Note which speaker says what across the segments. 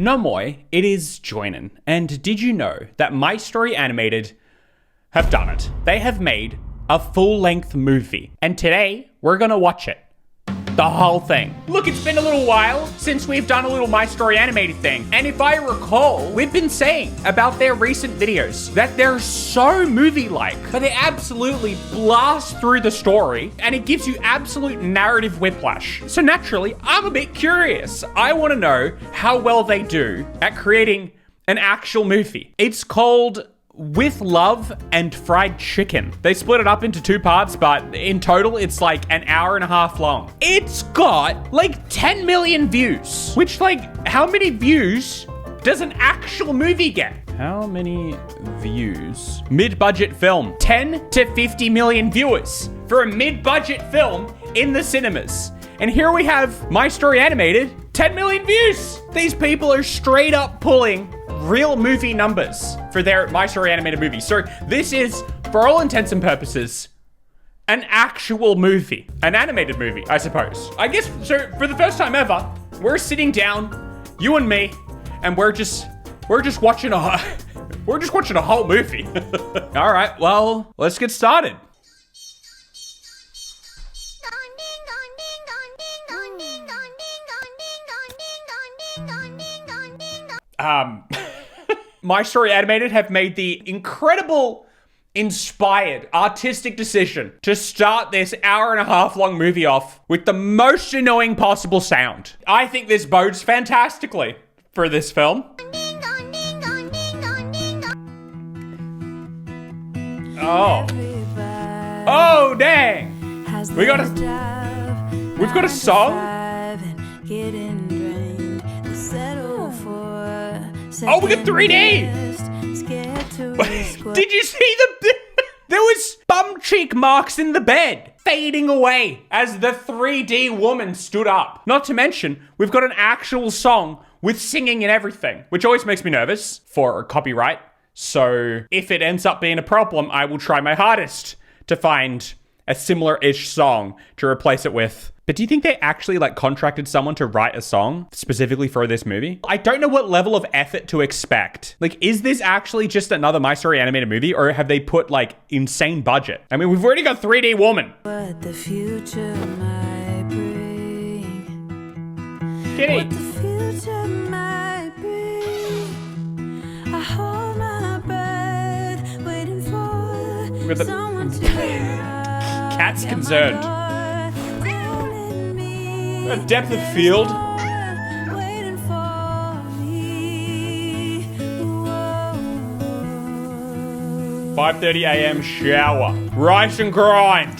Speaker 1: No moi, it is Joinen. And did you know that My Story Animated have done it? They have made a full-length movie. And today, we're gonna watch it. The whole thing. Look, it's been a little while since we've done a little My Story Animated thing. And if I recall, we've been saying about their recent videos that they're so movie-like, that they absolutely blast through the story and it gives you absolute narrative whiplash. So naturally, I'm a bit curious. I want to know how well they do at creating an actual movie. It's called With Love and Fried Chicken. They split it up into 2 parts, but in total, it's like an hour and a half long. It's got like 10 million views, which how many views does an actual movie get? How many views? Mid-budget film, 10 to 50 million viewers for a mid-budget film in the cinemas. And here we have My Story Animated, 10 million views. These people are straight up pulling real movie numbers for their My Story Animated movie. So this is, for all intents and purposes, an actual movie. An animated movie, I suppose. I guess, so for the first time ever, we're sitting down, you and me, and we're just watching a whole movie. All right, well, let's get started. My Story Animated have made the incredible, inspired, artistic decision to start this hour and a half long movie off with the most annoying possible sound. I think this bodes fantastically for this film. Oh dang! We've got a song? Oh, we got 3D! Did you see there was bum cheek marks in the bed fading away as the 3D woman stood up. Not to mention, we've got an actual song with singing and everything, which always makes me nervous for copyright. So if it ends up being a problem, I will try my hardest to find a similar-ish song to replace it with. But do you think they actually contracted someone to write a song specifically for this movie? I don't know what level of effort to expect. Is this actually just another My Story Animated movie, or have they put insane budget? I mean, we've already got 3D woman. What the future might bring. Kitty. What the future might bring. I hold my breath, waiting for someone to Cat's concerned. A depth of field. 5:30 a.m. shower. Rise and grind.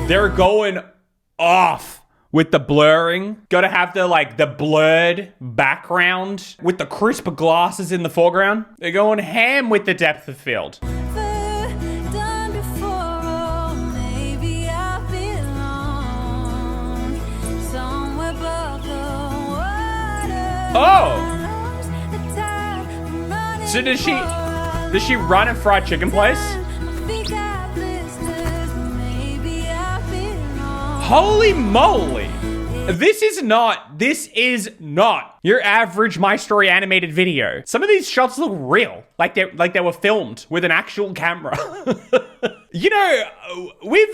Speaker 1: They're going off with the blurring. Gotta have the blurred background with the crisp glasses in the foreground. They're going ham with the depth of field. Oh! So does she run a fried chicken place? Holy moly! This is not your average My Story Animated video. Some of these shots look real, like they were filmed with an actual camera. You know, we've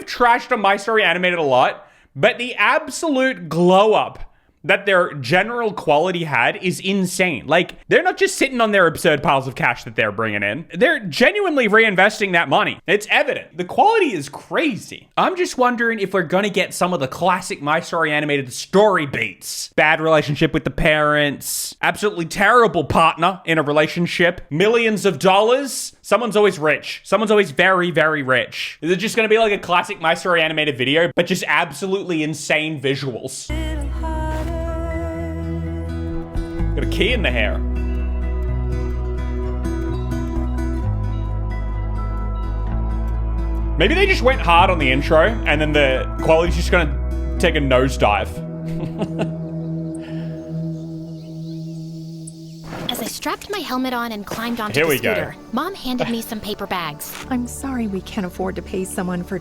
Speaker 1: trashed on My Story Animated a lot, but the absolute glow up that their general quality had is insane. They're not just sitting on their absurd piles of cash that they're bringing in. They're genuinely reinvesting that money. It's evident. The quality is crazy. I'm just wondering if we're gonna get some of the classic My Story Animated story beats. Bad relationship with the parents, absolutely terrible partner in a relationship, millions of dollars. Someone's always rich. Someone's always very, very rich. Is it just gonna be a classic My Story Animated video, but just absolutely insane visuals? Got a key in the hair. Maybe they just went hard on the intro and then the quality's just gonna take a nosedive.
Speaker 2: As I strapped my helmet on and climbed onto the scooter, Mom handed me some paper bags.
Speaker 3: I'm sorry we can't afford to pay someone for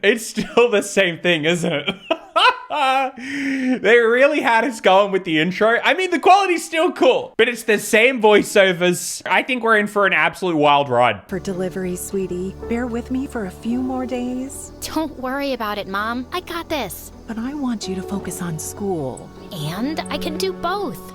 Speaker 1: It's still the same thing, isn't it? They really had us going with the intro. I mean, the quality's still cool, but it's the same voiceovers. I think we're in for an absolute wild ride.
Speaker 3: For deliveries, sweetie, bear with me for a few more days.
Speaker 2: Don't worry about it, Mom. I got this.
Speaker 3: But I want you to focus on school.
Speaker 2: And I can do both.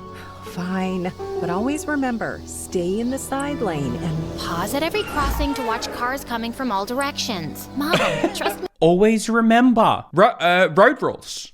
Speaker 3: Fine, but always remember, stay in the side lane and
Speaker 2: Pause at every crossing to watch cars coming from all directions. Mom, trust me.
Speaker 1: Always remember road rules.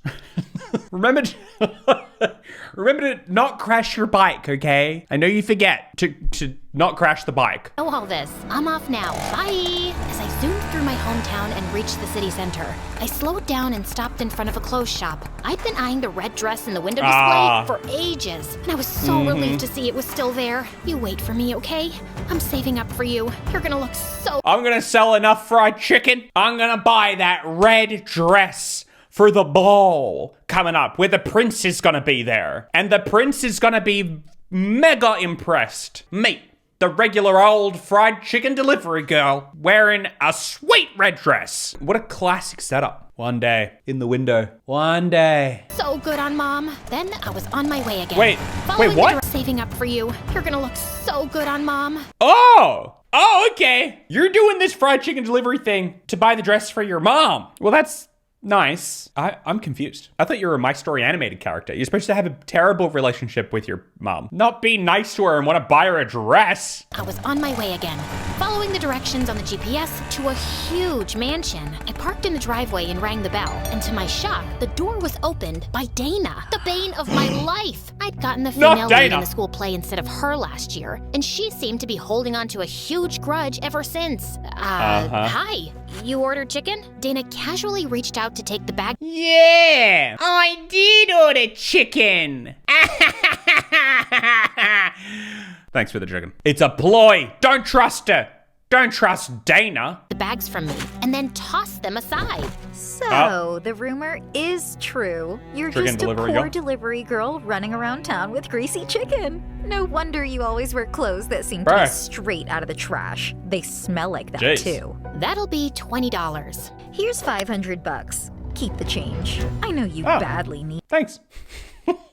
Speaker 1: remember to not crash your bike, okay? I know you forget to not crash the bike.
Speaker 2: Know all this. I'm off now. Bye. As I zoomed through my hometown and reached the city center, I slowed down and stopped in front of a clothes shop. I'd been eyeing the red dress in the window display for ages, and I was so relieved to see it was still there. You wait for me, okay? I'm saving up for you. You're gonna look so...
Speaker 1: I'm gonna sell enough fried chicken. I'm gonna buy that red dress for the ball coming up where the prince is gonna be there. And the prince is gonna be mega impressed. Meet the regular old fried chicken delivery girl wearing a sweet red dress. What a classic setup. One day, in the window. One day.
Speaker 2: So good on Mom. Then I was on my way again.
Speaker 1: Wait,
Speaker 2: Following
Speaker 1: what?
Speaker 2: Saving up for you. You're gonna look so good on Mom.
Speaker 1: Oh, okay. You're doing this fried chicken delivery thing to buy the dress for your mom. Well, that's nice. I'm confused. I thought you were a My Story animated character. You're supposed to have a terrible relationship with your mom. Not be nice to her and want to buy her a dress.
Speaker 2: I was on my way again, following the directions on the GPS to a huge mansion. I parked in the driveway and rang the bell, and to my shock, the door was opened by Dana, the bane of my life. I'd gotten the female lead in the school play instead of her last year, and she seemed to be holding on to a huge grudge ever since. Hi, you ordered chicken? Dana casually reached out to take the bag.
Speaker 1: Yeah, I did order chicken. Thanks for the chicken. It's a ploy. Don't trust her. Don't trust Dana.
Speaker 2: The bags from me, and then toss them aside.
Speaker 4: So, the rumor is true. You're
Speaker 1: Chicken
Speaker 4: just a
Speaker 1: delivery
Speaker 4: poor
Speaker 1: girl?
Speaker 4: delivery girl running around town with greasy chicken. No wonder you always wear clothes that seem to be straight out of the trash. They smell like that too.
Speaker 2: That'll be $20.
Speaker 4: Here's $500. Keep the change. I know you badly need.
Speaker 1: Thanks.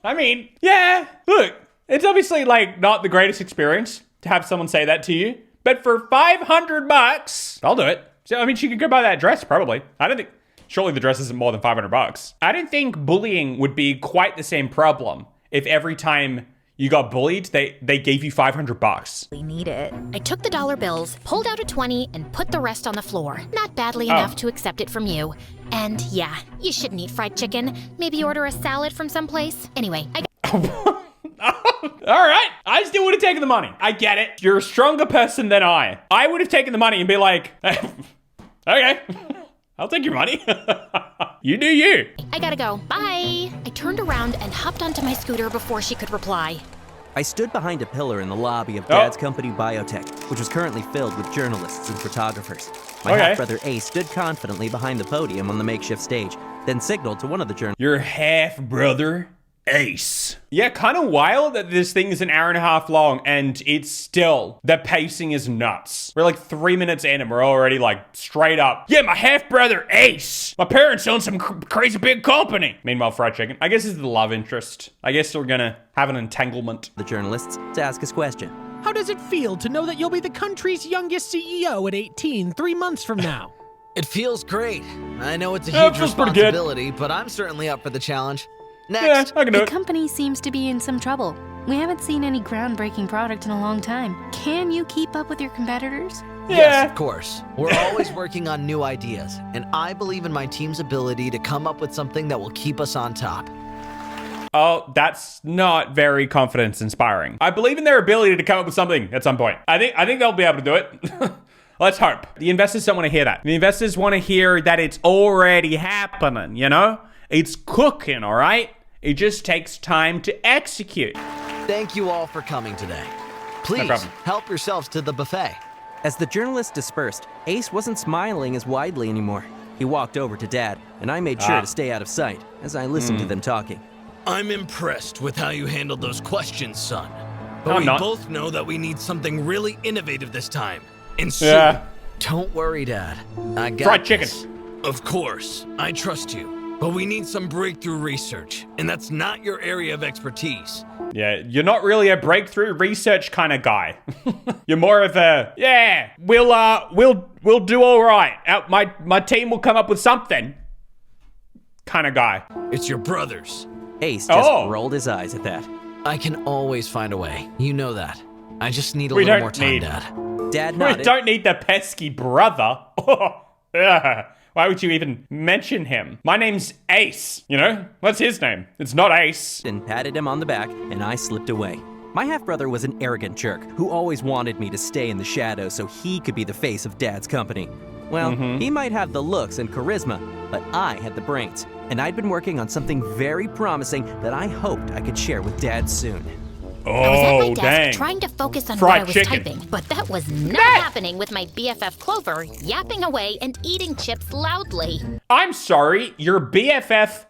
Speaker 1: I mean, yeah, look, it's obviously like not the greatest experience to have someone say that to you, but for $500, I'll do it. So, I mean, she could go buy that dress probably. I don't think, surely the dress isn't more than $500. I don't think bullying would be quite the same problem if every time you got bullied, they gave you $500.
Speaker 4: We need it.
Speaker 2: I took the dollar bills, pulled out a 20, and put the rest on the floor. Not badly enough to accept it from you. And yeah, you shouldn't eat fried chicken. Maybe order a salad from someplace. Anyway,
Speaker 1: All right, I still would have taken the money. I get it. You're a stronger person than I. I would have taken the money and be like, okay, I'll take your money. You do you.
Speaker 2: I gotta go. Bye. I turned around and hopped onto my scooter before she could reply.
Speaker 5: I stood behind a pillar in the lobby of Dad's company Biotech, which was currently filled with journalists and photographers. My half-brother Ace stood confidently behind the podium on the makeshift stage, then signaled to one of the journalists.
Speaker 1: Your half-brother Ace. Yeah, kind of wild that this thing is an hour and a half long and it's still, the pacing is nuts. We're like 3 minutes in and we're already like straight up. Yeah, my half-brother Ace. My parents own some crazy big company. Meanwhile, fried chicken. I guess this is the love interest. I guess we're gonna have an entanglement.
Speaker 5: The journalists to ask us question.
Speaker 6: How does it feel to know that you'll be the country's youngest CEO at 18 3 months from now?
Speaker 7: It feels great. I know it's a huge responsibility, but I'm certainly up for the challenge. Next.
Speaker 1: Yeah, I can do
Speaker 8: The
Speaker 1: it.
Speaker 8: company seems to be in some trouble. We haven't seen any groundbreaking product in a long time. Can you keep up with your competitors?
Speaker 7: Yes, of course. We're always working on new ideas, and I believe in my team's ability to come up with something that will keep us on top.
Speaker 1: Oh, that's not very confidence inspiring. I believe in their ability to come up with something at some point. I think they'll be able to do it. Let's hope. The investors don't want to hear that. The investors want to hear that it's already happening, you know? It's cooking, all right? It just takes time to execute.
Speaker 7: Thank you all for coming today.
Speaker 1: No
Speaker 7: Please
Speaker 1: problem.
Speaker 7: help yourselves to the buffet.
Speaker 5: As the journalists dispersed, Ace wasn't smiling as widely anymore. He walked over to Dad, and I made sure to stay out of sight as I listened to them talking.
Speaker 9: I'm impressed with how you handled those questions, son. But
Speaker 1: I'm
Speaker 9: we
Speaker 1: not.
Speaker 9: both know that we need something really innovative this time. And soon.
Speaker 1: Yeah.
Speaker 7: Don't worry, Dad. I got
Speaker 1: Fried chicken.
Speaker 7: this.
Speaker 9: Of course, I trust you. But we need some breakthrough research, and that's not your area of expertise.
Speaker 1: Yeah, you're not really a breakthrough research kind of guy. You're more of a, yeah, we'll do all right. My team will come up with something kind of guy.
Speaker 9: It's your brothers.
Speaker 5: Ace just rolled his eyes at that.
Speaker 7: I can always find a way. You know that. I just need a little more time, Dad.
Speaker 5: Dad nodded.
Speaker 1: We don't need the pesky brother. Why would you even mention him? My name's Ace, you know? What's his name? It's not Ace.
Speaker 5: And patted him on the back, and I slipped away. My half-brother was an arrogant jerk who always wanted me to stay in the shadows so he could be the face of Dad's company. Well, he might have the looks and charisma, but I had the brains. And I'd been working on something very promising that I hoped I could share with Dad soon.
Speaker 2: I was at my desk trying to focus on what I was typing, but that was not happening with my BFF Clover yapping away and eating chips loudly.
Speaker 1: I'm sorry, your BFF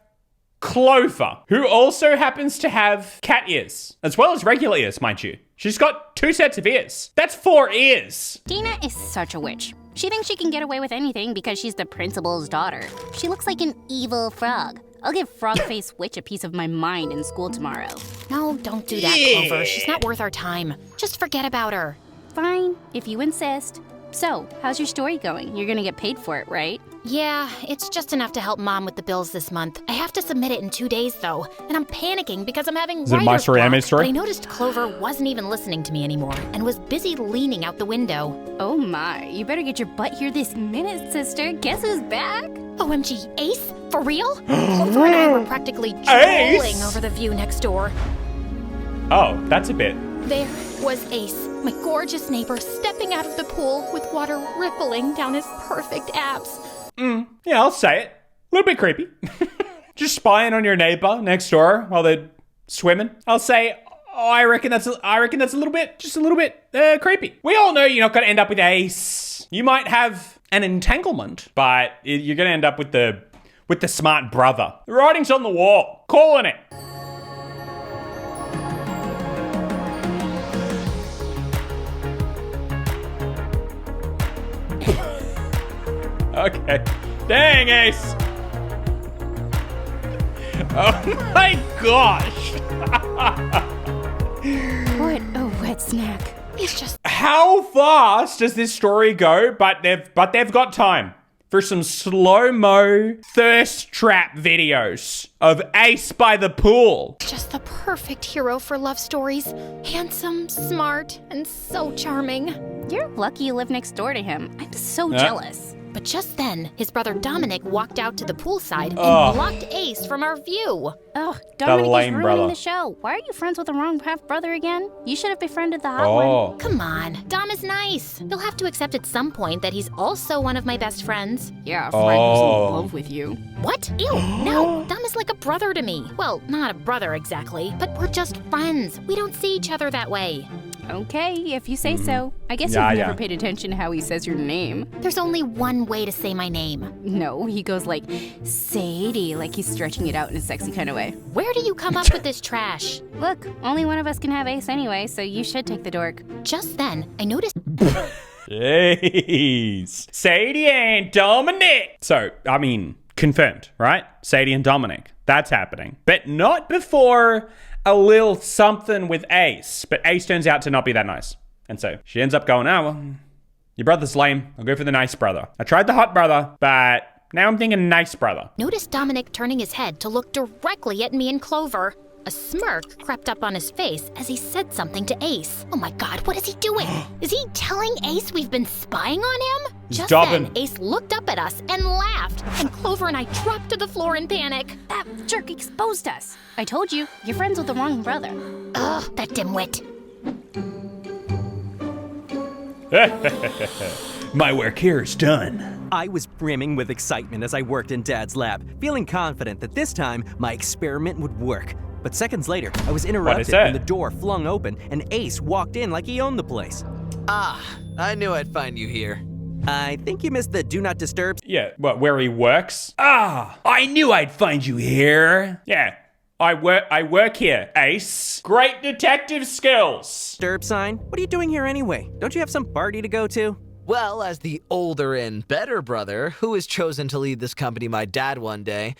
Speaker 1: Clover, who also happens to have cat ears, as well as regular ears, mind you. She's got 2 sets of ears. That's 4 ears.
Speaker 8: Dana is such a witch. She thinks she can get away with anything because she's the principal's daughter. She looks like an evil frog. I'll give Frog-Faced Witch a piece of my mind in school tomorrow.
Speaker 2: No, don't do that, Clover. She's not worth our time. Just forget about her.
Speaker 8: Fine, if you insist. So, how's your story going? You're gonna get paid for it, right?
Speaker 2: Yeah, it's just enough to help Mom with the bills this month. I have to submit it in 2 days, though, and I'm panicking because I'm having writer's block.
Speaker 1: Is it my story, Amy's story?
Speaker 2: But I noticed Clover wasn't even listening to me anymore and was busy leaning out the window.
Speaker 8: Oh my, you better get your butt here this minute, sister. Guess who's back?
Speaker 2: OMG, Ace? For real? Clover and I were practically drooling over the view next door.
Speaker 1: Oh, that's a bit.
Speaker 2: There was Ace, my gorgeous neighbor, stepping out of the pool with water rippling down his perfect abs.
Speaker 1: Yeah, I'll say it. A little bit creepy. Just spying on your neighbor next door while they're swimming. I'll say, I reckon that's a little bit creepy. We all know you're not going to end up with Ace. You might have an entanglement, but you're going to end up with the smart brother. The writing's on the wall. Calling it. Okay. Dang, Ace. Oh my gosh.
Speaker 8: What a wet snack.
Speaker 2: It's just...
Speaker 1: How fast does this story go? But they've got time for some slow-mo thirst trap videos of Ace by the pool.
Speaker 2: Just the perfect hero for love stories. Handsome, smart, and so charming.
Speaker 8: You're lucky you live next door to him. I'm so jealous.
Speaker 2: But just then, his brother Dominic walked out to the poolside and blocked Ace from our view.
Speaker 8: Oh, Dominic is ruining the show. Why are you friends with the wrong half-brother again? You should have befriended the hot one.
Speaker 2: Come on, Dom is nice. You'll have to accept at some point that he's also one of my best friends.
Speaker 8: Yeah, a friend who's in love with you.
Speaker 2: What? Ew, no. Dom is like a brother to me. Well, not a brother exactly, but we're just friends. We don't see each other that way.
Speaker 8: Okay, if you say so. I guess you've never paid attention to how he says your name.
Speaker 2: There's only one way to say my name.
Speaker 8: No, he goes like, Sadie, like he's stretching it out in a sexy kind of way.
Speaker 2: Where do you come up with this trash?
Speaker 8: Look, only one of us can have Ace anyway, so you should take the dork.
Speaker 2: Just then, I noticed...
Speaker 1: Jeez. Sadie and Dominic. So, I mean, confirmed, right? Sadie and Dominic. That's happening. But not before a little something with Ace. But Ace turns out to not be that nice. And so she ends up going, oh, well, your brother's lame. I'll go for the nice brother. I tried the hot brother, but now I'm thinking nice brother.
Speaker 2: Notice Dominic turning his head to look directly at me and Clover. A smirk crept up on his face as he said something to Ace. Oh my God, what is he doing? Is he telling Ace we've been spying on him? Just then, Ace looked up at us and laughed, and Clover and I dropped to the floor in panic.
Speaker 8: That jerk exposed us. I told you, you're friends with the wrong brother.
Speaker 2: Ugh, that dimwit.
Speaker 1: My work here is done.
Speaker 5: I was brimming with excitement as I worked in Dad's lab, feeling confident that this time my experiment would work. But seconds later, I was interrupted when the door flung open and Ace walked in like he owned the place.
Speaker 7: Ah, I knew I'd find you here.
Speaker 5: I think you missed the do not disturb.
Speaker 1: Yeah, what, where he works? Ah, I knew I'd find you here. Yeah, I work here, Ace. Great detective skills.
Speaker 5: Disturb sign? What are you doing here anyway? Don't you have some party to go to?
Speaker 7: Well, as the older and better brother who is chosen to lead this company my dad one day,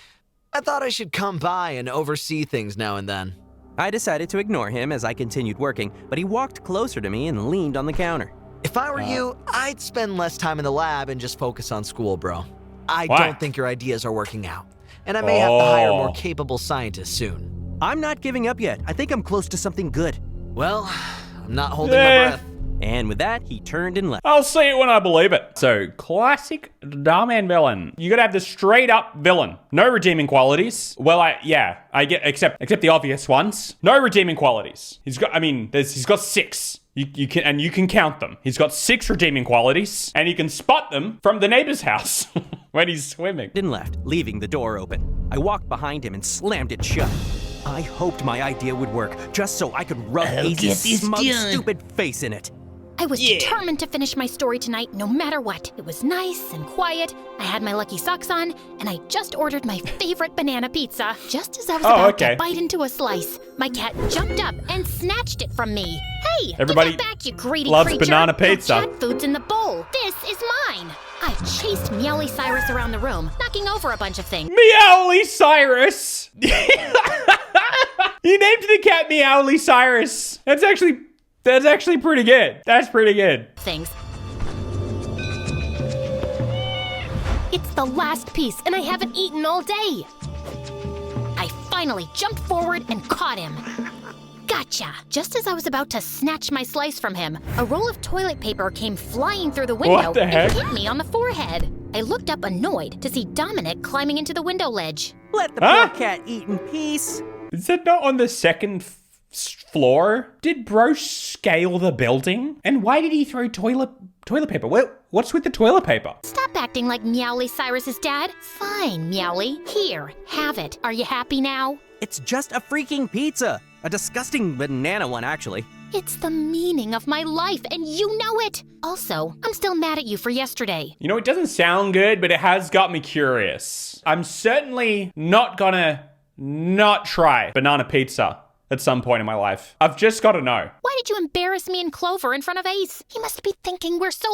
Speaker 7: I thought I should come by and oversee things now and then.
Speaker 5: I decided to ignore him as I continued working, but he walked closer to me and leaned on the counter.
Speaker 7: If I were you, I'd spend less time in the lab and just focus on school, bro. I
Speaker 1: Why?
Speaker 7: don't think your ideas are working out, and I may have to hire more capable scientists soon.
Speaker 5: I'm not giving up yet. I think I'm close to something good.
Speaker 7: Well, I'm not holding my breath.
Speaker 5: And with that, he turned and left.
Speaker 1: I'll see it when I believe it. So, classic dumb and villain. You gotta have the straight up villain. No redeeming qualities. Well, I get, except the obvious ones. No redeeming qualities. He's got 6. You can count them. He's got 6 redeeming qualities, and you can spot them from the neighbor's house when he's swimming.
Speaker 5: And left, leaving the door open. I walked behind him and slammed it shut. I hoped my idea would work, just so I could rub Ace's smug, stupid face in it.
Speaker 2: I was determined to finish my story tonight no matter what. It was nice and quiet, I had my lucky socks on, and I just ordered my favorite banana pizza. Just as I was about to bite into a slice, my cat jumped up and snatched it from me. Hey,
Speaker 1: everybody
Speaker 2: give that back, you greedy
Speaker 1: loves
Speaker 2: creature.
Speaker 1: banana pizza.
Speaker 2: Your cat food's in the bowl. This is mine. I chased Meowly Cyrus around the room, knocking over a bunch of things.
Speaker 1: Meowly Cyrus! You named the cat Meowly Cyrus. That's actually pretty good. That's pretty good.
Speaker 2: Things. It's the last piece, and I haven't eaten all day. I finally jumped forward and caught him. Gotcha! Just as I was about to snatch my slice from him, a roll of toilet paper came flying through the window and hit me on the forehead. I looked up annoyed to see Dominic climbing into the window ledge.
Speaker 5: Let the poor cat eat in peace.
Speaker 1: Is that not on the second floor? Did bro scale the building? And why did he throw toilet paper? What's with the toilet paper?
Speaker 2: Stop acting like Meowly Cyrus's dad. Fine, Meowly. Here, have it. Are you happy now?
Speaker 5: It's just a freaking pizza. A disgusting banana one, actually.
Speaker 2: It's the meaning of my life, and you know it. Also, I'm still mad at you for yesterday.
Speaker 1: You know, it doesn't sound good, but it has got me curious. I'm certainly not gonna not try banana pizza at some point in my life. I've just got to know.
Speaker 2: Why did you embarrass me and Clover in front of Ace? He must be thinking we're so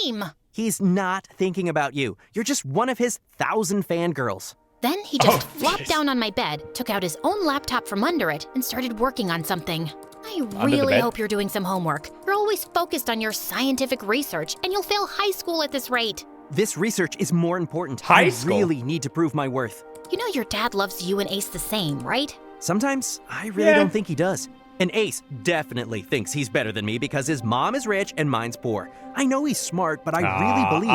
Speaker 2: lame.
Speaker 5: He's not thinking about you. You're just one of his 1,000 fangirls.
Speaker 2: Then he just flopped down on my bed, took out his own laptop from under it, and started working on something. I really hope you're doing some homework. You're always focused on your scientific research, and you'll fail high school at this rate.
Speaker 5: This research is more important.
Speaker 1: High school?
Speaker 5: I really need to prove my worth.
Speaker 2: You know your dad loves you and Ace the same, right?
Speaker 5: Sometimes I really don't think he does. And Ace definitely thinks he's better than me because his mom is rich and mine's poor. I know he's smart, but I really believe...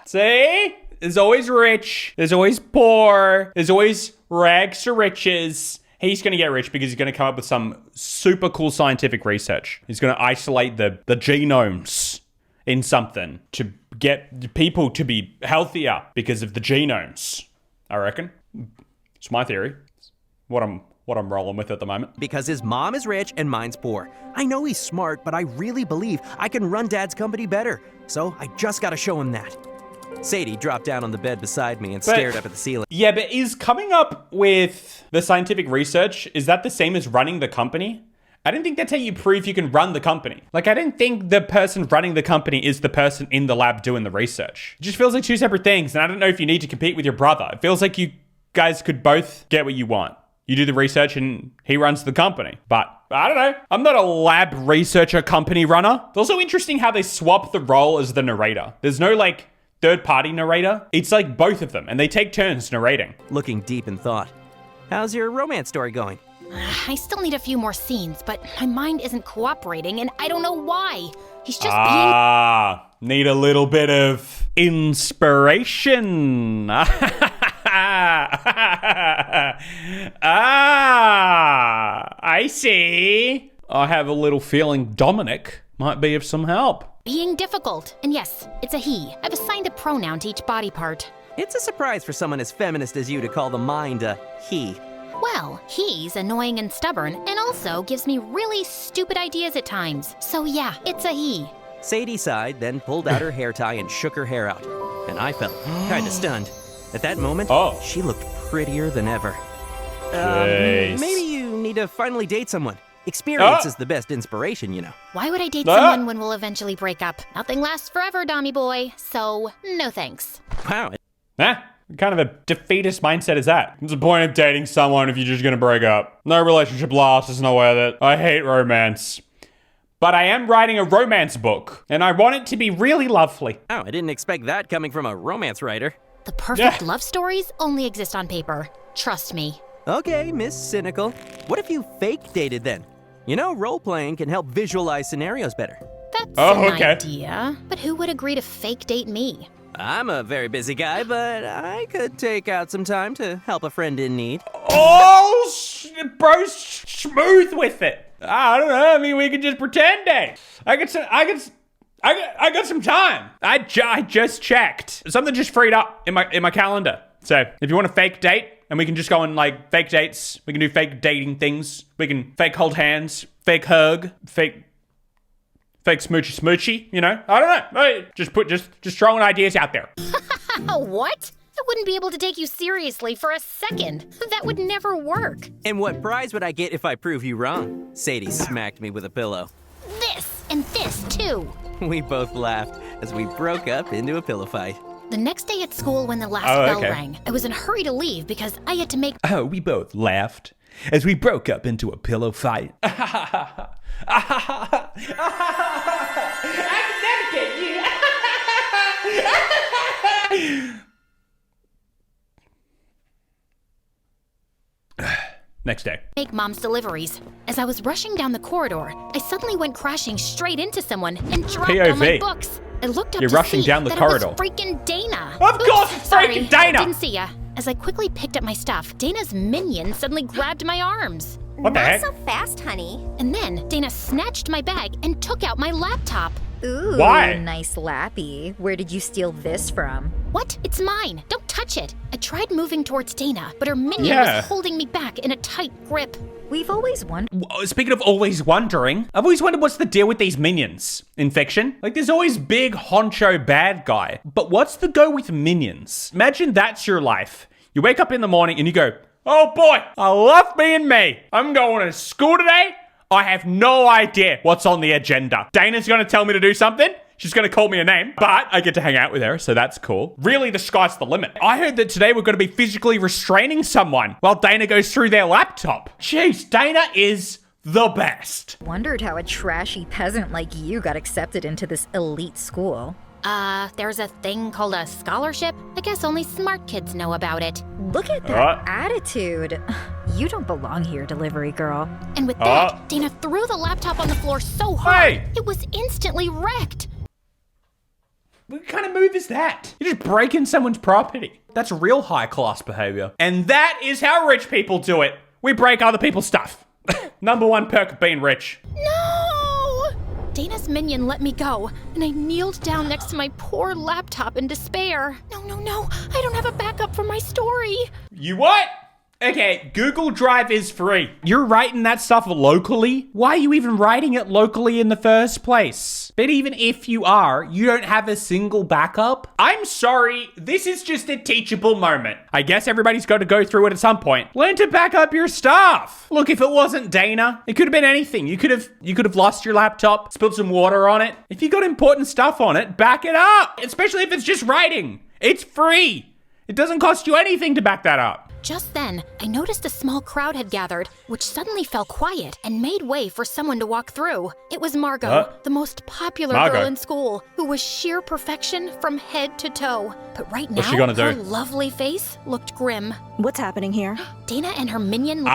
Speaker 1: See? There's always rich. There's always poor. There's always rags to riches. He's going to get rich because he's going to come up with some super cool scientific research. He's going to isolate the genomes in something to get people to be healthier because of the genomes, I reckon. It's my theory. It's what I'm rolling with at the moment.
Speaker 5: Because his mom is rich and mine's poor. I know he's smart, but I really believe I can run Dad's company better. So I just got to show him that. Sadie dropped down on the bed beside me and stared up at the ceiling.
Speaker 1: Yeah, but is coming up with the scientific research, is that the same as running the company? I don't think that's how you prove you can run the company. Like, I don't think the person running the company is the person in the lab doing the research. It just feels like 2 separate things, and I don't know if you need to compete with your brother. It feels like you guys could both get what you want. You do the research and he runs the company. But I don't know. I'm not a lab researcher company runner. It's also interesting how they swap the role as the narrator. There's no like third-party narrator. It's like both of them, and they take turns narrating.
Speaker 5: Looking deep in thought. How's your romance story going?
Speaker 2: I still need a few more scenes, but my mind isn't cooperating, and I don't know why. He's just
Speaker 1: need a little bit of inspiration. I see. I have a little feeling Dominic might be of some help.
Speaker 2: Being difficult. And yes, it's a he. I've assigned a pronoun to each body part.
Speaker 5: It's a surprise for someone as feminist as you to call the mind a he.
Speaker 2: Well, he's annoying and stubborn, and also gives me really stupid ideas at times. So yeah, it's a he.
Speaker 5: Sadie sighed, then pulled out her hair tie and shook her hair out. And I felt kinda stunned. At that moment, she looked prettier than ever. Maybe you need to finally date someone. Experience is the best inspiration, you know.
Speaker 2: Why would I date someone when we'll eventually break up? Nothing lasts forever, Dommy boy. So, no thanks.
Speaker 5: Wow.
Speaker 1: What kind of a defeatist mindset is that? What's the point of dating someone if you're just gonna break up? No relationship lasts, it's not worth it. I hate romance. But I am writing a romance book, and I want it to be really lovely.
Speaker 5: Oh, I didn't expect that coming from a romance writer.
Speaker 2: The perfect love stories only exist on paper. Trust me.
Speaker 5: Okay, Miss Cynical. What if you fake dated then? You know, role-playing can help visualize scenarios better.
Speaker 2: That's an idea. But who would agree to fake date me?
Speaker 5: I'm a very busy guy, but I could take out some time to help a friend in need.
Speaker 1: Oh, bro's smooth with it. I don't know. I mean, we could just pretend date. I got some time. I just checked. Something just freed up in my calendar. So if you want a fake date, and we can just go on like fake dates, we can do fake dating things. We can fake hold hands, fake hug, fake smoochy, you know? I don't know. Just throwing ideas out there.
Speaker 2: What? I wouldn't be able to take you seriously for a second. That would never work.
Speaker 5: And what prize would I get if I prove you wrong? Sadie smacked me with a pillow.
Speaker 2: This and this too.
Speaker 5: We both laughed as we broke up into a pillow fight.
Speaker 2: The next day at school when the last bell rang, I was in a hurry to leave because I had to make—
Speaker 1: Oh, we both laughed as we broke up into a pillow fight. I can never get you. Next day.
Speaker 2: Make mom's deliveries. As I was rushing down the corridor, I suddenly went crashing straight into someone and dropped all my books. I looked up to see that it was freaking Dana.
Speaker 1: Of course it's freaking Dana!
Speaker 2: Didn't see ya. As I quickly picked up my stuff, Dana's minion suddenly grabbed my arms.
Speaker 1: What the heck?
Speaker 10: Not so fast, honey.
Speaker 2: And then Dana snatched my bag and took out my laptop.
Speaker 4: Ooh,
Speaker 1: Why?
Speaker 4: Nice lappy. Where did you steal this from?
Speaker 2: What? It's mine. Don't touch it. I tried moving towards Dana, but her minion was holding me back in a tight grip.
Speaker 4: We've always wondered.
Speaker 1: Speaking of always wondering, I've always wondered what's the deal with these minions in fiction. Like, there's always big honcho bad guy, but what's the go with minions? Imagine that's your life. You wake up in the morning and you go, oh boy, I love being me. I'm going to school today. I have no idea what's on the agenda. Dana's going to tell me to do something. She's going to call me a name, but I get to hang out with her, so that's cool. Really, the sky's the limit. I heard that today we're going to be physically restraining someone while Dana goes through their laptop. Jeez, Dana is the best.
Speaker 4: Wondered how a trashy peasant like you got accepted into this elite school.
Speaker 2: There's a thing called a scholarship. I guess only smart kids know about it.
Speaker 4: Look at that attitude. You don't belong here, delivery girl.
Speaker 2: And with that, Dana threw the laptop on the floor so hard, it was instantly wrecked.
Speaker 1: What kind of move is that? You're just breaking someone's property. That's real high-class behavior. And that is how rich people do it. We break other people's stuff. Number one perk of being rich.
Speaker 2: No! Dana's minion let me go, and I kneeled down next to my poor laptop in despair. No, I don't have a backup for my story.
Speaker 1: You what? Okay, Google Drive is free. You're writing that stuff locally? Why are you even writing it locally in the first place? But even if you are, you don't have a single backup? I'm sorry, this is just a teachable moment. I guess everybody's got to go through it at some point. Learn to back up your stuff. Look, if it wasn't Dana, it could have been anything. You could have lost your laptop, spilled some water on it. If you got important stuff on it, back it up. Especially if it's just writing. It's free. It doesn't cost you anything to back that up.
Speaker 2: Just then, I noticed a small crowd had gathered, which suddenly fell quiet and made way for someone to walk through. It was Margo, the most popular girl in school, who was sheer perfection from head to toe. But right now, her lovely face looked grim.
Speaker 10: What's happening here?
Speaker 2: Dana and her minion...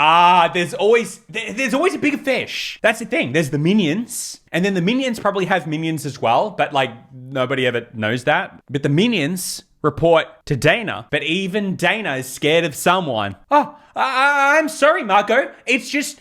Speaker 1: there's always a bigger fish. That's the thing. There's the minions. And then the minions probably have minions as well, but like nobody ever knows that. But the minions report to Dana, but even Dana is scared of someone. I'm sorry, Margo. It's just,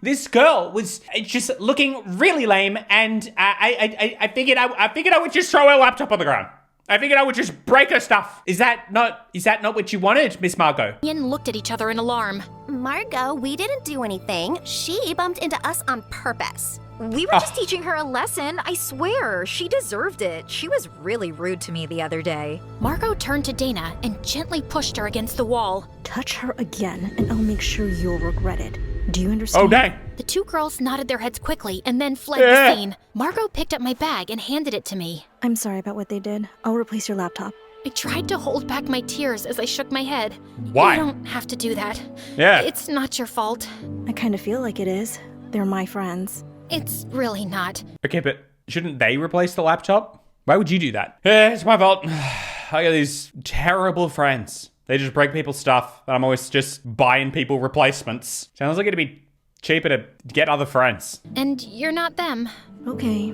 Speaker 1: this girl was just looking really lame, and I figured I would just throw her laptop on the ground. I figured I would just break her stuff. Is that not what you wanted, Miss Margo?
Speaker 2: Minion looked at each other in alarm.
Speaker 10: Margo, we didn't do anything. She bumped into us on purpose.
Speaker 4: We were just teaching her a lesson. I swear, she deserved it. She was really rude to me the other day.
Speaker 2: Margo turned to Dana and gently pushed her against the wall.
Speaker 10: Touch her again, and I'll make sure you'll regret it.
Speaker 4: Do you understand?
Speaker 1: Oh, dang.
Speaker 2: The two girls nodded their heads quickly and then fled the scene. Margo picked up my bag and handed it to me.
Speaker 11: I'm sorry about what they did. I'll replace your laptop.
Speaker 2: I tried to hold back my tears as I shook my head.
Speaker 1: Why?
Speaker 2: You don't have to do that.
Speaker 1: Yeah.
Speaker 2: It's not your fault.
Speaker 11: I kind of feel like it is. They're my friends.
Speaker 2: It's really not.
Speaker 1: Okay, but shouldn't they replace the laptop? Why would you do that? It's my fault. I got these terrible friends. They just break people's stuff, and I'm always just buying people replacements. Sounds like it'd be cheaper to get other friends.
Speaker 2: And you're not them.
Speaker 11: Okay.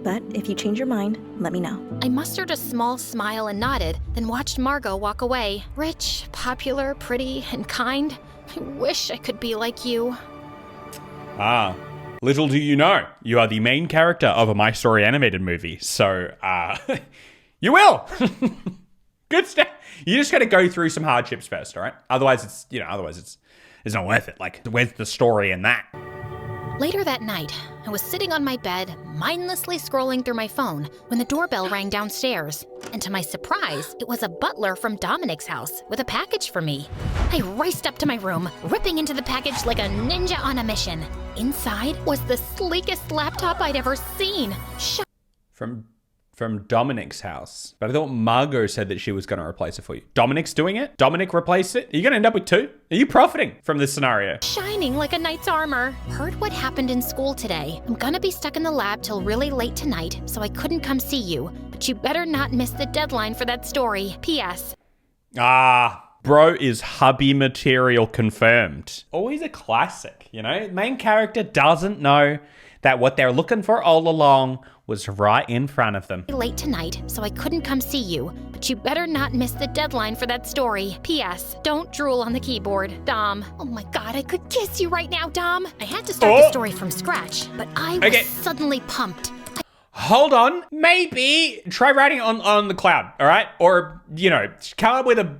Speaker 11: But if you change your mind, let me know.
Speaker 2: I mustered a small smile and nodded, then watched Margo walk away. Rich, popular, pretty, and kind. I wish I could be like you.
Speaker 1: Ah. Little do you know, you are the main character of a My Story animated movie. So, you will. Good stuff. You just got to go through some hardships first, all right? Otherwise, it's not worth it. Like, where's the story in that?
Speaker 2: Later that night, I was sitting on my bed, mindlessly scrolling through my phone, when the doorbell rang downstairs. And to my surprise, it was a butler from Dominic's house with a package for me. I raced up to my room, ripping into the package like a ninja on a mission. Inside was the sleekest laptop I'd ever seen.
Speaker 1: From Dominic's house. But I thought Margo said that she was going to replace it for you. Dominic's doing it? Dominic replaced it? Are you going to end up with two? Are you profiting from this scenario?
Speaker 2: Shining like a knight's armor. Heard what happened in school today. I'm gonna be stuck in the lab till really late tonight, so I couldn't come see you. But you better not miss the deadline for that story. P.S.
Speaker 1: Bro is hubby material confirmed. Always a classic, you know? Main character doesn't know that what they're looking for all along was right in front of them.
Speaker 2: Late tonight, so I couldn't come see you. But you better not miss the deadline for that story. P.S. Don't drool on the keyboard, Dom. Oh my god, I could kiss you right now, Dom. I had to start the story from scratch, but I was suddenly pumped.
Speaker 1: Hold on. Maybe try writing it on the cloud, all right? Or, you know, come up with a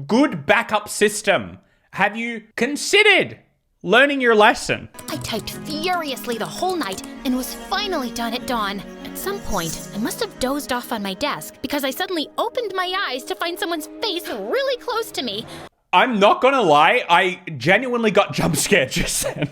Speaker 1: good backup system. Have you considered learning your lesson?
Speaker 2: I typed furiously the whole night and was finally done at dawn. At some point, I must have dozed off on my desk because I suddenly opened my eyes to find someone's face really close to me.
Speaker 1: I'm not gonna lie, I genuinely got jump scared just then.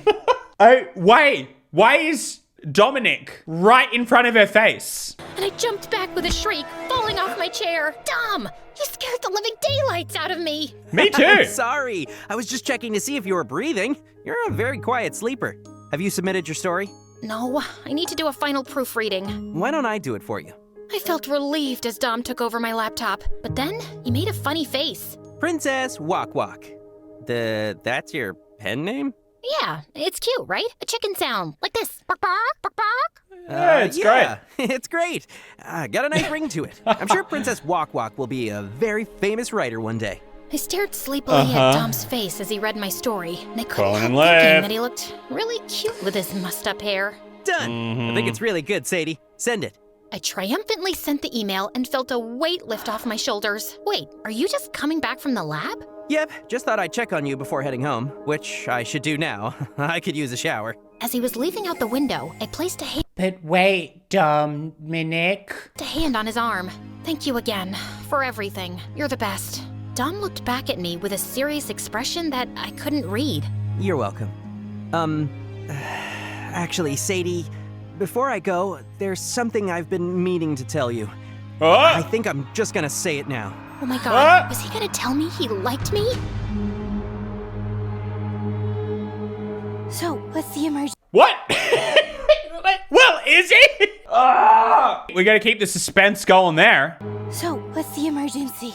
Speaker 1: Why is Dominic right in front of her face?
Speaker 2: And I jumped back with a shriek, falling off my chair. Dom, you scared the living daylights out of me.
Speaker 1: Me too.
Speaker 5: I'm sorry. I was just checking to see if you were breathing. You're a very quiet sleeper. Have you submitted your story?
Speaker 2: No, I need to do a final proofreading.
Speaker 5: Why don't I do it for you?
Speaker 2: I felt relieved as Dom took over my laptop, but then he made a funny face.
Speaker 5: Princess Walk Walk. That's your pen name?
Speaker 2: Yeah, it's cute, right? A chicken sound, like this. Bark, bark, bark, bark.
Speaker 1: Yeah, it's great.
Speaker 5: It's great. Got a nice ring to it. I'm sure Princess Walk Walk will be a very famous writer one day.
Speaker 2: I stared sleepily at Dom's face as he read my story, and I couldn't help thinking that he looked really cute with his mussed-up hair.
Speaker 5: Done. I think it's really good, Sadie. Send it.
Speaker 2: I triumphantly sent the email and felt a weight lift off my shoulders. Wait, are you just coming back from the lab?
Speaker 5: Yep, just thought I'd check on you before heading home, which I should do now. I could use a shower.
Speaker 2: As he was leaving out the window, I placed a hand...
Speaker 1: But wait, Dominic.
Speaker 2: ...a hand on his arm. Thank you again for everything. You're the best. Dom looked back at me with a serious expression that I couldn't read.
Speaker 5: You're welcome. Actually, Sadie, before I go, there's something I've been meaning to tell you. I think I'm just gonna say it now.
Speaker 2: Oh my god, was he gonna tell me he liked me?
Speaker 11: So, what's the emergency?
Speaker 1: What? Well, is he? We gotta keep the suspense going there.
Speaker 11: So, what's the emergency?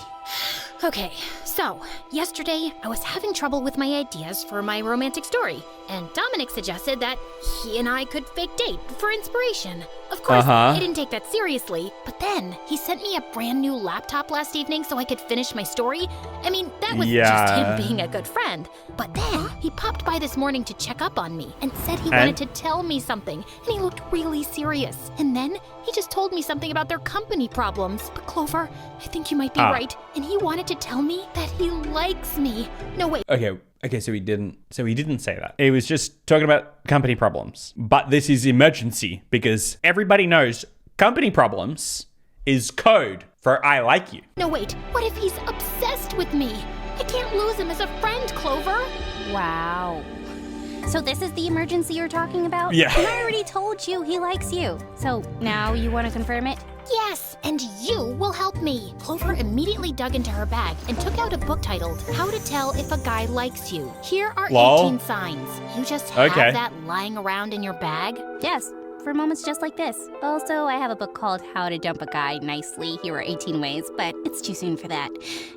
Speaker 2: Okay, so, yesterday I was having trouble with my ideas for my romantic story, and Dominic suggested that he and I could fake date for inspiration. Of course, I didn't take that seriously, but then he sent me a brand new laptop last evening so I could finish my story. I mean, that was just him being a good friend. But then he popped by this morning to check up on me and said he wanted to tell me something, and he looked really serious. And then he just told me something about their company problems. But Clover, I think you might be right, and he wanted to tell me that he likes me. No, wait.
Speaker 1: Okay, so he didn't say that. He was just talking about company problems. But this is emergency because everybody knows company problems is code for I like you.
Speaker 2: No, wait. What if he's obsessed with me? I can't lose him as a friend, Clover.
Speaker 8: Wow. So this is the emergency you're talking about?
Speaker 1: Yeah.
Speaker 8: And I already told you he likes you. So now you want to confirm it?
Speaker 2: Yes, and you will help me. Clover immediately dug into her bag and took out a book titled How to Tell If a Guy Likes You. Here are 18 signs. You just have that lying around in your bag?
Speaker 8: Yes, for moments just like this. Also, I have a book called How to Dump a Guy Nicely. Here are 18 ways, but it's too soon for that.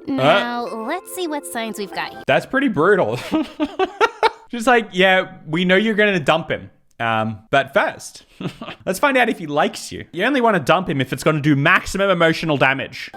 Speaker 8: Now, let's see what signs we've got here.
Speaker 1: That's pretty brutal. Just like, yeah, we know you're going to dump him. But first, let's find out if he likes you. You only want to dump him if it's going to do maximum emotional damage.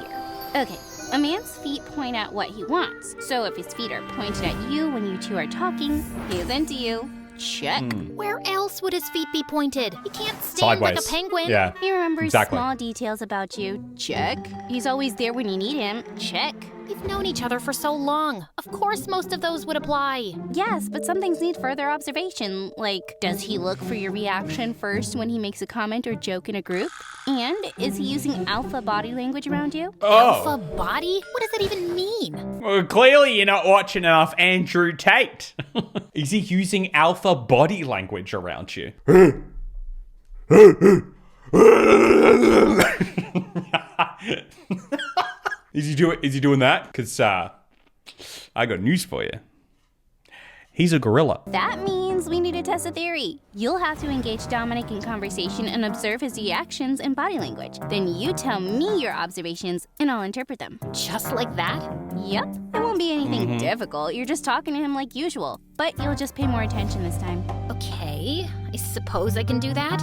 Speaker 8: Okay, a man's feet point out what he wants. So if his feet are pointed at you when you two are talking, he's into you. Check.
Speaker 2: Where else would his feet be pointed? He can't stand like a penguin.
Speaker 1: Yeah,
Speaker 8: he remembers
Speaker 1: exactly.
Speaker 8: small details about you. Check. He's always there when you need him. Check.
Speaker 2: We've known each other for so long. Of course most of those would apply.
Speaker 8: Yes, but some things need further observation. Like, does he look for your reaction first when he makes a comment or joke in a group? And is he using alpha body language around you?
Speaker 2: Alpha body? What does that even mean?
Speaker 1: Well, clearly you're not watching enough Andrew Tate. Is he using alpha body language around you? Is he doing that? Because I got news for you. He's a gorilla.
Speaker 8: That means we need to test a theory. You'll have to engage Dominic in conversation and observe his reactions and body language. Then you tell me your observations and I'll interpret them.
Speaker 2: Just like that?
Speaker 8: Yep. It won't be anything difficult. You're just talking to him like usual. But you'll just pay more attention this time.
Speaker 2: Okay, I suppose I can do that.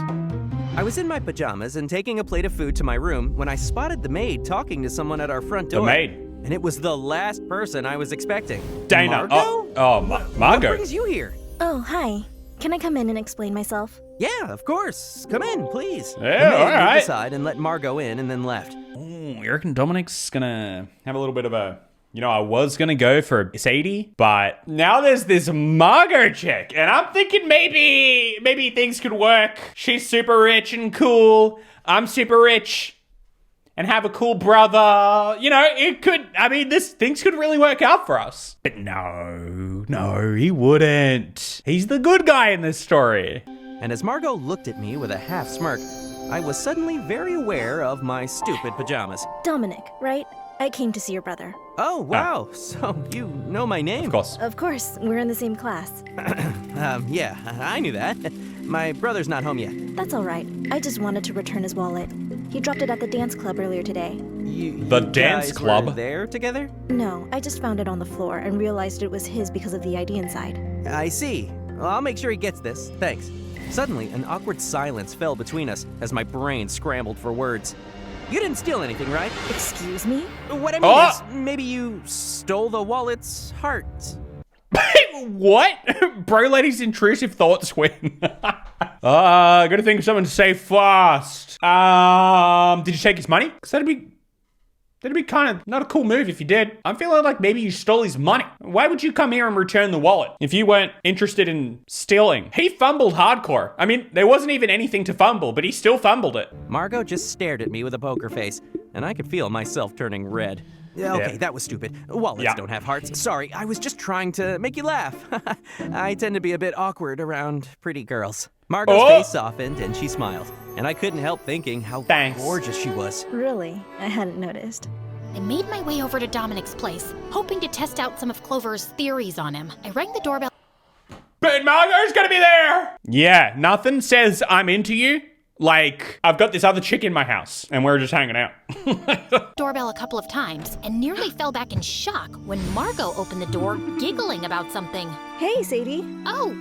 Speaker 5: I was in my pajamas and taking a plate of food to my room when I spotted the maid talking to someone at our front door.
Speaker 1: The maid?
Speaker 5: And it was the last person I was expecting.
Speaker 1: Dana.
Speaker 5: Margo?
Speaker 1: Margo.
Speaker 5: What brings you here?
Speaker 11: Oh, hi. Can I come in and explain myself?
Speaker 5: Yeah, of course. Come in, please.
Speaker 1: Yeah,
Speaker 5: the maid
Speaker 1: all right.
Speaker 5: moved aside and let Margo in and then left.
Speaker 1: Ooh, you reckon Dominic's gonna have a little bit of a... You know, I was gonna go for Sadie, but now there's this Margo chick, and I'm thinking maybe things could work. She's super rich and cool. I'm super rich and have a cool brother. You know, things could really work out for us. But no, he wouldn't. He's the good guy in this story.
Speaker 5: And as Margo looked at me with a half smirk, I was suddenly very aware of my stupid pajamas.
Speaker 11: Dominic, right? I came to see your brother.
Speaker 5: Oh, wow. So you know my name?
Speaker 1: Of course.
Speaker 11: Of course, we're in the same class.
Speaker 5: Yeah, I knew that. My brother's not home yet.
Speaker 11: That's all right. I just wanted to return his wallet. He dropped it at the dance club earlier today.
Speaker 1: The dance club?
Speaker 5: Were there together?
Speaker 11: No, I just found it on the floor and realized it was his because of the ID inside.
Speaker 5: I see. Well, I'll make sure he gets this. Thanks. Suddenly, an awkward silence fell between us as my brain scrambled for words. You didn't steal anything, right?
Speaker 11: Excuse me?
Speaker 5: What I mean is, maybe you stole the wallet's heart.
Speaker 1: What? Bro lady's intrusive thoughts win. Gotta think of something to say fast. Did you take his money? Because that'd be kind of not a cool move if you did. I'm feeling like maybe you stole his money. Why would you come here and return the wallet if you weren't interested in stealing? He fumbled hardcore. I mean, there wasn't even anything to fumble, but he still fumbled it.
Speaker 5: Margo just stared at me with a poker face, and I could feel myself turning red. Okay, that was stupid. Wallets don't have hearts. Sorry, I was just trying to make you laugh. I tend to be a bit awkward around pretty girls. Margo's face softened and she smiled, and I couldn't help thinking how gorgeous she was.
Speaker 11: Really? I hadn't noticed.
Speaker 2: I made my way over to Dominic's place, hoping to test out some of Clover's theories on him. I rang the doorbell.
Speaker 1: But Margo's gonna be there! Yeah, nothing says I'm into you like I've got this other chick in my house and we're just hanging out.
Speaker 2: Doorbell a couple of times and nearly fell back in shock when Margo opened the door, giggling about something.
Speaker 11: Hey, Sadie.
Speaker 2: Oh,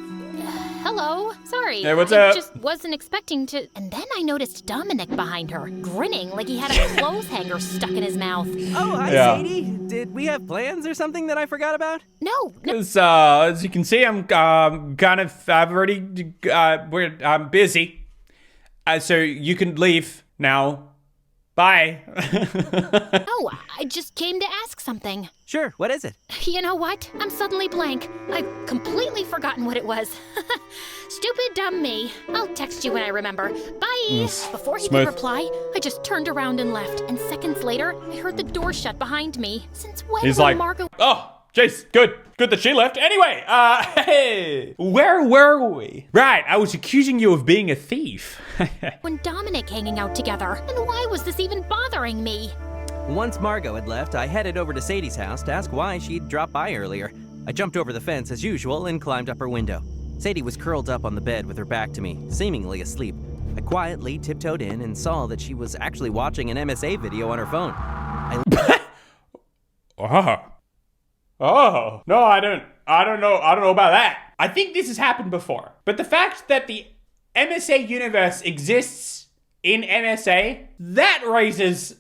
Speaker 2: hello. Sorry.
Speaker 1: Hey, what's
Speaker 2: I
Speaker 1: up?
Speaker 2: just wasn't expecting to. And then I noticed Dominic behind her, grinning like he had a clothes hanger stuck in his mouth.
Speaker 5: Oh, hi, Sadie. Did we have plans or something that I forgot about?
Speaker 2: No.
Speaker 1: As you can see, I'm busy. So you can leave now. Bye.
Speaker 2: No, I just came to ask something.
Speaker 5: Sure, what is it?
Speaker 2: You know what? I'm suddenly blank. I've completely forgotten what it was. Stupid dumb me. I'll text you when I remember. Bye. Before he could reply, I just turned around and left. And seconds later, I heard the door shut behind me. Since when
Speaker 1: He's
Speaker 2: will
Speaker 1: like,
Speaker 2: Margo...
Speaker 1: oh, Jeez, good that she left. Anyway, hey, where were we? Right, I was accusing you of being a thief.
Speaker 2: When Dominic hanging out together, and why was this even bothering me?
Speaker 5: Once Margo had left, I headed over to Sadie's house to ask why she'd dropped by earlier. I jumped over the fence as usual and climbed up her window. Sadie was curled up on the bed with her back to me, seemingly asleep. I quietly tiptoed in and saw that she was actually watching an MSA video on her phone.
Speaker 1: Oh, no, I don't know about that. I think this has happened before. But the fact that the MSA universe exists in MSA, that raises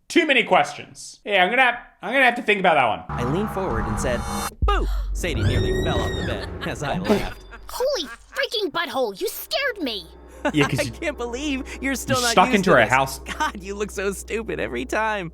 Speaker 1: too many questions. Yeah, I'm gonna have to think about that one.
Speaker 5: I leaned forward and said, "Boo!" Sadie nearly fell off the bed as I laughed.
Speaker 2: Holy freaking butthole, you scared me.
Speaker 1: Yeah, because
Speaker 5: I can't believe you're still not
Speaker 1: stuck
Speaker 5: used
Speaker 1: into
Speaker 5: to
Speaker 1: her
Speaker 5: this.
Speaker 1: house.
Speaker 5: God, you look so stupid every time.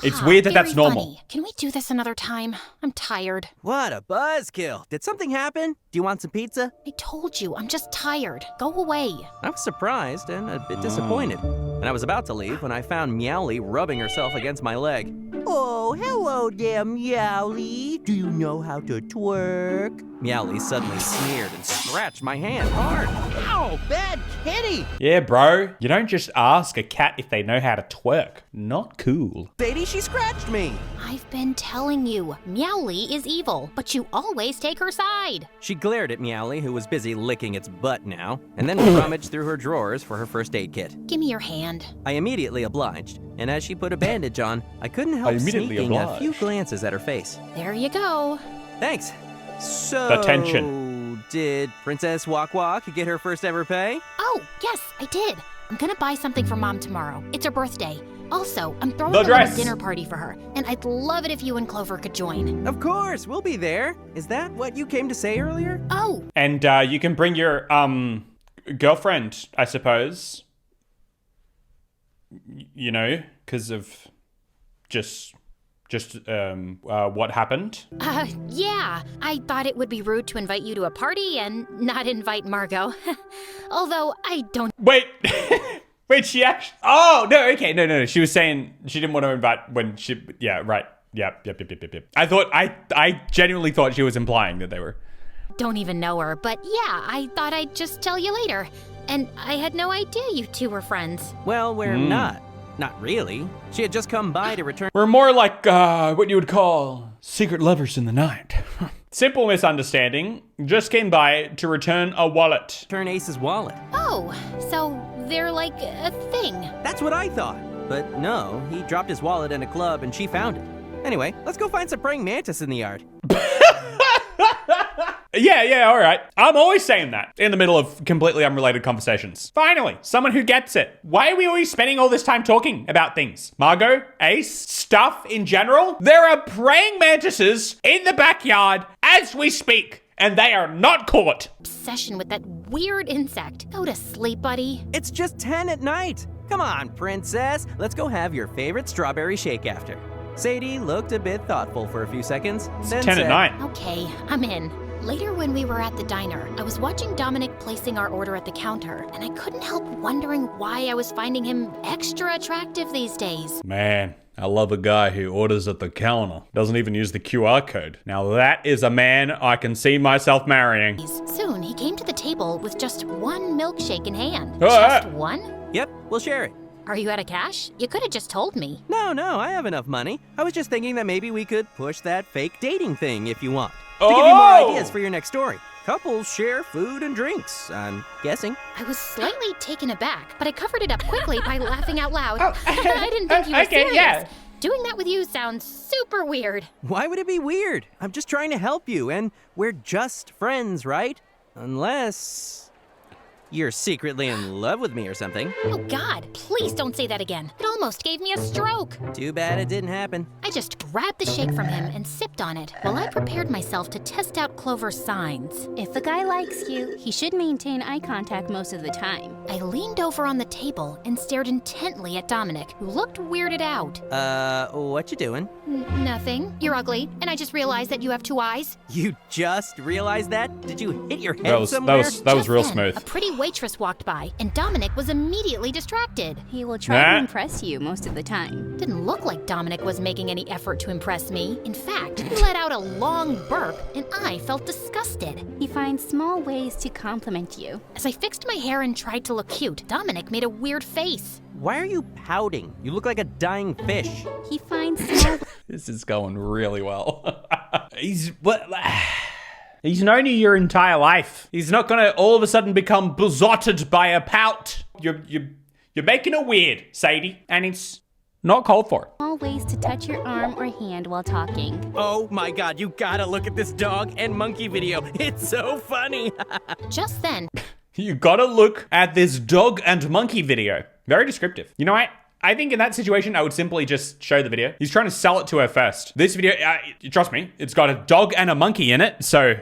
Speaker 1: It's weird that that's
Speaker 2: Very
Speaker 1: normal.
Speaker 2: funny. Can we do this another time? I'm tired.
Speaker 5: What a buzzkill. Did something happen? Do you want some pizza?
Speaker 2: I told you, I'm just tired. Go away.
Speaker 5: I was surprised and a bit disappointed. And I was about to leave when I found Meowly rubbing herself against my leg. Oh, hello there, Meowly. Do you know how to twerk? Meowly suddenly sneered and scratched my hand hard. Ow, bad kitty!
Speaker 1: Yeah, bro. You don't just ask a cat if they know how to twerk. Not cool.
Speaker 5: Sadie, she scratched me.
Speaker 2: I've been telling you, Meowly is evil, but you always take her side.
Speaker 5: She glared at Meowly, who was busy licking its butt now, and then rummaged through her drawers for her first aid kit.
Speaker 2: Give me your hand.
Speaker 5: I immediately obliged, and as she put a bandage on, I couldn't help sneaking a few glances at her face.
Speaker 2: There you go.
Speaker 5: Thanks. So,
Speaker 1: The tension.
Speaker 5: Did Princess Walk Walk get her first ever pay?
Speaker 2: Oh, yes, I did. I'm gonna buy something for Mom tomorrow. It's her birthday. Also, I'm throwing
Speaker 1: The
Speaker 2: a little
Speaker 1: dress.
Speaker 2: dinner party for her, and I'd love it if you and Clover could join.
Speaker 5: Of course, we'll be there. Is that what you came to say earlier?
Speaker 2: Oh,
Speaker 1: And you can bring your girlfriend, I suppose. You know, because of just what happened.
Speaker 2: yeah. I thought it would be rude to invite you to a party and not invite Margo. Although I don't.
Speaker 1: Wait. Wait, she actually... Oh, no, okay. No. She was saying she didn't want to invite when she... Yeah, right. Yep. I genuinely thought she was implying that they were...
Speaker 2: Don't even know her, but yeah, I thought I'd just tell you later. And I had no idea you two were friends.
Speaker 5: Well, we're not. Not really. She had just come by to return...
Speaker 1: We're more like what you would call secret lovers in the night. Simple misunderstanding. Just came by to return a wallet.
Speaker 5: Return Ace's wallet.
Speaker 2: Oh, so they're like a thing.
Speaker 5: That's what I thought. But no, he dropped his wallet in a club and she found it. Anyway, let's go find some praying mantis in the yard.
Speaker 1: Yeah, all right. I'm always saying that in the middle of completely unrelated conversations. Finally, someone who gets it. Why are we always spending all this time talking about things? Margo, Ace, stuff in general? There are praying mantises in the backyard as we speak, and they are not caught.
Speaker 2: Obsession with that weird insect. Go to sleep, buddy.
Speaker 5: It's just 10 at night. Come on, princess. Let's go have your favorite strawberry shake after. Sadie looked a bit thoughtful for a few seconds, then
Speaker 1: 10
Speaker 5: said,
Speaker 1: at night.
Speaker 2: Okay, I'm in. Later when we were at the diner, I was watching Dominic placing our order at the counter, and I couldn't help wondering why I was finding him extra attractive these days.
Speaker 1: Man, I love a guy who orders at the counter. Doesn't even use the QR code. Now that is a man I can see myself marrying.
Speaker 2: Soon, he came to the table with just one milkshake in hand.
Speaker 1: Oh,
Speaker 2: Just one?
Speaker 5: Yep, we'll share it.
Speaker 2: Are you out of cash? You could have just told me.
Speaker 5: No, I have enough money. I was just thinking that maybe we could push that fake dating thing if you want. To give you more ideas for your next story. Couples share food and drinks, I'm guessing.
Speaker 2: I was slightly taken aback, but I covered it up quickly by laughing out loud. I didn't think you were serious.
Speaker 1: Yeah.
Speaker 2: Doing that with you sounds super weird.
Speaker 5: Why would it be weird? I'm just trying to help you, and we're just friends, right? Unless you're secretly in love with me or something.
Speaker 2: Oh God, please don't say that again. It almost gave me a stroke.
Speaker 5: Too bad it didn't happen.
Speaker 2: I just grabbed the shake from him and sipped on it while I prepared myself to test out Clover's signs.
Speaker 8: If a guy likes you, he should maintain eye contact most of the time.
Speaker 2: I leaned over on the table and stared intently at Dominic, who looked weirded out.
Speaker 5: What you doing?
Speaker 2: Nothing. You're ugly, and I just realized that you have two eyes.
Speaker 5: You just realized that? Did you hit your head somewhere?
Speaker 1: That was real
Speaker 2: Just then,
Speaker 1: smooth.
Speaker 2: A pretty waitress walked by, and Dominic was immediately distracted.
Speaker 8: He will try to impress you most of the time.
Speaker 2: Didn't look like Dominic was making any effort to impress me. In fact, he let out a long burp, and I felt disgusted.
Speaker 8: He finds small ways to compliment you.
Speaker 2: As I fixed my hair and tried to look cute, Dominic made a weird face.
Speaker 5: Why are you pouting? You look like a dying fish.
Speaker 8: He finds small...
Speaker 1: This is going really well. He's known you your entire life. He's not gonna all of a sudden become besotted by a pout. You're making it weird, Sadie, and it's not called for.
Speaker 8: Small ways to touch your arm or hand while talking.
Speaker 5: Oh my god, you gotta look at this dog and monkey video. It's so funny.
Speaker 2: Just then,
Speaker 1: you gotta look at this dog and monkey video. Very descriptive. You know what? I think in that situation, I would simply just show the video. He's trying to sell it to her first. This video, trust me, it's got a dog and a monkey in it, so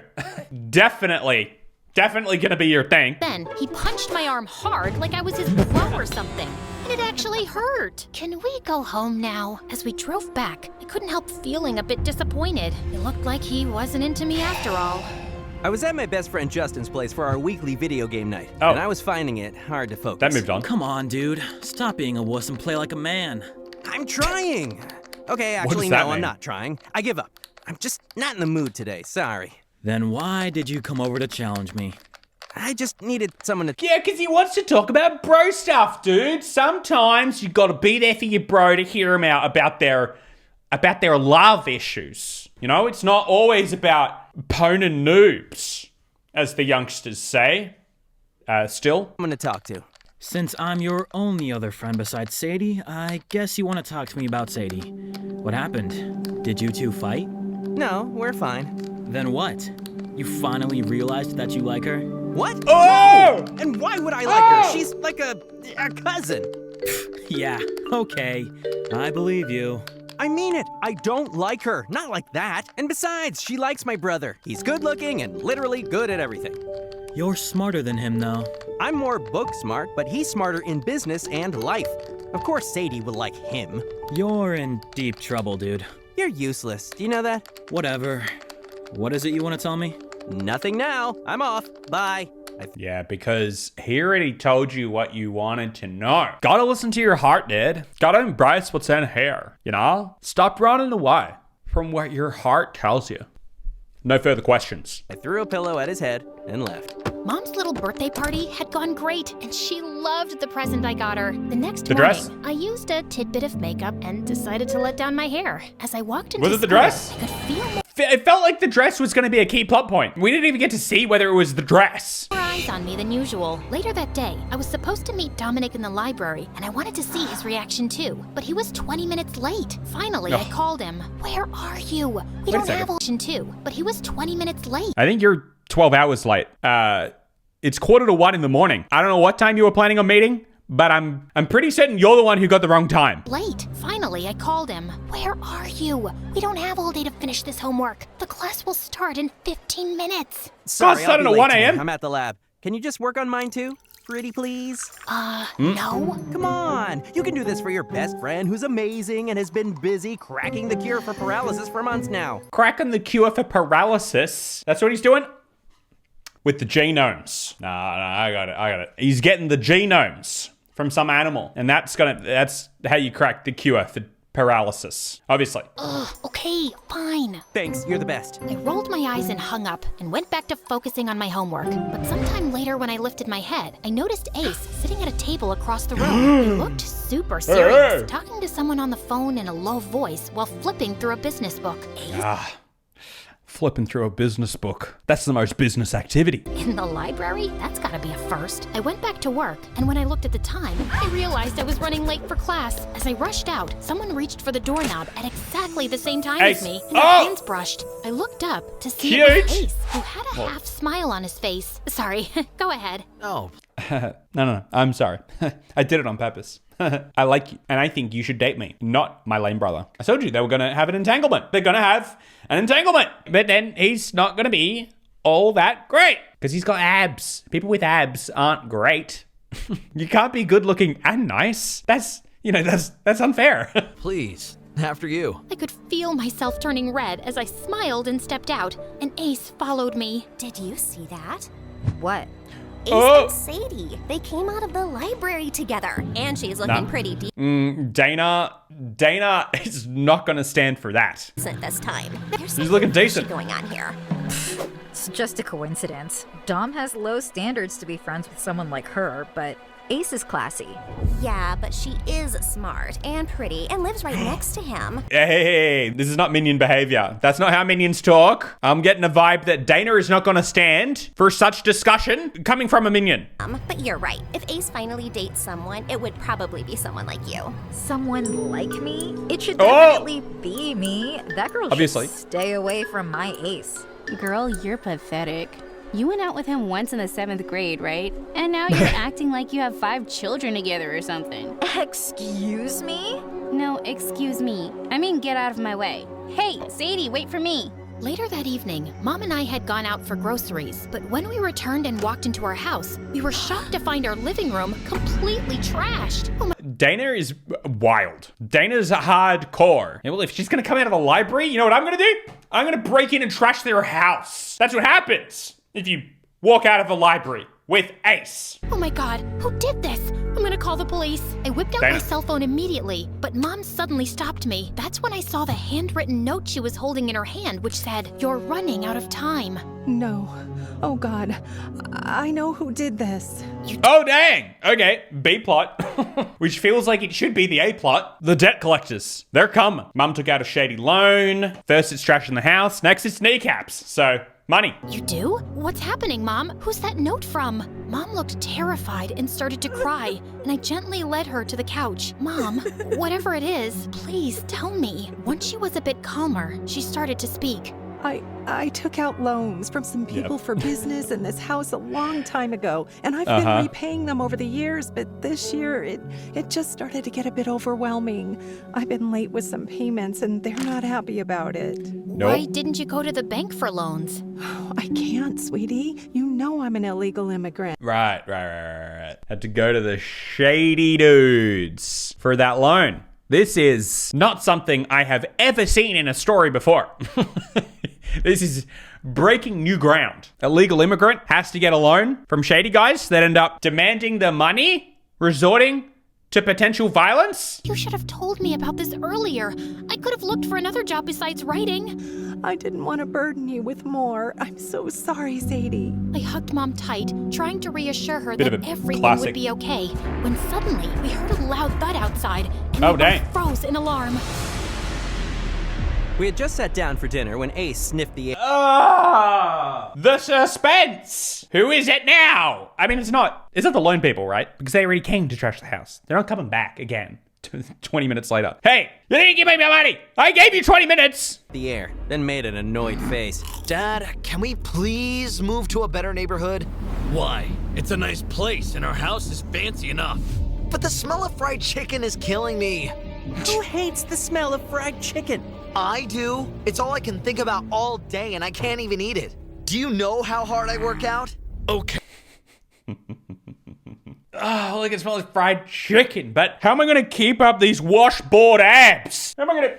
Speaker 1: definitely gonna be your thing.
Speaker 2: Then he punched my arm hard like I was his bro or something. And it actually hurt. Can we go home now? As we drove back, I couldn't help feeling a bit disappointed. It looked like he wasn't into me after all.
Speaker 5: I was at my best friend Justin's place for our weekly video game night,
Speaker 1: Oh.
Speaker 5: and I was finding it hard to focus.
Speaker 1: That moved on.
Speaker 12: Come on, dude. Stop being a wuss and play like a man.
Speaker 5: I'm trying. Okay,
Speaker 1: does
Speaker 5: actually,
Speaker 1: that
Speaker 5: no, I'm
Speaker 1: mean?
Speaker 5: not trying. I give up. I'm just not in the mood today, sorry.
Speaker 12: Then why did you come over to challenge me?
Speaker 5: I just needed someone to...
Speaker 1: Yeah, because he wants to talk about bro stuff, dude. Sometimes you gotta be there for your bro to hear him out about their love issues. You know, it's not always about poning noobs, as the youngsters say. Still.
Speaker 5: I'm gonna talk to.
Speaker 12: Since I'm your only other friend besides Sadie, I guess you want to talk to me about Sadie. What happened? Did you two fight?
Speaker 5: No, we're fine.
Speaker 12: Then what? You finally realized that you like her?
Speaker 5: What?
Speaker 1: Oh!
Speaker 5: No! And why would I like her? She's like a cousin.
Speaker 12: Yeah, okay. I believe you.
Speaker 5: I mean it. I don't like her. Not like that. And besides, she likes my brother. He's good looking and literally good at everything.
Speaker 12: You're smarter than him, though.
Speaker 5: I'm more book smart, but he's smarter in business and life. Of course Sadie will like him.
Speaker 12: You're in deep trouble, dude.
Speaker 5: You're useless. Do you know that?
Speaker 12: Whatever. What is it you want to tell me?
Speaker 5: Nothing now. I'm off. Bye.
Speaker 1: Yeah, because he already told you what you wanted to know. Gotta listen to your heart, dude. Gotta embrace what's in here, you know? Stop running away from what your heart tells you. No further questions.
Speaker 5: I threw a pillow at his head and left.
Speaker 2: Mom's little birthday party had gone great, and she loved the present I got her. The next
Speaker 1: The
Speaker 2: morning,
Speaker 1: dress?
Speaker 2: I used a tidbit of makeup and decided to let down my hair. As I walked into
Speaker 1: Was it the
Speaker 2: school,
Speaker 1: dress?
Speaker 2: I could feel more
Speaker 1: It felt like the dress was gonna be a key plot point. We didn't even get to see whether it was the dress.
Speaker 2: eyes on me than usual. Later that day, I was supposed to meet Dominic in the library, and I wanted to see his reaction too. But he was 20 minutes late. Finally, I called him. Where are you? We don't have a too. But he was 20 minutes late.
Speaker 1: I think you're 12 hours late. It's 1:45 in the morning. I don't know what time you were planning on meeting, but I'm pretty certain you're the one who got the wrong time.
Speaker 2: Late. Finally, I called him. Where are you? We don't have all day to finish this homework. The class will start in 15 minutes.
Speaker 5: Sorry,
Speaker 1: starting
Speaker 5: I'll
Speaker 1: at
Speaker 5: be
Speaker 1: 1
Speaker 5: late
Speaker 1: a.m.?
Speaker 5: today. I'm at the lab. Can you just work on mine too? Pretty please?
Speaker 2: No.
Speaker 5: Come on. You can do this for your best friend who's amazing and has been busy cracking the cure for paralysis for months now.
Speaker 1: Cracking the cure for paralysis. That's what he's doing? With the genomes. Nah, I got it. He's getting the genomes from some animal. And that's how you crack the cure for paralysis. Obviously.
Speaker 2: Okay, fine.
Speaker 5: Thanks, you're the best.
Speaker 2: I rolled my eyes and hung up and went back to focusing on my homework. But sometime later when I lifted my head, I noticed Ace sitting at a table across the room. He looked super serious, talking to someone on the phone in a low voice while flipping through a business book. Ace?
Speaker 1: Flipping through a business book. That's the most business activity.
Speaker 2: In the library? That's gotta be a first. I went back to work, and when I looked at the time, I realized I was running late for class. As I rushed out, someone reached for the doorknob at exactly the same time
Speaker 1: Ace.
Speaker 2: as me, and their hands brushed. I looked up to see it was Ace, who had a half smile on his face. Sorry, go ahead.
Speaker 7: Oh.
Speaker 1: No, I'm sorry. I did it on purpose. I like you, and I think you should date me, not my lame brother. I told you they were gonna have an entanglement. They're gonna have an entanglement, but then he's not gonna be all that great because he's got abs. People with abs aren't great. You can't be good looking and nice. That's unfair.
Speaker 7: Please, after you.
Speaker 2: I could feel myself turning red as I smiled and stepped out, and Ace followed me.
Speaker 10: Did you see that?
Speaker 4: What?
Speaker 10: Ace and Sadie. They came out of the library together. And she's looking pretty
Speaker 1: Dana is not going to stand for that.
Speaker 10: decent this time.
Speaker 1: She's looking decent.
Speaker 10: Going on here.
Speaker 4: It's just a coincidence. Dom has low standards to be friends with someone like her, but Ace is classy.
Speaker 10: Yeah, but she is smart and pretty and lives right next to him.
Speaker 1: Hey, this is not minion behavior. That's not how minions talk. I'm getting a vibe that Dana is not going to stand for such discussion coming from a minion.
Speaker 10: But you're right. If Ace finally dates someone, it would probably be someone like you.
Speaker 4: Someone like me? It should definitely be me. That girl
Speaker 1: Obviously.
Speaker 4: should stay away from my Ace.
Speaker 8: Girl, you're pathetic. You went out with him once in the 7th grade, right? And now you're acting like you have 5 children together or something.
Speaker 4: Excuse me?
Speaker 8: No, excuse me. I mean, get out of my way. Hey, Sadie, wait for me.
Speaker 2: Later that evening, Mom and I had gone out for groceries, but when we returned and walked into our house, we were shocked to find our living room completely trashed.
Speaker 1: Dana is wild. Dana's hardcore. And well, if she's gonna come out of the library, you know what I'm gonna do? I'm gonna break in and trash their house. That's what happens if you walk out of the library with Ace.
Speaker 2: Oh my God, who did this? I'm gonna call the police. I whipped out my cell phone immediately, but Mom suddenly stopped me. That's when I saw the handwritten note she was holding in her hand, which said, "You're running out of time."
Speaker 3: No. Oh God, I know who did this.
Speaker 1: Oh dang! Okay, B plot, which feels like it should be the A plot. The debt collectors, they're coming. Mum took out a shady loan. First it's trashing the house, next it's kneecaps. So, money.
Speaker 2: You do? What's happening, Mom? Who's that note from? Mom looked terrified and started to cry, and I gently led her to the couch. Mom, whatever it is, please tell me. Once she was a bit calmer, she started to speak.
Speaker 3: I took out loans from some people for business in this house a long time ago, and I've been repaying them over the years, but this year it just started to get a bit overwhelming. I've been late with some payments, and they're not happy about it.
Speaker 2: Why didn't you go to the bank for loans?
Speaker 3: I can't, sweetie. You know I'm an illegal immigrant.
Speaker 1: Right. Had to go to the shady dudes for that loan. This is not something I have ever seen in a story before. This is breaking new ground. A legal immigrant has to get a loan from shady guys that end up demanding the money, resorting to potential violence.
Speaker 2: You should have told me about this earlier. I could have looked for another job besides writing.
Speaker 3: I didn't want to burden you with more. I'm so sorry, Sadie.
Speaker 2: I hugged Mom tight, trying to reassure her
Speaker 1: Bit
Speaker 2: that
Speaker 1: of a
Speaker 2: everything
Speaker 1: classic.
Speaker 2: would be okay, when suddenly we heard a loud thud outside, and
Speaker 1: Oh,
Speaker 2: we
Speaker 1: dang.
Speaker 2: both froze in alarm.
Speaker 5: We had just sat down for dinner when Ace sniffed the
Speaker 1: Ah, the suspense. Who is it now? I mean, it's not the loan people, right? Because they already came to trash the house. They're not coming back again 20 minutes later. Hey, you didn't give me my money. I gave you 20 minutes.
Speaker 5: the air, then made an annoyed face.
Speaker 7: Dad, can we please move to a better neighborhood?
Speaker 9: Why? It's a nice place and our house is fancy enough.
Speaker 7: But the smell of fried chicken is killing me.
Speaker 5: Who hates the smell of fried chicken?
Speaker 7: I do. It's all I can think about all day and I can't even eat it. Do you know how hard I work out?
Speaker 9: Okay.
Speaker 1: Oh, look, it smells like fried chicken. But how am I going to keep up these washboard abs? How am I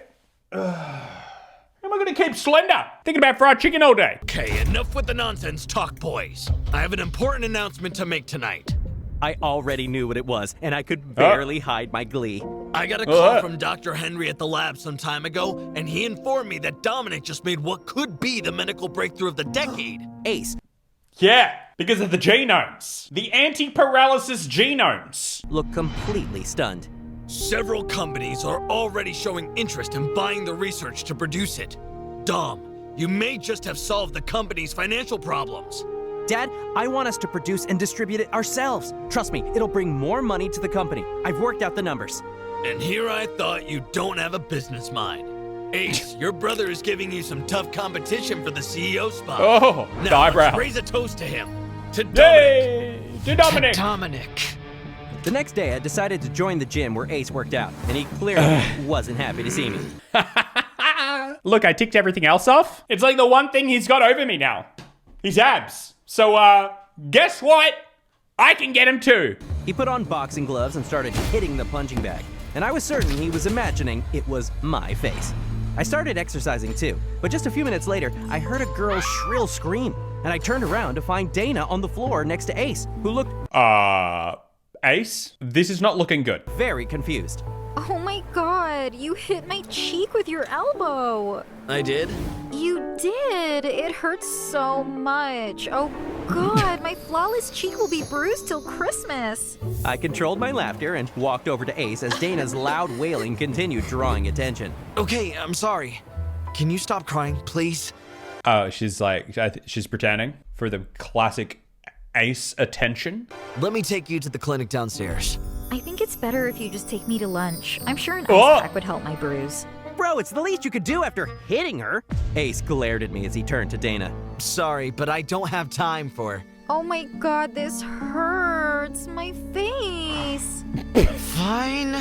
Speaker 1: going to keep slender? Thinking about fried chicken all day.
Speaker 9: Okay, enough with the nonsense talk, boys. I have an important announcement to make tonight.
Speaker 5: I already knew what it was, and I could barely hide my glee.
Speaker 9: I got a call from Dr. Henry at the lab some time ago, and he informed me that Dominic just made what could be the medical breakthrough of the decade.
Speaker 5: Ace.
Speaker 1: Yeah, because of the genomes. The anti-paralysis genomes.
Speaker 5: Looked completely stunned.
Speaker 9: Several companies are already showing interest in buying the research to produce it. Dom, you may just have solved the company's financial problems.
Speaker 5: Dad, I want us to produce and distribute it ourselves. Trust me, it'll bring more money to the company. I've worked out the numbers.
Speaker 9: And here I thought you don't have a business mind. Ace, your brother is giving you some tough competition for the CEO spot.
Speaker 1: Oh, the
Speaker 9: now,
Speaker 1: eyebrow.
Speaker 9: let's raise a toast to him. To Dominic.
Speaker 1: Yay! To Dominic.
Speaker 7: To Dominic.
Speaker 5: The next day, I decided to join the gym where Ace worked out, and he clearly wasn't happy to see me.
Speaker 1: Look, I ticked everything else off. It's like the one thing he's got over me now. His abs. So, guess what? I can get him too.
Speaker 5: He put on boxing gloves and started hitting the punching bag, and I was certain he was imagining it was my face. I started exercising too, but just a few minutes later, I heard a girl's shrill scream. and I turned around to find Dana on the floor next to Ace, who looked
Speaker 1: Ace? This is not looking good.
Speaker 5: very confused.
Speaker 4: Oh my god, you hit my cheek with your elbow.
Speaker 7: I did?
Speaker 4: You did. It hurts so much. Oh god, my flawless cheek will be bruised till Christmas.
Speaker 5: I controlled my laughter and walked over to Ace as Dana's loud wailing continued drawing attention.
Speaker 7: Okay, I'm sorry. Can you stop crying, please?
Speaker 1: Oh, she's like, she's pretending for the classic Ace attention.
Speaker 7: Let me take you to the clinic downstairs.
Speaker 4: I think it's better if you just take me to lunch. I'm sure an ice pack would help my bruise.
Speaker 5: Bro, it's the least you could do after hitting her. Ace glared at me as he turned to Dana.
Speaker 7: Sorry, but I don't have time for...
Speaker 4: Oh my god, this hurts. My face.
Speaker 7: Fine.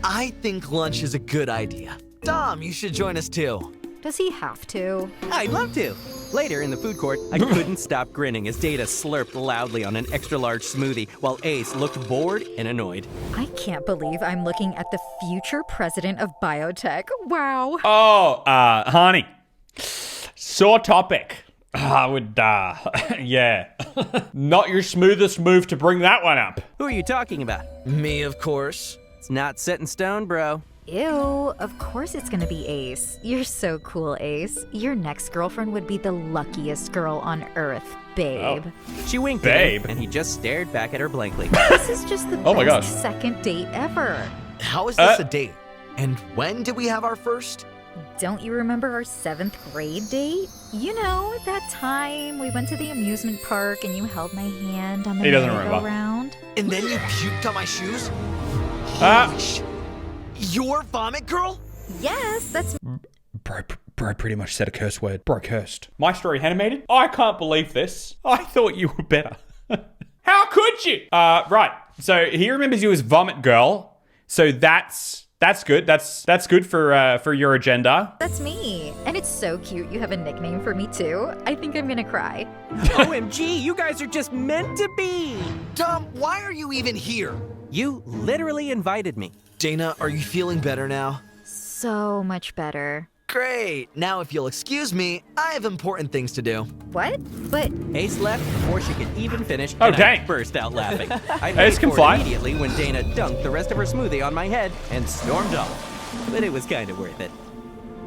Speaker 7: I think lunch is a good idea. Dom, you should join us too.
Speaker 4: Does he have to?
Speaker 5: I'd love to. Later in the food court, I couldn't stop grinning as Dana slurped loudly on an extra-large smoothie while Ace looked bored and annoyed.
Speaker 4: I can't believe I'm looking at the future president of Biotech. Wow.
Speaker 1: Oh, honey. Sore topic. I would, yeah. Not your smoothest move to bring that one up.
Speaker 5: Who are you talking about?
Speaker 7: Me, of course.
Speaker 5: It's not set in stone, bro.
Speaker 4: Ew, of course it's gonna be Ace. You're so cool, Ace. Your next girlfriend would be the luckiest girl on Earth, babe.
Speaker 5: Oh. She winked
Speaker 1: babe.
Speaker 5: at him, and he just stared back at her blankly.
Speaker 4: This is just the best second date ever.
Speaker 7: How is this a date? And when did we have our first?
Speaker 4: Don't you remember our 7th grade date? You know, that time we went to the amusement park and you held my hand on the merry-go-round.
Speaker 7: And then you puked on my shoes? Holy shit. Your vomit girl?
Speaker 4: Yes, that's...
Speaker 1: Bro pretty much said a curse word. Bro cursed. My story animated? I can't believe this. I thought you were better. How could you? Right. So he remembers you as Vomit Girl. So that's good. That's good for your agenda.
Speaker 4: That's me. And it's so cute you have a nickname for me too. I think I'm gonna cry.
Speaker 5: OMG, you guys are just meant to be.
Speaker 7: Dom, why are you even here?
Speaker 5: You literally invited me.
Speaker 7: Dana, are you feeling better now?
Speaker 4: So much better.
Speaker 7: Great. Now if you'll excuse me, I have important things to do.
Speaker 4: What? But...
Speaker 5: Ace left before she could even finish,
Speaker 1: Oh,
Speaker 5: and
Speaker 1: dang.
Speaker 5: I burst out laughing. I
Speaker 1: Ace can
Speaker 5: paid for
Speaker 1: fly.
Speaker 5: it immediately when Dana dunked the rest of her smoothie on my head and stormed off. But it was kind of worth it.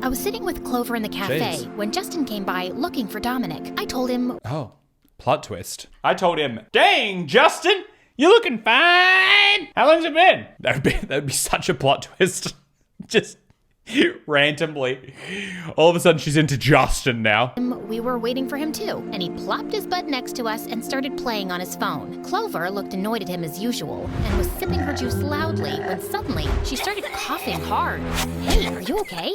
Speaker 2: I was sitting with Clover in the cafe when Justin came by looking for Dominic. I told him...
Speaker 1: Oh, plot twist. I told him, dang, Justin, you're looking fine. How long's it been? That'd be such a plot twist. Just randomly. All of a sudden she's into Justin now.
Speaker 2: We were waiting for him too, and he plopped his butt next to us and started playing on his phone. Clover looked annoyed at him as usual and was sipping her juice loudly when suddenly she started coughing hard. Hey, are you okay?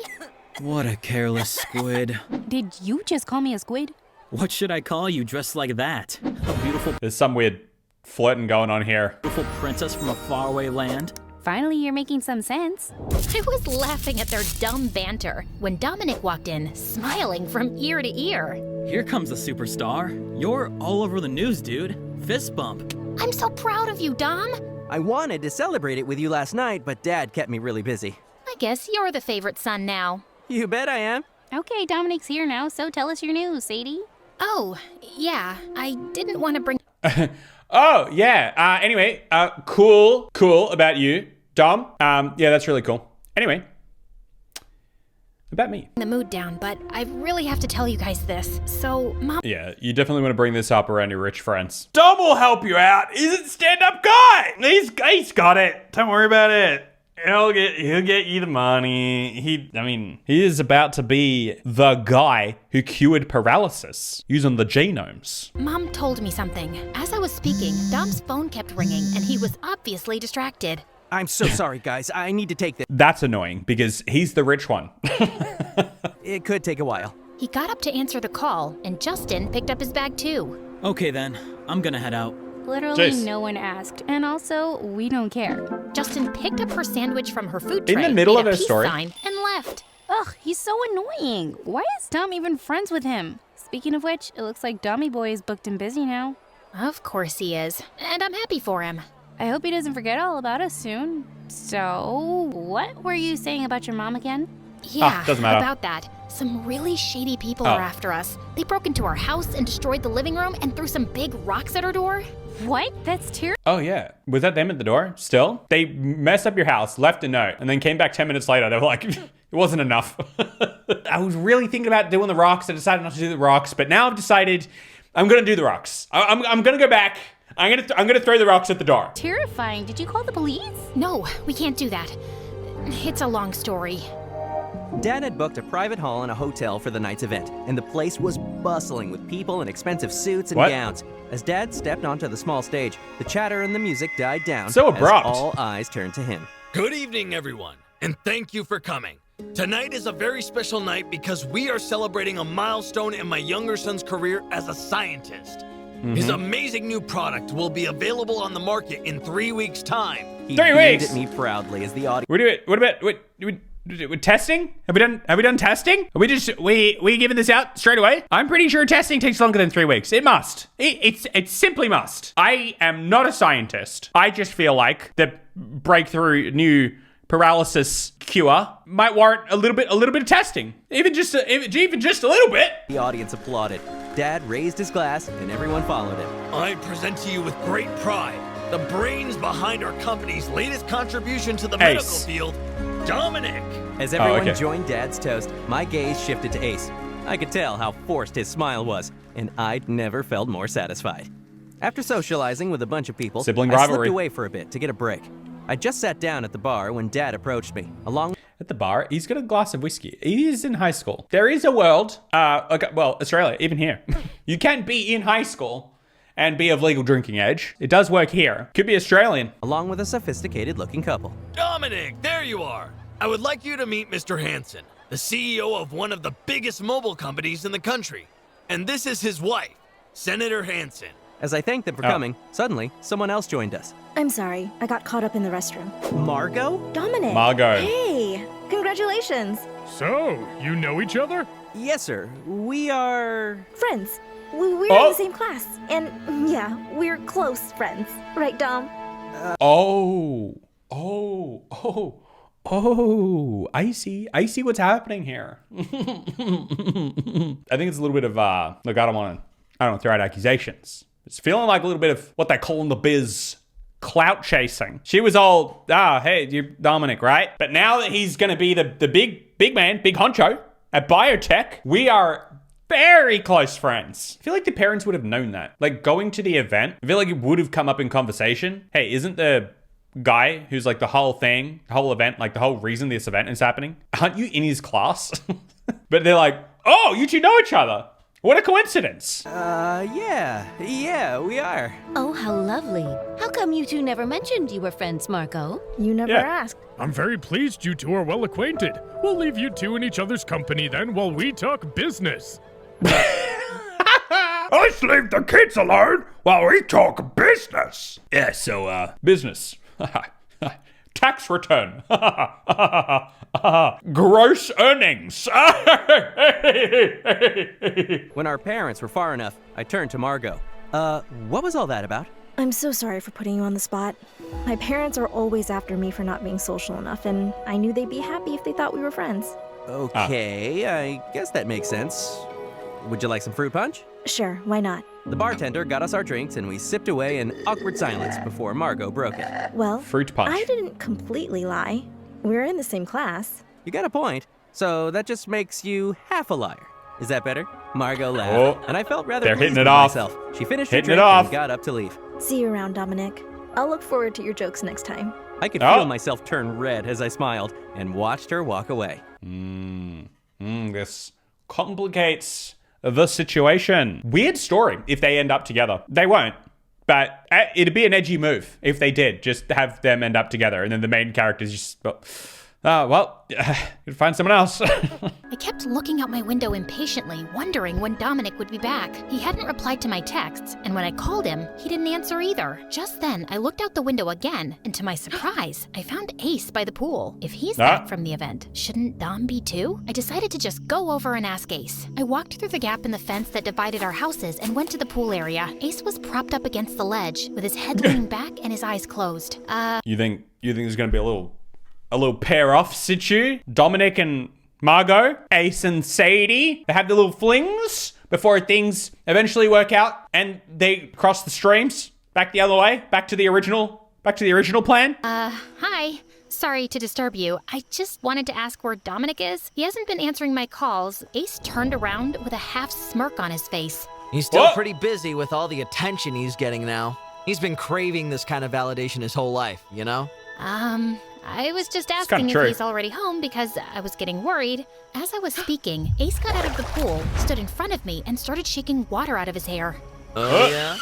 Speaker 12: What a careless squid.
Speaker 8: Did you just call me a squid?
Speaker 12: What should I call you dressed like that? A beautiful
Speaker 1: There's some weird flirting going on here.
Speaker 12: princess from a faraway land?
Speaker 8: Finally, you're making some sense.
Speaker 2: I was laughing at their dumb banter when Dominic walked in, smiling from ear to ear.
Speaker 12: Here comes the superstar. You're all over the news, dude. Fist bump.
Speaker 2: I'm so proud of you, Dom.
Speaker 5: I wanted to celebrate it with you last night, but Dad kept me really busy.
Speaker 2: I guess you're the favorite son now.
Speaker 5: You bet I am.
Speaker 8: Okay, Dominic's here now, so tell us your news, Sadie.
Speaker 2: Oh, yeah, I didn't want to bring...
Speaker 1: Oh, yeah. Anyway, cool about you, Dom. Yeah, that's really cool. Anyway, about me.
Speaker 2: ...the mood down, but I really have to tell you guys this. So, Mom...
Speaker 1: Yeah, you definitely want to bring this up around your rich friends. Dom will help you out. He's a stand-up guy. He's got it. Don't worry about it. He'll get you the money. He is about to be the guy who cured paralysis using the genomes.
Speaker 2: Mom told me something. As I was speaking, Dom's phone kept ringing, and he was obviously distracted.
Speaker 5: I'm so sorry, guys. I need to take this.
Speaker 1: That's annoying because he's the rich one.
Speaker 5: It could take a while.
Speaker 2: He got up to answer the call, and Justin picked up his bag too.
Speaker 12: Okay then, I'm gonna head out.
Speaker 8: Literally
Speaker 1: Jace.
Speaker 8: no one asked, and also, we don't care.
Speaker 2: Justin picked up her sandwich from her food tray,
Speaker 1: In the middle
Speaker 2: made
Speaker 1: of
Speaker 2: a
Speaker 1: her
Speaker 2: peace
Speaker 1: story.
Speaker 2: sign, and left.
Speaker 8: Ugh, he's so annoying. Why is Dom even friends with him? Speaking of which, it looks like Dommy Boy is booked and busy now.
Speaker 2: Of course he is, and I'm happy for him.
Speaker 8: I hope he doesn't forget all about us soon. So, what were you saying about your mom again?
Speaker 2: Yeah,
Speaker 1: doesn't matter.
Speaker 2: about that. Some really shady people are after us. They broke into our house and destroyed the living room and threw some big rocks at our door.
Speaker 8: What? That's terrible.
Speaker 1: Oh, yeah. Was that them at the door? Still? They messed up your house, left a note, and then came back 10 minutes later. They were like, it wasn't enough. I was really thinking about doing the rocks. I decided not to do the rocks, but now I've decided I'm going to do the rocks. I'm going to go back. I'm gonna throw the rocks at the door.
Speaker 8: Terrifying. Did you call the police?
Speaker 2: No, we can't do that. It's a long story.
Speaker 5: Dad had booked a private hall in a hotel for the night's event, and the place was bustling with people in expensive suits and gowns. As Dad stepped onto the small stage, the chatter and the music died down.
Speaker 1: So abrupt.
Speaker 5: As all eyes turned to him.
Speaker 9: Good evening, everyone, and thank you for coming. Tonight is a very special night because we are celebrating a milestone in my younger son's career as a scientist. His amazing new product will be available on the market in 3 weeks' time.
Speaker 5: He
Speaker 1: 3
Speaker 5: beamed
Speaker 1: weeks!
Speaker 5: at me proudly as the audience.
Speaker 1: What about testing? Have we done testing? Are we giving this out straight away? I'm pretty sure testing takes longer than 3 weeks. It must. It simply must. I am not a scientist. I just feel like the breakthrough new paralysis cure might warrant a little bit of testing. Even just a little bit.
Speaker 5: The audience applauded. Dad raised his glass and everyone followed him.
Speaker 9: I present to you with great pride the brains behind our company's latest contribution to the medical field, Dominic.
Speaker 5: As everyone joined Dad's toast, my gaze shifted to Ace. I could tell how forced his smile was, and I'd never felt more satisfied. After socializing with a bunch of people,
Speaker 1: Sibling
Speaker 5: I
Speaker 1: rivalry.
Speaker 5: slipped away for a bit to get a break. I just sat down at the bar when Dad approached me, along
Speaker 1: At the bar, he's got a glass of whiskey. He is in high school. There is a world, Australia, even here. You can be in high school and be of legal drinking age. It does work here. Could be Australian.
Speaker 5: along with a sophisticated-looking couple.
Speaker 9: Dominic, there you are. I would like you to meet Mr. Hansen, the CEO of one of the biggest mobile companies in the country. And this is his wife, Senator Hansen.
Speaker 5: As I thanked them for coming, suddenly, someone else joined us.
Speaker 11: I'm sorry, I got caught up in the restroom.
Speaker 5: Margo?
Speaker 11: Dominic!
Speaker 1: Margo.
Speaker 11: Hey! Congratulations!
Speaker 13: So, you know each other?
Speaker 5: Yes, sir. We are...
Speaker 11: Friends. We're in the same class. And, yeah, we're close friends. Right, Dom?
Speaker 1: I see what's happening here. I think it's a little bit of, look, I don't want to throw out accusations. It's feeling like a little bit of what they call in the biz clout chasing. She was all, hey, you're Dominic, right? But now that he's going to be the big man, big honcho at Biotech, we are very close friends. I feel like the parents would have known that. Like going to the event, I feel like it would have come up in conversation. Hey, isn't the guy who's like the whole event, like the whole reason this event is happening, aren't you in his class? But they're like, oh, you two know each other. What a coincidence.
Speaker 5: Yeah, we are.
Speaker 14: Oh, how lovely. How come you two never mentioned you were friends, Margo?
Speaker 11: You never asked.
Speaker 13: I'm very pleased you two are well acquainted. We'll leave you two in each other's company then while we talk business.
Speaker 1: Let's leave the kids alone while we talk business. Yeah, so, business. Tax return. Gross earnings.
Speaker 5: When our parents were far enough, I turned to Margo. What was all that about?
Speaker 11: I'm so sorry for putting you on the spot. My parents are always after me for not being social enough, and I knew they'd be happy if they thought we were friends.
Speaker 5: Okay, I guess that makes sense. Would you like some fruit punch?
Speaker 11: Sure, why not?
Speaker 5: The bartender got us our drinks and we sipped away in awkward silence before Margo broke it.
Speaker 11: Well,
Speaker 1: fruit punch.
Speaker 11: I didn't completely lie. We're in the same class.
Speaker 5: You got a point. So that just makes you half a liar. Is that better? Margo laughed, and I felt rather pleased with myself. She finished her drink and got up to leave.
Speaker 11: See you around, Dominic. I'll look forward to your jokes next time.
Speaker 5: I could feel myself turn red as I smiled and watched her walk away.
Speaker 1: This complicates the situation. Weird story if they end up together. They won't. But it'd be an edgy move if they did. Just have them end up together and then the main characters just... you'd find someone else.
Speaker 2: I kept looking out my window impatiently, wondering when Dominic would be back. He hadn't replied to my texts, and when I called him, he didn't answer either. Just then, I looked out the window again, and to my surprise, I found Ace by the pool. If he's back from the event, shouldn't Dom be too? I decided to just go over and ask Ace. I walked through the gap in the fence that divided our houses and went to the pool area. Ace was propped up against the ledge, with his head leaning back and his eyes closed.
Speaker 1: You think there's gonna be a little pair off situ? Dominic and Margo, Ace, and Sadie. They have the little flings before things eventually work out and they cross the streams back the other way, back to the original plan.
Speaker 2: Hi. Sorry to disturb you. I just wanted to ask where Dominic is. He hasn't been answering my calls. Ace turned around with a half smirk on his face.
Speaker 7: He's still pretty busy with all the attention he's getting now. He's been craving this kind of validation his whole life, you know?
Speaker 2: I was just asking if he's already home because I was getting worried. As I was speaking, Ace got out of the pool, stood in front of me, and started shaking water out of his hair.
Speaker 7: Oh, yeah?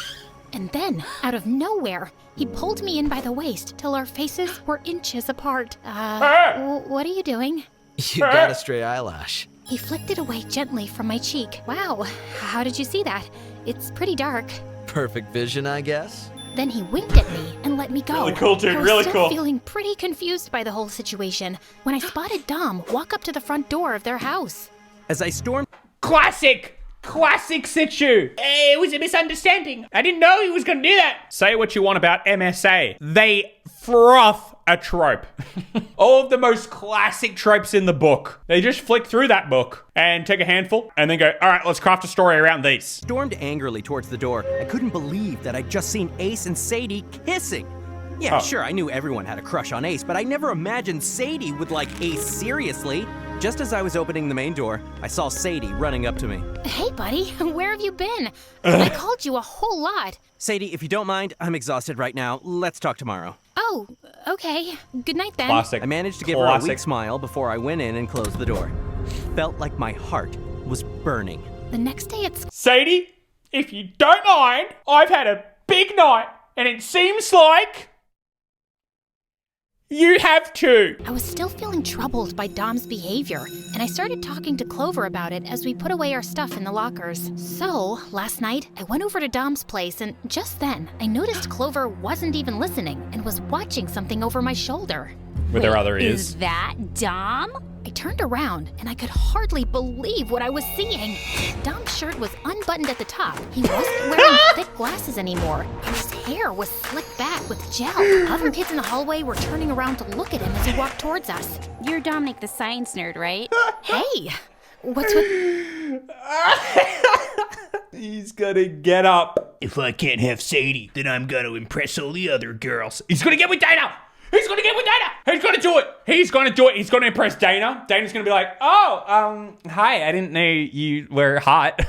Speaker 2: And then, out of nowhere, he pulled me in by the waist till our faces were inches apart. What are you doing?
Speaker 7: You got a stray eyelash.
Speaker 2: He flicked it away gently from my cheek. Wow, how did you see that? It's pretty dark.
Speaker 7: Perfect vision, I guess.
Speaker 2: Then he winked at me and let me go.
Speaker 1: Really cool, dude.
Speaker 2: I was
Speaker 1: really
Speaker 2: still
Speaker 1: cool.
Speaker 2: Feeling pretty confused by the whole situation when I spotted Dom walk up to the front door of their house.
Speaker 5: As I stormed...
Speaker 1: Classic situ. It was a misunderstanding. I didn't know he was going to do that. Say what you want about MSA. They froth a trope. All of the most classic tropes in the book. They just flick through that book and take a handful and then go, all right, let's craft a story around these.
Speaker 5: Stormed angrily towards the door. I couldn't believe that I'd just seen Ace and Sadie kissing. Yeah, sure, I knew everyone had a crush on Ace, but I never imagined Sadie would like Ace seriously. Just as I was opening the main door, I saw Sadie running up to me.
Speaker 2: Hey, buddy, where have you been? I called you a whole lot.
Speaker 5: Sadie, if you don't mind, I'm exhausted right now. Let's talk tomorrow.
Speaker 2: Oh, okay. Good night then.
Speaker 1: Classic.
Speaker 5: I managed to give her a weak smile before I went in and closed the door. Felt like my heart was burning.
Speaker 2: The next day it's...
Speaker 1: Sadie, if you don't mind, I've had a big night and it seems like... you have to.
Speaker 2: I was still feeling troubled by Dom's behavior, and I started talking to Clover about it as we put away our stuff in the lockers. So, last night, I went over to Dom's place, and just then, I noticed Clover wasn't even listening and was watching something over my shoulder.
Speaker 1: With her other ears.
Speaker 8: Is that Dom?
Speaker 2: I turned around, and I could hardly believe what I was seeing. Dom's shirt was unbuttoned at the top. He wasn't wearing thick glasses anymore, and his hair was slicked back with gel. Other kids in the hallway were turning around to look at him as he walked towards us.
Speaker 8: You're Dominic the science nerd, right?
Speaker 2: Hey, what's with...
Speaker 1: He's gonna get up. If I can't have Sadie, then I'm gonna impress all the other girls. He's gonna get with Dana! He's gonna get with Dana! He's gonna do it! He's gonna do it! He's gonna impress Dana. Dana's gonna be like, hi, I didn't know you were hot.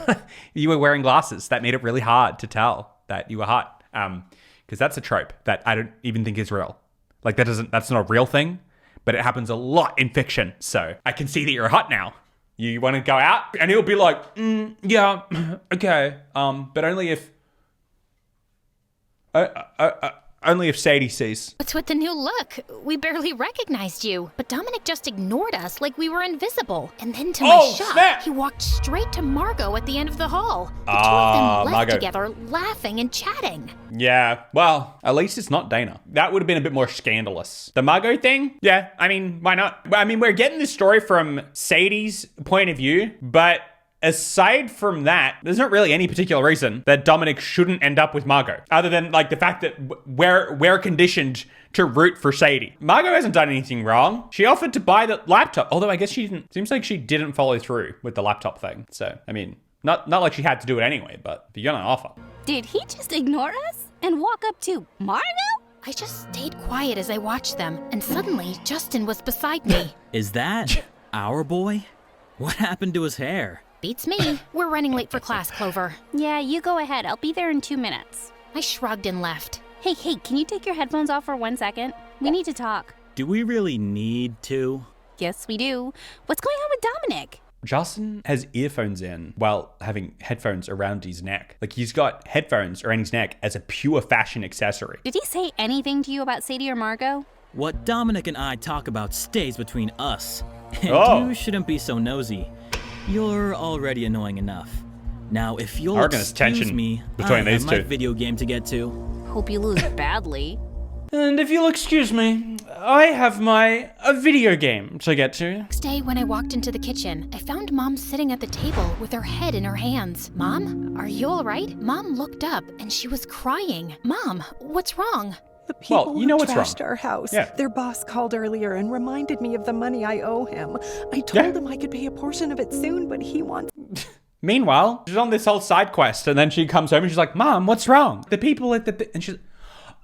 Speaker 1: You were wearing glasses. That made it really hard to tell that you were hot. Because that's a trope that I don't even think is real. Like, that's not a real thing, but it happens a lot in fiction. So I can see that you're hot now. You wanna go out? And he'll be like, yeah, okay, but only if... only if Sadie sees.
Speaker 2: What's with the new look? We barely recognized you. But Dominic just ignored us like we were invisible. And then to my shock,
Speaker 1: snap!
Speaker 2: He walked straight to Margo at the end of the hall. The two of them left
Speaker 1: Margo.
Speaker 2: together, laughing and chatting.
Speaker 1: Yeah, well, at least it's not Dana. That would have been a bit more scandalous. The Margo thing? Yeah, I mean, why not? I mean, we're getting this story from Sadie's point of view, but aside from that, there's not really any particular reason that Dominic shouldn't end up with Margo, other than like the fact that we're conditioned to root for Sadie. Margo hasn't done anything wrong. She offered to buy the laptop, although I guess she didn't. Seems like she didn't follow through with the laptop thing. So, I mean, not like she had to do it anyway, but if you're gonna offer.
Speaker 8: Did he just ignore us and walk up to Margo?
Speaker 2: I just stayed quiet as I watched them, and suddenly Justin was beside me.
Speaker 12: Is that our boy? What happened to his hair?
Speaker 2: Beats me. We're running late for class, Clover.
Speaker 8: Yeah, you go ahead. I'll be there in 2 minutes.
Speaker 2: I shrugged and left.
Speaker 8: Hey, can you take your headphones off for 1 second? We need to talk.
Speaker 12: Do we really need to?
Speaker 8: Yes, we do. What's going on with Dominic?
Speaker 1: Justin has earphones in while having headphones around his neck. Like, he's got headphones around his neck as a pure fashion accessory.
Speaker 8: Did he say anything to you about Sadie or Margo?
Speaker 12: What Dominic and I talk about stays between us. And you shouldn't be so nosy. You're already annoying enough. Now, if you'll excuse me, I have my video game to get to.
Speaker 8: Hope you lose badly.
Speaker 1: And if you'll excuse me, I have a video game to get to.
Speaker 2: Next day, when I walked into the kitchen, I found Mom sitting at the table with her head in her hands. Mom, are you all right? Mom looked up and she was crying. Mom, what's wrong?
Speaker 3: The people
Speaker 1: well, you know
Speaker 3: who
Speaker 1: what's
Speaker 3: trashed
Speaker 1: wrong.
Speaker 3: our house.
Speaker 1: Yeah.
Speaker 3: Their boss called earlier and reminded me of the money I owe him. I told him I could pay a portion of it soon, but he wants...
Speaker 1: Meanwhile, she's on this whole side quest, and then she comes home and she's like, Mom, what's wrong? The people at the... And she's...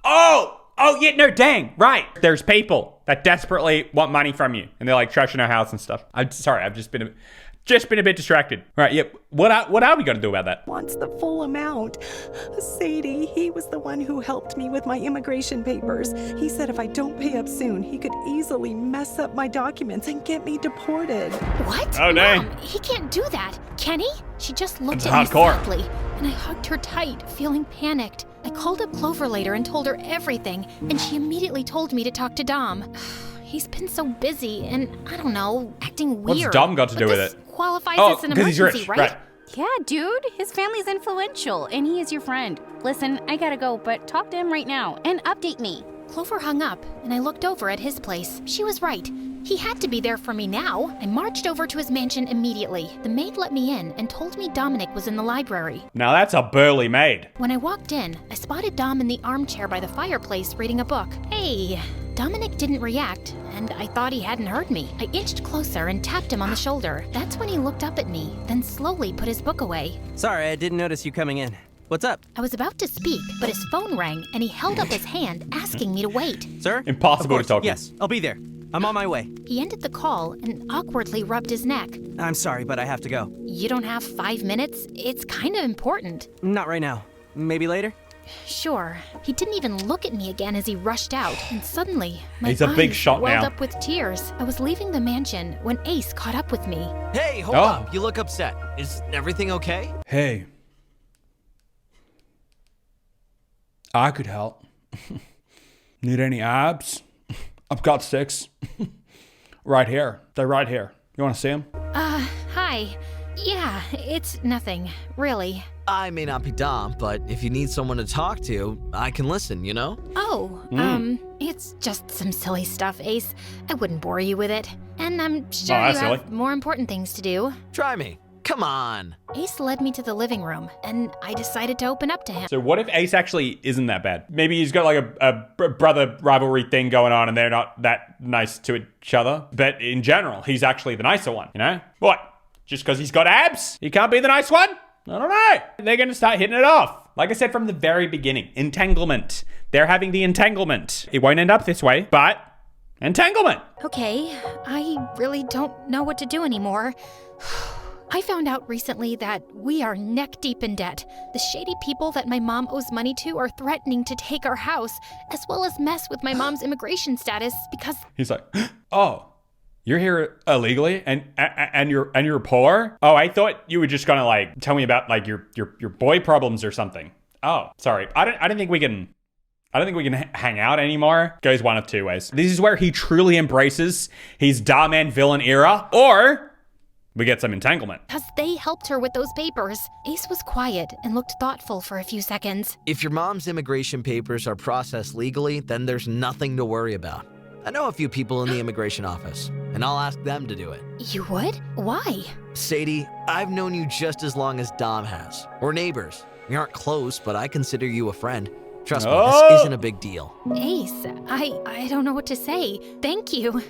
Speaker 1: Oh, yeah, no, dang, right. There's people that desperately want money from you, and they're like trashing our house and stuff. I'm sorry, I've just been a bit distracted. Right, yeah, what are we going to do about that?
Speaker 3: Wants the full amount. Sadie, he was the one who helped me with my immigration papers. He said if I don't pay up soon, he could easily mess up my documents and get me deported.
Speaker 2: What?
Speaker 1: Oh, dang.
Speaker 2: Mom, he can't do that. Can he? She just looked
Speaker 1: That's
Speaker 2: at me
Speaker 1: hardcore.
Speaker 2: sadly, and I hugged her tight, feeling panicked. I called up Clover later and told her everything, and she immediately told me to talk to Dom. He's been so busy and, I don't know, acting weird.
Speaker 1: What's Dom got to do with it?
Speaker 2: Qualifies as an
Speaker 1: 'cause he's
Speaker 2: emergency,
Speaker 1: rich,
Speaker 2: right?
Speaker 8: Yeah, dude, his family's influential, and he is your friend. Listen, I gotta go, but talk to him right now and update me.
Speaker 2: Clover hung up, and I looked over at his place. She was right. He had to be there for me now. I marched over to his mansion immediately. The maid let me in and told me Dominic was in the library.
Speaker 1: Now that's a burly maid.
Speaker 2: When I walked in, I spotted Dom in the armchair by the fireplace reading a book. Hey, Dominic didn't react, and I thought he hadn't heard me. I inched closer and tapped him on the shoulder. That's when he looked up at me, then slowly put his book away.
Speaker 5: Sorry, I didn't notice you coming in. What's up?
Speaker 2: I was about to speak, but his phone rang, and he held up his hand, asking me to wait.
Speaker 5: Sir?
Speaker 1: Impossible to talk to.
Speaker 5: Yes, I'll be there. I'm on my way.
Speaker 2: He ended the call and awkwardly rubbed his neck.
Speaker 5: I'm sorry, but I have to go.
Speaker 2: You don't have 5 minutes? It's kind of important.
Speaker 5: Not right now. Maybe later?
Speaker 2: Sure. He didn't even look at me again as he rushed out, and suddenly, my
Speaker 1: He's a big
Speaker 2: eyes
Speaker 1: shot
Speaker 2: welled
Speaker 1: now.
Speaker 2: up with tears. I was leaving the mansion when Ace caught up with me.
Speaker 7: Hey, hold up. You look upset. Is everything okay?
Speaker 1: Hey. I could help. Need any abs? I've got 6. Right here. They're right here. You want to see them?
Speaker 2: Hi. Yeah, it's nothing, really.
Speaker 7: I may not be Dom, but if you need someone to talk to, I can listen, you know?
Speaker 2: Oh, it's just some silly stuff, Ace. I wouldn't bore you with it. And I'm sure you have more important things to do.
Speaker 7: Try me. Come on.
Speaker 2: Ace led me to the living room, and I decided to open up to him.
Speaker 1: So what if Ace actually isn't that bad? Maybe he's got like a brother rivalry thing going on and they're not that nice to each other. But in general, he's actually the nicer one, you know? What? Just because he's got abs, he can't be the nice one? I don't know. They're going to start hitting it off. Like I said from the very beginning, entanglement. They're having the entanglement. It won't end up this way, but entanglement.
Speaker 2: Okay, I really don't know what to do anymore. I found out recently that we are neck deep in debt. The shady people that my mom owes money to are threatening to take our house, as well as mess with my mom's immigration status because...
Speaker 1: He's like, oh, you're here illegally and you're poor? Oh, I thought you were just gonna like tell me about like your boy problems or something. Oh, sorry. I don't think we can hang out anymore. Goes one of two ways. This is where he truly embraces his Darman villain era, or we get some entanglement.
Speaker 2: Because they helped her with those papers. Ace was quiet and looked thoughtful for a few seconds.
Speaker 7: If your mom's immigration papers are processed legally, then there's nothing to worry about. I know a few people in the immigration office, and I'll ask them to do it.
Speaker 2: You would? Why?
Speaker 7: Sadie, I've known you just as long as Dom has. We're neighbors. We aren't close, but I consider you a friend. Trust me, this isn't a big deal.
Speaker 2: Ace, I don't know what to say. Thank you.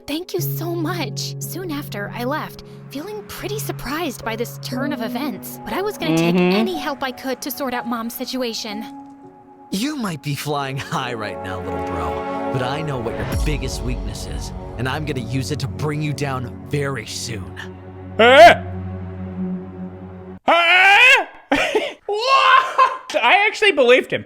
Speaker 2: Thank you so much. Soon after, I left, feeling pretty surprised by this turn of events. But I was gonna take any help I could to sort out Mom's situation.
Speaker 7: You might be flying high right now, little bro, but I know what your biggest weakness is, and I'm gonna use it to bring you down very soon.
Speaker 1: What? I actually believed him.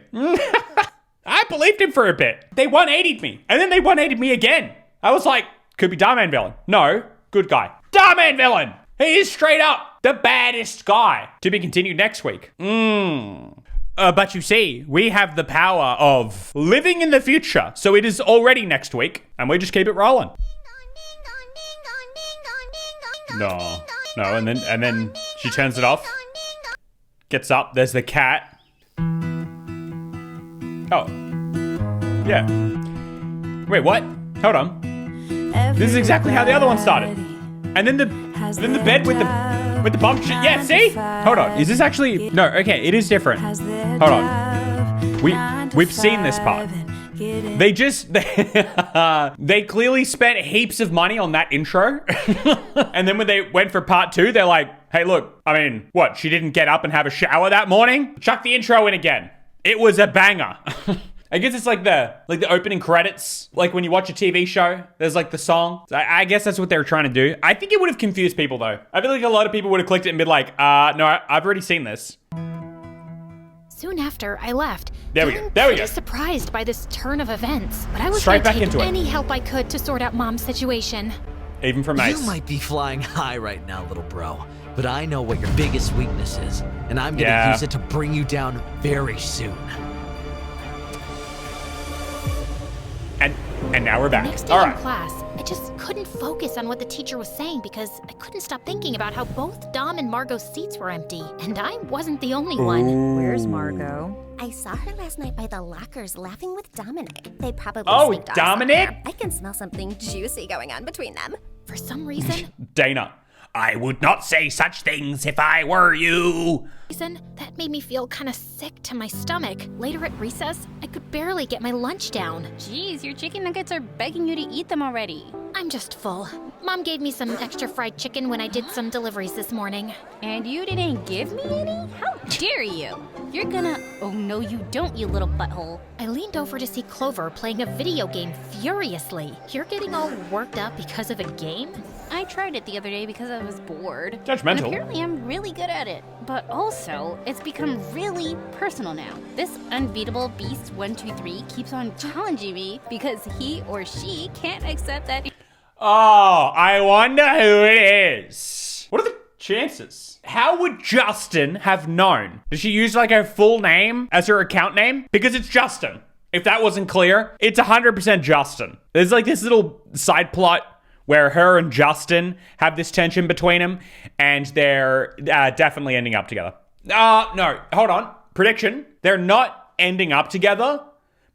Speaker 1: I believed him for a bit. They 180'd me, and then they 180'd me again. I was like, could be Darman villain. No, good guy. Darman villain! He is straight up the baddest guy. To be continued next week. But you see, we have the power of living in the future. So it is already next week, and we just keep it rolling. No, and then she turns it off. Gets up, there's the cat. Oh. Yeah. Wait, what? Hold on. This is exactly how the other one started. And then the bed with the bump shit. Yeah, see? Hold on. Is this actually... No, okay, it is different. Hold on. We've seen this part. They clearly spent heaps of money on that intro. And then when they went for part 2, they're like, hey, look, I mean, what? She didn't get up and have a shower that morning? Chuck the intro in again. It was a banger. I guess it's like the opening credits. Like when you watch a TV show, there's like the song. So I guess that's what they were trying to do. I think it would have confused people though. I feel like a lot of people would have clicked it and been like, no, I've already seen this.
Speaker 2: Soon after, I left.
Speaker 1: There we go.
Speaker 2: Surprised by this turn of events, but I was
Speaker 1: straight back
Speaker 2: take
Speaker 1: into
Speaker 2: any help I could to sort out Mom's situation.
Speaker 1: Even from Ace.
Speaker 7: You might be flying high right now, little bro, but I know what your biggest weakness is, and I'm gonna use it to bring you down very soon.
Speaker 1: And now we're back.
Speaker 2: Next day in class, I just couldn't focus on what the teacher was saying because I couldn't stop thinking about how both Dom and Margo's seats were empty, and I wasn't the only one.
Speaker 4: Where's Margo?
Speaker 10: I saw her last night by the lockers laughing with Dominic. They probably sneaked off
Speaker 1: Dominic?
Speaker 10: somewhere. I can smell something juicy going on between them.
Speaker 2: For some reason,
Speaker 1: Dana, I would not say such things if I were you.
Speaker 2: That made me feel kind of sick to my stomach. Later at recess, I could barely get my lunch down.
Speaker 8: Jeez, your chicken nuggets are begging you to eat them already.
Speaker 2: I'm just full. Mom gave me some extra fried chicken when I did some deliveries this morning.
Speaker 8: And you didn't give me any? How dare you? You're gonna... Oh, no, you don't, you little butthole.
Speaker 2: I leaned over to see Clover playing a video game furiously. You're getting all worked up because of a game?
Speaker 8: I tried it the other day because I was bored.
Speaker 1: Judgmental.
Speaker 8: And apparently I'm really good at it. But also, it's become really personal now. This unbeatable Beast 123 keeps on challenging me because he or she can't accept that...
Speaker 1: Oh, I wonder who it is. What are the chances? How would Justin have known? Did she use like her full name as her account name? Because it's Justin. If that wasn't clear, it's 100% Justin. There's like this little side plot where her and Justin have this tension between them, and they're definitely ending up together. No, hold on. Prediction. They're not ending up together,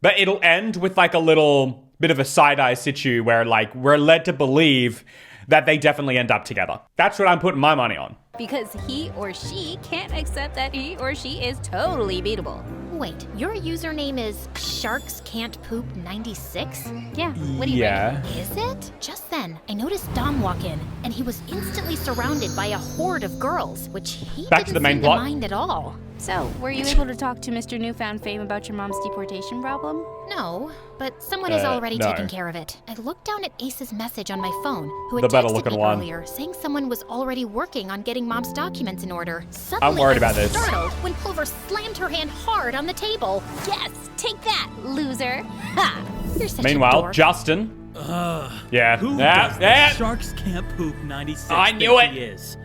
Speaker 1: but it'll end with like a little bit of a side-eye situ where like we're led to believe that they definitely end up together. That's what I'm putting my money on.
Speaker 8: Because he or she can't accept that he or she is totally beatable.
Speaker 2: Wait, your username is SharksCan'tPoop96?
Speaker 8: Yeah, what do you
Speaker 1: mean?
Speaker 2: Is it? Just then, I noticed Dom walk in, and he was instantly surrounded by a horde of girls, which he didn't seem to mind at all.
Speaker 8: So, were you able to talk to Mr. Newfound Fame about your mom's deportation problem?
Speaker 2: No, but someone has already taken care of it. I looked down at Ace's message on my phone, who had texted me earlier, saying someone was already working on getting Mom's documents in order. Suddenly,
Speaker 1: I'm worried about this.
Speaker 2: I was startled when Clover slammed her hand hard on the table.
Speaker 8: Yes, take that, loser! Ha!
Speaker 2: You're such
Speaker 1: Meanwhile,
Speaker 2: a dork.
Speaker 1: Justin.
Speaker 12: Who does Sharks Can't Poop 96
Speaker 1: I knew it.
Speaker 12: He is?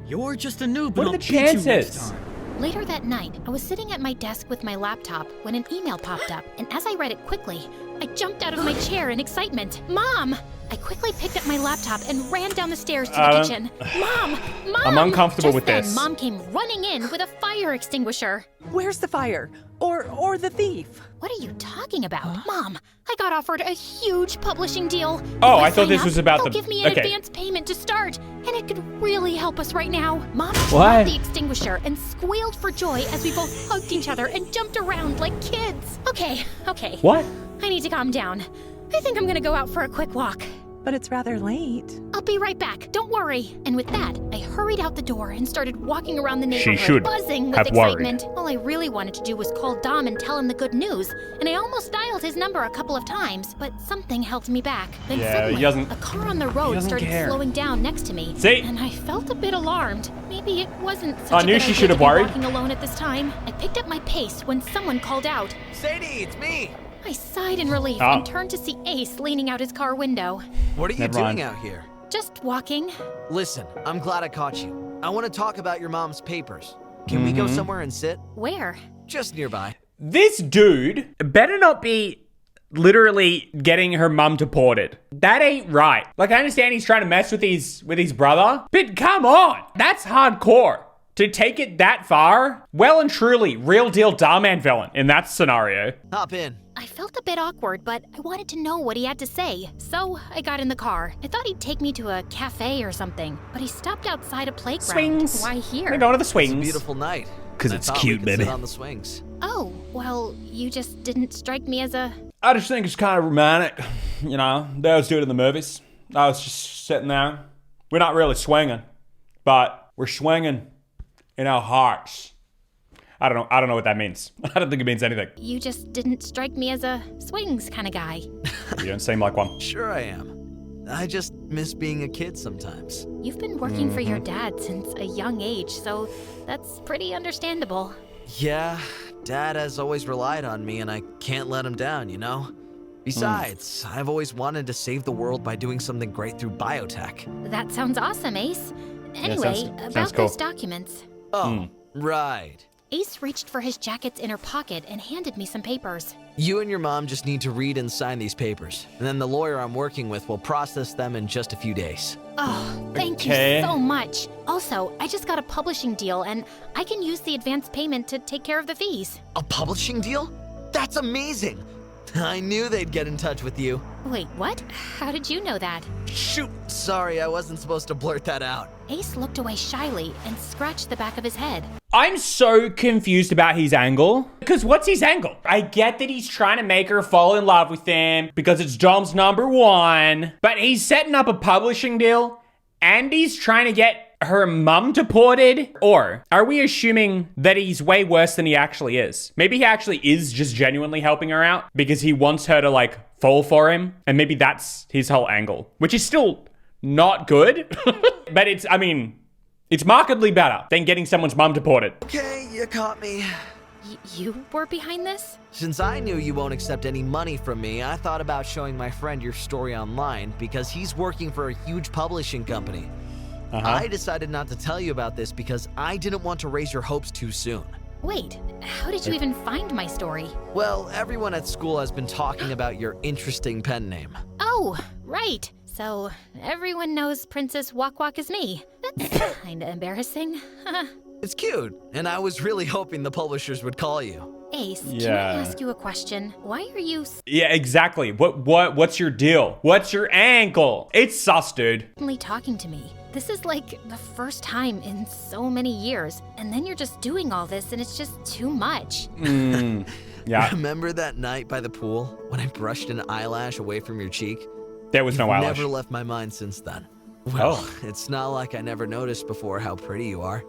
Speaker 12: You're just a noob.
Speaker 1: What are the chances?
Speaker 2: Later that night, I was sitting at my desk with my laptop when an email popped up, and as I read it quickly, I jumped out of my chair in excitement. Mom! I quickly picked up my laptop and ran down the stairs to the kitchen. Mom!
Speaker 1: I'm uncomfortable
Speaker 2: Just
Speaker 1: with
Speaker 2: then,
Speaker 1: this.
Speaker 2: Mom came running in with a fire extinguisher.
Speaker 3: Where's the fire? Or the thief?
Speaker 2: What are you talking about? Mom, I got offered a huge publishing deal.
Speaker 1: Oh,
Speaker 2: If
Speaker 1: I thought this
Speaker 2: sign
Speaker 1: was
Speaker 2: up,
Speaker 1: about
Speaker 2: they'll
Speaker 1: the...
Speaker 2: give me an advance payment to start, and it could really help us right now. Mom
Speaker 1: What?
Speaker 2: dropped the extinguisher and squealed for joy as we both hugged each other and jumped around like kids. Okay.
Speaker 1: What?
Speaker 2: I need to calm down. I think I'm gonna go out for a quick walk.
Speaker 3: But it's rather late.
Speaker 2: I'll be right back, don't worry. And with that, I hurried out the door and started walking around the
Speaker 1: She
Speaker 2: neighborhood,
Speaker 1: should
Speaker 2: buzzing with
Speaker 1: have
Speaker 2: excitement. All I really wanted to do was call Dom and tell him the good news, and I almost dialed his number a couple of times, but something held me back. Then suddenly, a car on the road started slowing down next to me, and I felt a bit alarmed. Maybe it wasn't such a good idea to be walking alone at this time. I picked up my pace when someone called out.
Speaker 7: Sadie, it's me!
Speaker 2: I sighed in relief and turned to see Ace leaning out his car window.
Speaker 7: What are you doing out here?
Speaker 2: Just walking.
Speaker 7: Listen, I'm glad I caught you. I want to talk about your mom's papers. Can we go somewhere and sit?
Speaker 2: Where?
Speaker 7: Just nearby.
Speaker 1: This dude better not be literally getting her mum deported. That ain't right. Like, I understand he's trying to mess with his brother, but come on. That's hardcore. To take it that far, well and truly, real deal Darman villain in that scenario.
Speaker 7: Hop in.
Speaker 2: I felt a bit awkward, but I wanted to know what he had to say, so I got in the car. I thought he'd take me to a cafe or something, but he stopped outside a playground.
Speaker 1: Swings.
Speaker 2: Why here?
Speaker 1: We're going to the swings.
Speaker 7: It's a beautiful night.
Speaker 5: Because it's cute, baby.
Speaker 7: Sit on the swings.
Speaker 2: Oh, well, you just didn't strike me as a...
Speaker 1: I just think it's kind of romantic. You know, they always do it in the movies. I was just sitting there. We're not really swinging, but we're swinging in our hearts. I don't know what that means. I don't think it means anything.
Speaker 2: You just didn't strike me as a swings kind of guy.
Speaker 1: You don't seem like one.
Speaker 7: Sure I am. I just miss being a kid sometimes.
Speaker 2: You've been working for your dad since a young age, so that's pretty understandable.
Speaker 7: Yeah, Dad has always relied on me and I can't let him down, you know? Besides, I've always wanted to save the world by doing something great through biotech.
Speaker 2: That sounds awesome, Ace. Anyway, about
Speaker 1: cool.
Speaker 2: those documents.
Speaker 7: Oh, right.
Speaker 2: Ace reached for his jacket's inner pocket and handed me some papers.
Speaker 7: You and your mom just need to read and sign these papers, and then the lawyer I'm working with will process them in just a few days.
Speaker 2: Oh, thank you so much. Also, I just got a publishing deal, and I can use the advance payment to take care of the fees.
Speaker 7: A publishing deal? That's amazing! I knew they'd get in touch with you.
Speaker 2: Wait, what? How did you know that?
Speaker 7: Shoot! Sorry, I wasn't supposed to blurt that out.
Speaker 2: Ace looked away shyly and scratched the back of his head.
Speaker 1: I'm so confused about his angle. Because what's his angle? I get that he's trying to make her fall in love with him because it's Dom's #1. But he's setting up a publishing deal and he's trying to get her mum deported? Or are we assuming that he's way worse than he actually is? Maybe he actually is just genuinely helping her out because he wants her to like fall for him. And maybe that's his whole angle, which is still not good. But it's markedly better than getting someone's mum deported.
Speaker 7: Okay, you caught me.
Speaker 2: You were behind this?
Speaker 7: Since I knew you won't accept any money from me, I thought about showing my friend your story online because he's working for a huge publishing company. I decided not to tell you about this because I didn't want to raise your hopes too soon.
Speaker 2: Wait, how did you even find my story?
Speaker 7: Well, everyone at school has been talking about your interesting pen name.
Speaker 2: Oh, right. So everyone knows Princess Wak Wak is me. That's kinda embarrassing.
Speaker 7: It's cute, and I was really hoping the publishers would call you.
Speaker 2: Ace, can I ask you a question? Why are you
Speaker 1: Yeah, exactly. What's your deal? What's your angle? It's sus, dude.
Speaker 2: suddenly talking to me? This is like the first time in so many years, and then you're just doing all this and it's just too much.
Speaker 1: Yeah.
Speaker 7: Remember that night by the pool when I brushed an eyelash away from your cheek?
Speaker 1: There was no eyelash.
Speaker 7: Never left my mind since then. Well, it's not like I never noticed before how pretty you are.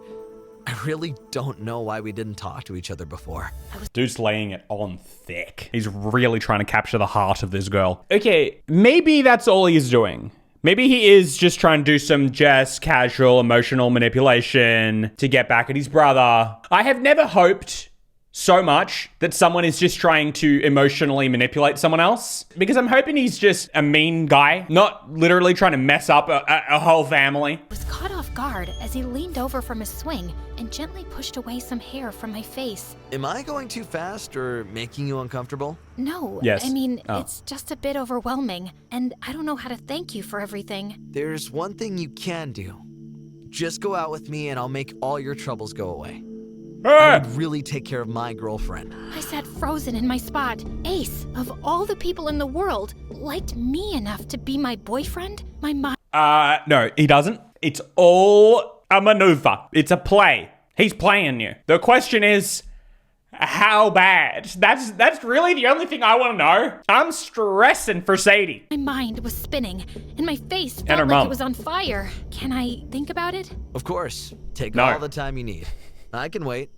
Speaker 7: I really don't know why we didn't talk to each other before.
Speaker 1: Dude's laying it on thick. He's really trying to capture the heart of this girl. Okay, maybe that's all he's doing. Maybe he is just trying to do some just casual emotional manipulation to get back at his brother. I have never hoped so much that someone is just trying to emotionally manipulate someone else, because I'm hoping he's just a mean guy, not literally trying to mess up a whole family.
Speaker 2: I was caught off guard as he leaned over from his swing and gently pushed away some hair from my face.
Speaker 7: Am I going too fast or making you uncomfortable?
Speaker 2: No,
Speaker 1: Yes.
Speaker 2: I mean, it's just a bit overwhelming, and I don't know how to thank you for everything.
Speaker 7: There's one thing you can do. Just go out with me and I'll make all your troubles go away. I would really take care of my girlfriend.
Speaker 2: I sat frozen in my spot. Ace, of all the people in the world, liked me enough to be my boyfriend? My mom.
Speaker 1: No, he doesn't. It's all a maneuver. It's a play. He's playing you. The question is, how bad? That's really the only thing I want to know. I'm stressing for Sadie.
Speaker 2: My mind was spinning, and my face
Speaker 1: And her
Speaker 2: felt like
Speaker 1: mom.
Speaker 2: it was on fire. Can I think about it?
Speaker 7: Of course. Take
Speaker 1: No.
Speaker 7: all the time you need. I can wait.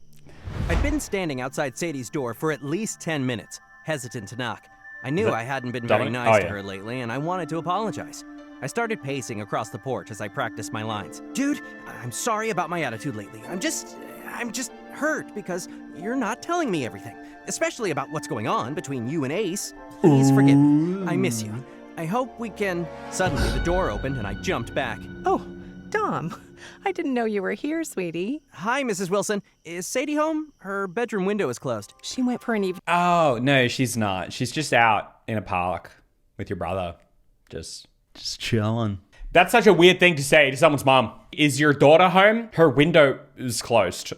Speaker 5: I'd been standing outside Sadie's door for at least 10 minutes, hesitant to knock. I knew I hadn't been very
Speaker 1: Dominic?
Speaker 5: nice
Speaker 1: Oh,
Speaker 5: to
Speaker 1: yeah.
Speaker 5: her lately, and I wanted to apologize. I started pacing across the porch as I practiced my lines. Dude, I'm sorry about my attitude lately. I'm just hurt because you're not telling me everything, especially about what's going on between you and Ace. Please forgive me. I miss you. I hope we can... Suddenly, the door opened and I jumped back.
Speaker 3: Oh, Dom, I didn't know you were here, sweetie.
Speaker 5: Hi, Mrs. Wilson. Is Sadie home? Her bedroom window is closed.
Speaker 3: She went for an evening.
Speaker 1: Oh, no, she's not. She's just out in a park with your brother. Just chilling. That's such a weird thing to say to someone's mom. Is your daughter home? Her window is closed.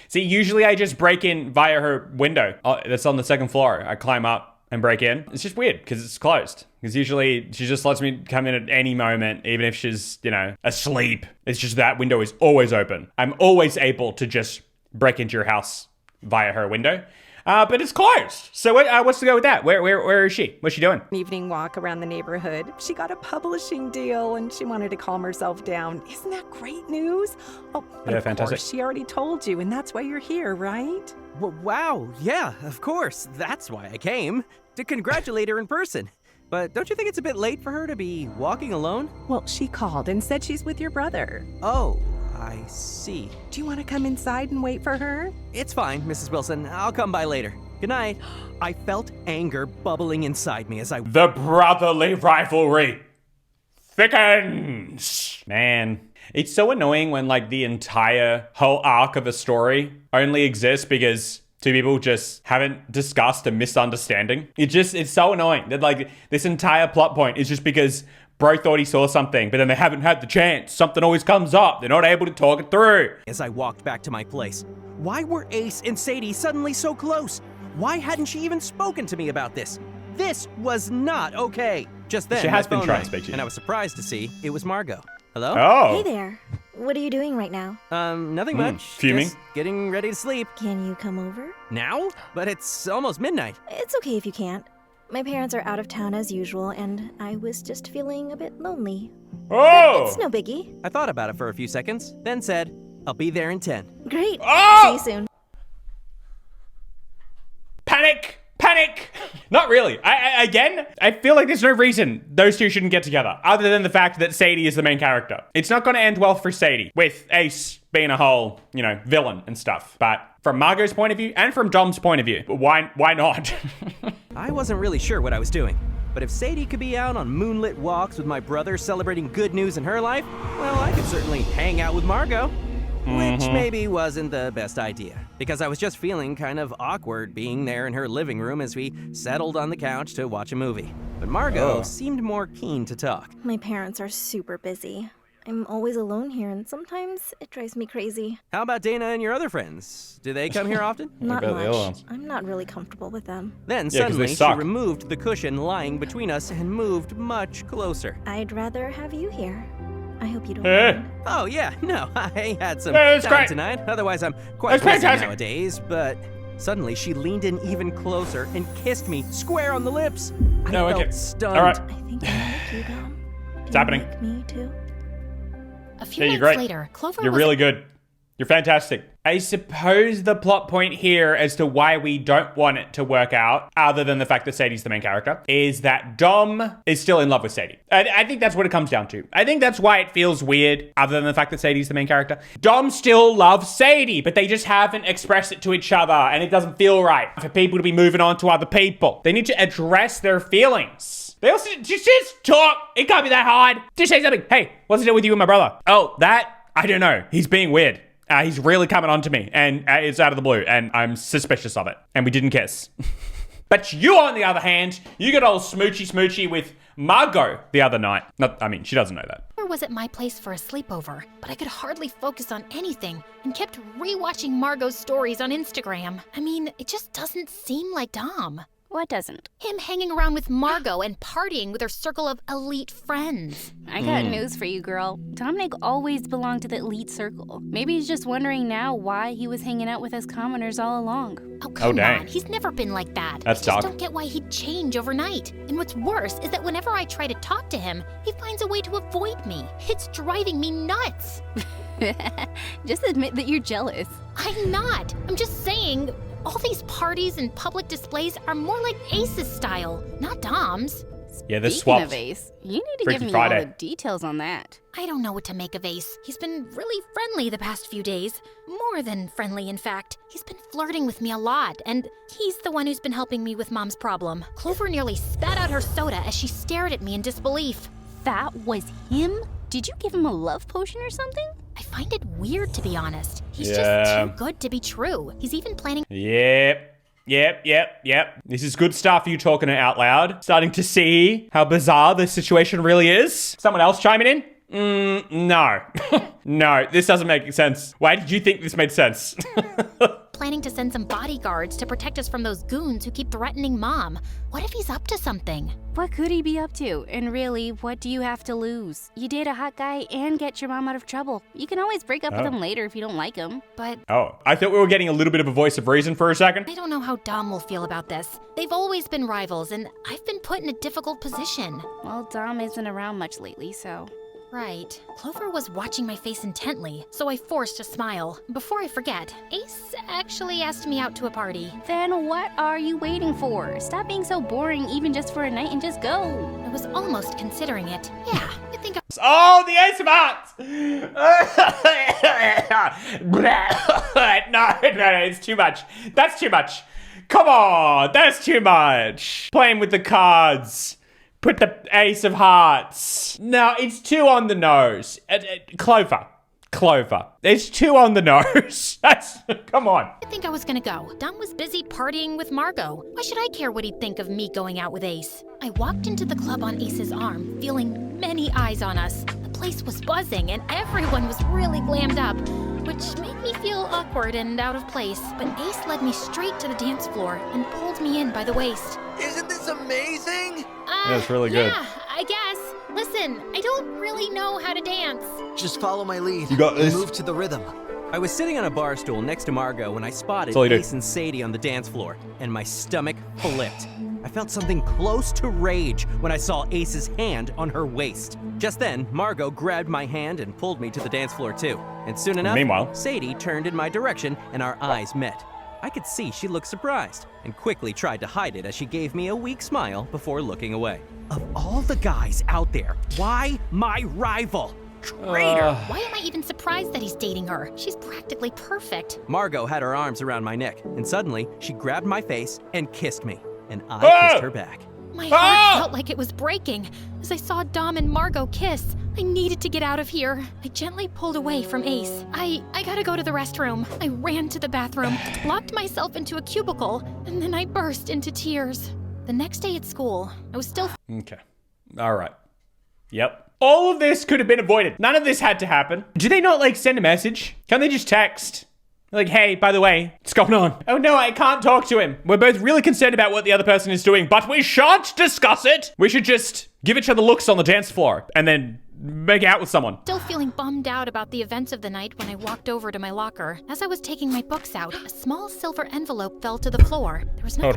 Speaker 1: See, usually I just break in via her window. Oh, that's on the second floor. I climb up and break in. It's just weird because it's closed. Because usually she just lets me come in at any moment, even if she's, asleep. It's just that window is always open. I'm always able to just break into your house via her window. But it's closed. So what's the go with that? Where is she? What's she doing?
Speaker 3: An evening walk around the neighborhood. She got a publishing deal and she wanted to calm herself down. Isn't that great news? Oh,
Speaker 1: yeah,
Speaker 3: of
Speaker 1: fantastic.
Speaker 3: course, she already told you, and that's why you're here, right?
Speaker 5: Wow, yeah, of course. That's why I came. To congratulate her in person. But don't you think it's a bit late for her to be walking alone?
Speaker 3: Well, she called and said she's with your brother.
Speaker 5: Oh, I see.
Speaker 3: Do you want to come inside and wait for her?
Speaker 5: It's fine, Mrs. Wilson. I'll come by later. Good night. I felt anger bubbling inside me as I...
Speaker 1: The brotherly rivalry thickens. Man, it's so annoying when like the entire whole arc of a story only exists because two people just haven't discussed a misunderstanding. It's so annoying that like this entire plot point is just because bro thought he saw something, but then they haven't had the chance. Something always comes up. They're not able to talk it through.
Speaker 5: As I walked back to my place, why were Ace and Sadie suddenly so close? Why hadn't she even spoken to me about this? This was not okay. Just then,
Speaker 1: she has been
Speaker 5: my phone
Speaker 1: trying
Speaker 5: rang,
Speaker 1: to speak to you.
Speaker 5: and I was surprised to see it was Margo. Hello?
Speaker 1: Oh.
Speaker 11: Hey there. What are you doing right now?
Speaker 5: Nothing much.
Speaker 1: Fuming.
Speaker 5: Just getting ready to sleep.
Speaker 11: Can you come over?
Speaker 5: Now? But it's almost midnight.
Speaker 11: It's okay if you can't. My parents are out of town as usual, and I was just feeling a bit lonely.
Speaker 1: Oh!
Speaker 11: But it's no biggie.
Speaker 5: I thought about it for a few seconds, then said, I'll be there in 10.
Speaker 11: Great.
Speaker 1: Oh!
Speaker 11: See you soon.
Speaker 1: Panic! Panic! Not really. I feel like there's no reason those two shouldn't get together, other than the fact that Sadie is the main character. It's not going to end well for Sadie, with Ace being a whole, villain and stuff. But from Margo's point of view, and from Dom's point of view, why not?
Speaker 5: I wasn't really sure what I was doing. But if Sadie could be out on moonlit walks with my brother celebrating good news in her life, well, I could certainly hang out with Margo. Which maybe wasn't the best idea, because I was just feeling kind of awkward being there in her living room as we settled on the couch to watch a movie. But Margo seemed more keen to talk.
Speaker 11: My parents are super busy. I'm always alone here, and sometimes it drives me crazy.
Speaker 5: How about Dana and your other friends? Do they come here often?
Speaker 11: Not much. I'm not really comfortable with them.
Speaker 5: Then suddenly she removed the cushion lying between us and moved much closer.
Speaker 11: I'd rather have you here. I hope you don't mind.
Speaker 5: Oh, yeah, no, I had some time tonight. Otherwise, I'm quite busy nowadays, but suddenly she leaned in even closer and kissed me square on the lips. I felt stunned.
Speaker 1: All right.
Speaker 11: I think I like you, Dom.
Speaker 1: It's happening.
Speaker 11: Like me, too?
Speaker 2: A few nights later, Clover
Speaker 1: You're really good. You're fantastic. I suppose the plot point here as to why we don't want it to work out, other than the fact that Sadie's the main character, is that Dom is still in love with Sadie. I think that's what it comes down to. I think that's why it feels weird, other than the fact that Sadie's the main character. Dom still loves Sadie, but they just haven't expressed it to each other, and it doesn't feel right for people to be moving on to other people. They need to address their feelings. They also just talk. It can't be that hard. Just say something. Hey, what's the deal with you and my brother? Oh, that? I don't know. He's being weird. He's really coming on to me, and it's out of the blue, and I'm suspicious of it. And we didn't kiss. But you, on the other hand, you got all smoochy with Margo the other night. She doesn't know that.
Speaker 2: Or was at my place for a sleepover, but I could hardly focus on anything and kept rewatching Margo's stories on Instagram. It just doesn't seem like Dom.
Speaker 8: What doesn't?
Speaker 2: Him hanging around with Margo and partying with her circle of elite friends.
Speaker 8: I got news for you, girl. Dominic always belonged to the elite circle. Maybe he's just wondering now why he was hanging out with us commoners all along.
Speaker 2: Oh, come on. He's never been like that.
Speaker 1: That's
Speaker 2: I just don't get why he'd change overnight. And what's worse is that whenever I try to talk to him, he finds a way to avoid me. It's driving me nuts.
Speaker 8: Just admit that you're jealous.
Speaker 2: I'm not. I'm just saying... all these parties and public displays are more like Ace's style, not Dom's.
Speaker 1: Yeah, they're
Speaker 8: Speaking
Speaker 1: swapped.
Speaker 8: of Ace, you need to
Speaker 1: Freaky
Speaker 8: give me
Speaker 1: Friday.
Speaker 8: all the details on that.
Speaker 2: I don't know what to make of Ace. He's been really friendly the past few days. More than friendly, in fact. He's been flirting with me a lot, and he's the one who's been helping me with Mom's problem. Clover nearly spat out her soda as she stared at me in disbelief.
Speaker 8: That was him? Did you give him a love potion or something?
Speaker 2: I find it weird, to be honest. He's just too good to be true. He's even planning...
Speaker 1: Yep. This is good stuff, you talking it out loud. Starting to see how bizarre this situation really is. Someone else chiming in? No. No, this doesn't make sense. Why did you think this made sense?
Speaker 2: planning to send some bodyguards to protect us from those goons who keep threatening Mom. What if he's up to something?
Speaker 8: What could he be up to? And really, what do you have to lose? You date a hot guy and get your mom out of trouble. You can always break up with him later if you don't like him.
Speaker 2: But...
Speaker 1: Oh, I thought we were getting a little bit of a voice of reason for a second.
Speaker 2: I don't know how Dom will feel about this. They've always been rivals, and I've been put in a difficult position.
Speaker 8: Well, Dom isn't around much lately, so...
Speaker 2: Right. Clover was watching my face intently, so I forced a smile. Before I forget, Ace actually asked me out to a party.
Speaker 8: Then what are you waiting for? Stop being so boring even just for a night and just go.
Speaker 2: I was almost considering it. Yeah, I think
Speaker 1: Oh, the Ace of Hearts! No, it's too much. That's too much. Come on, that's too much. Playing with the cards. Put the Ace of Hearts. No, it's too on the nose. Clover. It's too on the nose. Come on.
Speaker 2: I think I was gonna go. Dom was busy partying with Margo. Why should I care what he'd think of me going out with Ace? I walked into the club on Ace's arm, feeling many eyes on us. The place was buzzing and everyone was really glammed up, which made me feel awkward and out of place. But Ace led me straight to the dance floor and pulled me in by the waist.
Speaker 7: Isn't this amazing?
Speaker 1: That's really good.
Speaker 2: Yeah, I guess. Listen, I don't really know how to dance.
Speaker 7: Just follow my lead.
Speaker 1: You got this.
Speaker 7: Move to the rhythm.
Speaker 5: I was sitting on a bar stool next to Margo when I spotted Ace and Sadie on the dance floor, and my stomach flipped. I felt something close to rage when I saw Ace's hand on her waist. Just then, Margo grabbed my hand and pulled me to the dance floor too. And soon enough,
Speaker 1: meanwhile,
Speaker 5: Sadie turned in my direction and our eyes met. I could see she looked surprised and quickly tried to hide it as she gave me a weak smile before looking away. Of all the guys out there, why my rival? Traitor!
Speaker 2: Why am I even surprised that he's dating her? She's practically perfect.
Speaker 5: Margo had her arms around my neck, and suddenly she grabbed my face and kissed me, and I kissed her back.
Speaker 2: My heart felt like it was breaking as I saw Dom and Margo kiss. I needed to get out of here. I gently pulled away from Ace. I gotta go to the restroom. I ran to the bathroom, locked myself into a cubicle, and then I burst into tears. The next day at school, I was still...
Speaker 1: Okay. All right. Yep. All of this could have been avoided. None of this had to happen. Do they not, like, send a message? Can't they just text? Like, hey, by the way, what's going on? Oh no, I can't talk to him. We're both really concerned about what the other person is doing, but we shan't discuss it. We should just give each other looks on the dance floor and then make out with someone.
Speaker 2: Still feeling bummed out about the events of the night when I walked over to my locker. As I was taking my books out, a small silver envelope fell to the floor. There was no...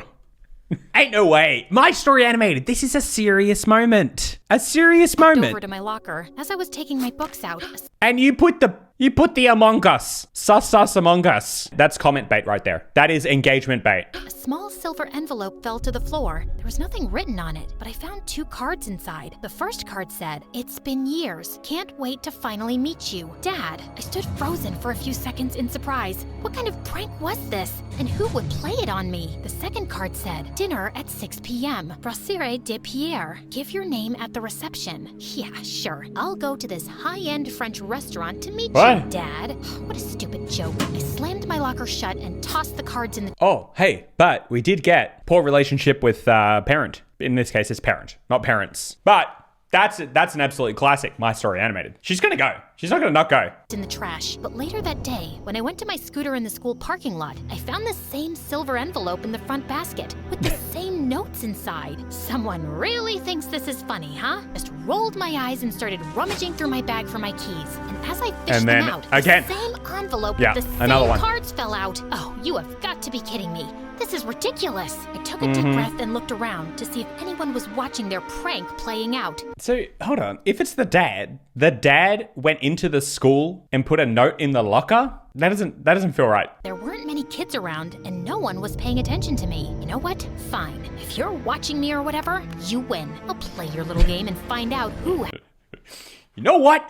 Speaker 1: Ain't no way. My Story Animated. This is a serious moment. A serious moment.
Speaker 2: Over to my locker. As I was taking my books out.
Speaker 1: And you put the Among Us. Sus Among Us. That's comment bait right there. That is engagement bait.
Speaker 2: A small silver envelope fell to the floor. There was nothing written on it, but I found 2 cards inside. The first card said, "It's been years. Can't wait to finally meet you. Dad." I stood frozen for a few seconds in surprise. What kind of prank was this? And who would play it on me? The second card said, "Dinner at 6 p.m. Brasserie de Pierre. Give your name at the reception." Yeah, sure. I'll go to this high-end French restaurant to meet you, Dad. What a stupid joke. I slammed my locker shut and tossed the cards in the...
Speaker 1: Oh, hey, but we did get poor relationship with parent. In this case, it's parent, not parents. But that's an absolute classic, My Story Animated. She's gonna go. She's not gonna not go.
Speaker 2: In the trash. But later that day, when I went to my scooter in the school parking lot, I found the same silver envelope in the front basket with the same notes inside. Someone really thinks this is funny, huh? Just rolled my eyes and started rummaging through my bag for my keys. And as I fished them out, the same envelope with the same cards fell out. Oh, you have got to be kidding me. This is ridiculous. I took a deep breath and looked around to see if anyone was watching their prank playing out.
Speaker 1: So, hold on. If it's the dad went into the school and put a note in the locker? That doesn't feel right.
Speaker 2: There weren't many kids around and no one was paying attention to me. You know what? Fine. If you're watching me or whatever, you win. I'll play your little game and find out who...
Speaker 1: You know what?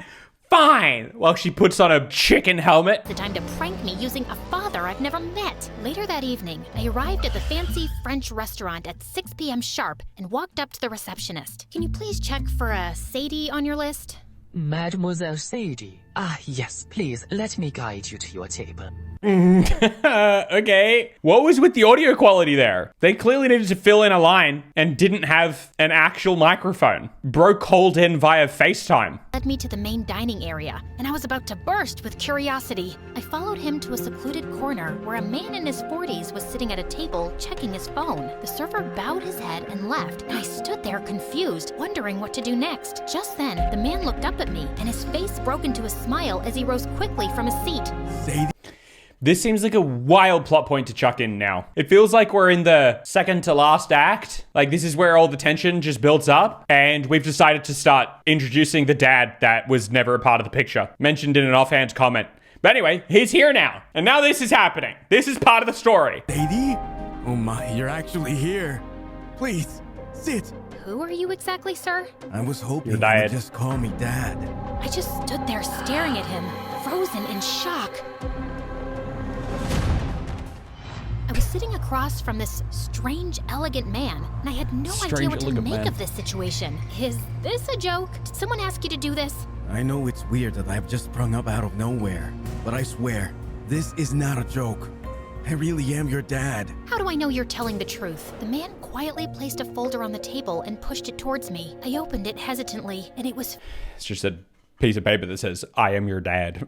Speaker 1: Fine! While she puts on a chicken helmet.
Speaker 2: The time to prank me using a father I've never met. Later that evening, I arrived at the fancy French restaurant at 6 p.m. sharp and walked up to the receptionist. Can you please check for a Sadie on your list?
Speaker 15: Mademoiselle Sadie. Ah, yes, please, let me guide you to your table.
Speaker 1: Okay. What was with the audio quality there? They clearly needed to fill in a line and didn't have an actual microphone. Bro called in via FaceTime.
Speaker 2: Led me to the main dining area, and I was about to burst with curiosity. I followed him to a secluded corner where a man in his 40s was sitting at a table checking his phone. The server bowed his head and left, and I stood there confused, wondering what to do next. Just then, the man looked up at me, and his face broke into a smile as he rose quickly from his seat.
Speaker 1: This seems like a wild plot point to chuck in now. It feels like we're in the second to last act. Like this is where all the tension just builds up, and we've decided to start introducing the dad that was never a part of the picture, mentioned in an offhand comment. But anyway, he's here now, and now this is happening. This is part of the story.
Speaker 15: Lady? Oh my, you're actually here. Please, sit.
Speaker 2: Who are you exactly, sir?
Speaker 15: I was hoping you would just call me Dad.
Speaker 2: I just stood there staring at him, frozen in shock. I was sitting across from this strange, elegant man, and I had no idea what to make of this situation. Is this a joke? Did someone ask you to do this?
Speaker 15: I know it's weird that I've just sprung up out of nowhere, but I swear, this is not a joke. I really am your dad.
Speaker 2: How do I know you're telling the truth? The man quietly placed a folder on the table and pushed it towards me. I opened it hesitantly, and it was...
Speaker 1: It's just a piece of paper that says, I am your dad.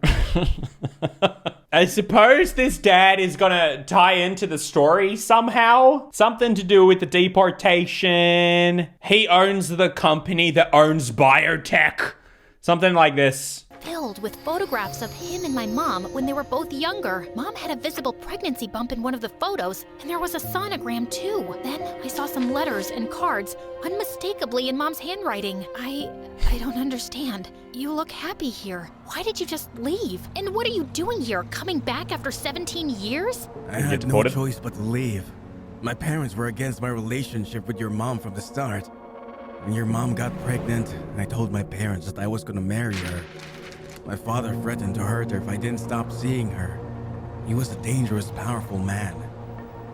Speaker 1: I suppose this dad is gonna tie into the story somehow. Something to do with the deportation. He owns the company that owns Biotech. Something like this.
Speaker 2: Filled with photographs of him and my mom when they were both younger. Mom had a visible pregnancy bump in one of the photos, and there was a sonogram too. Then I saw some letters and cards, unmistakably in Mom's handwriting. I don't understand. You look happy here. Why did you just leave? And what are you doing here, coming back after 17 years?
Speaker 15: I had no choice but to leave. My parents were against my relationship with your mom from the start. When your mom got pregnant, I told my parents that I was gonna marry her. My father threatened to hurt her if I didn't stop seeing her. He was a dangerous, powerful man.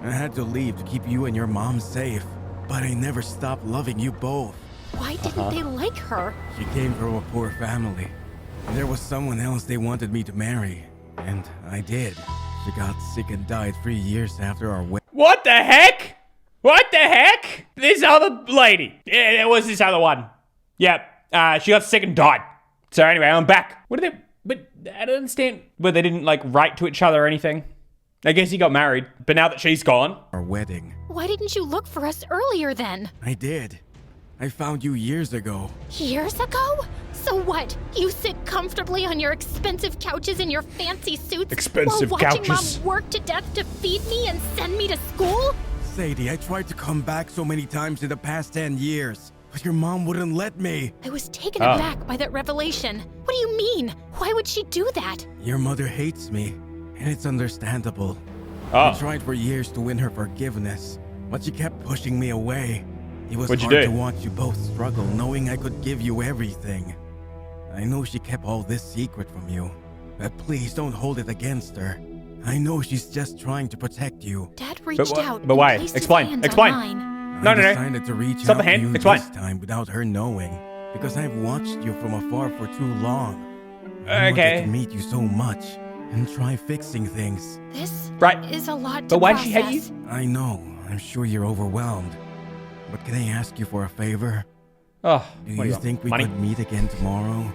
Speaker 15: I had to leave to keep you and your mom safe, but I never stopped loving you both.
Speaker 2: Why didn't they like her?
Speaker 15: She came from a poor family. There was someone else they wanted me to marry, and I did. She got sick and died 3 years after our wedding.
Speaker 1: What the heck? What the heck? This other lady. Yeah, it was this other one. Yep. She got sick and died. So anyway, I'm back. What did they... But I don't understand. But they didn't, like, write to each other or anything. I guess he got married. But now that she's gone...
Speaker 15: Our wedding.
Speaker 2: Why didn't you look for us earlier then?
Speaker 15: I did. I found you years ago.
Speaker 2: Years ago? So what? You sit comfortably on your expensive couches in your fancy suits while watching Mom work to death to feed me and send me to school?
Speaker 15: Sadie, I tried to come back so many times in the past 10 years. But your mom wouldn't let me.
Speaker 2: I was taken aback by that revelation. What do you mean? Why would she do that?
Speaker 15: Your mother hates me, and it's understandable. I tried for years to win her forgiveness, but she kept pushing me away. It was hard to watch you both struggle, knowing I could give you everything. I know she kept all this secret from you, but please don't hold it against her. I know she's just trying to protect you.
Speaker 2: Dad reached out.
Speaker 1: But why? Explain.
Speaker 15: I decided to reach out to you this time without her knowing, because I've watched you from afar for too long. I wanted to meet you so much and try fixing things.
Speaker 2: This is a lot to
Speaker 1: But why'd she hate you?
Speaker 15: I know. I'm sure you're overwhelmed. But can I ask you for a favor?
Speaker 1: Do
Speaker 15: you think we could meet again tomorrow?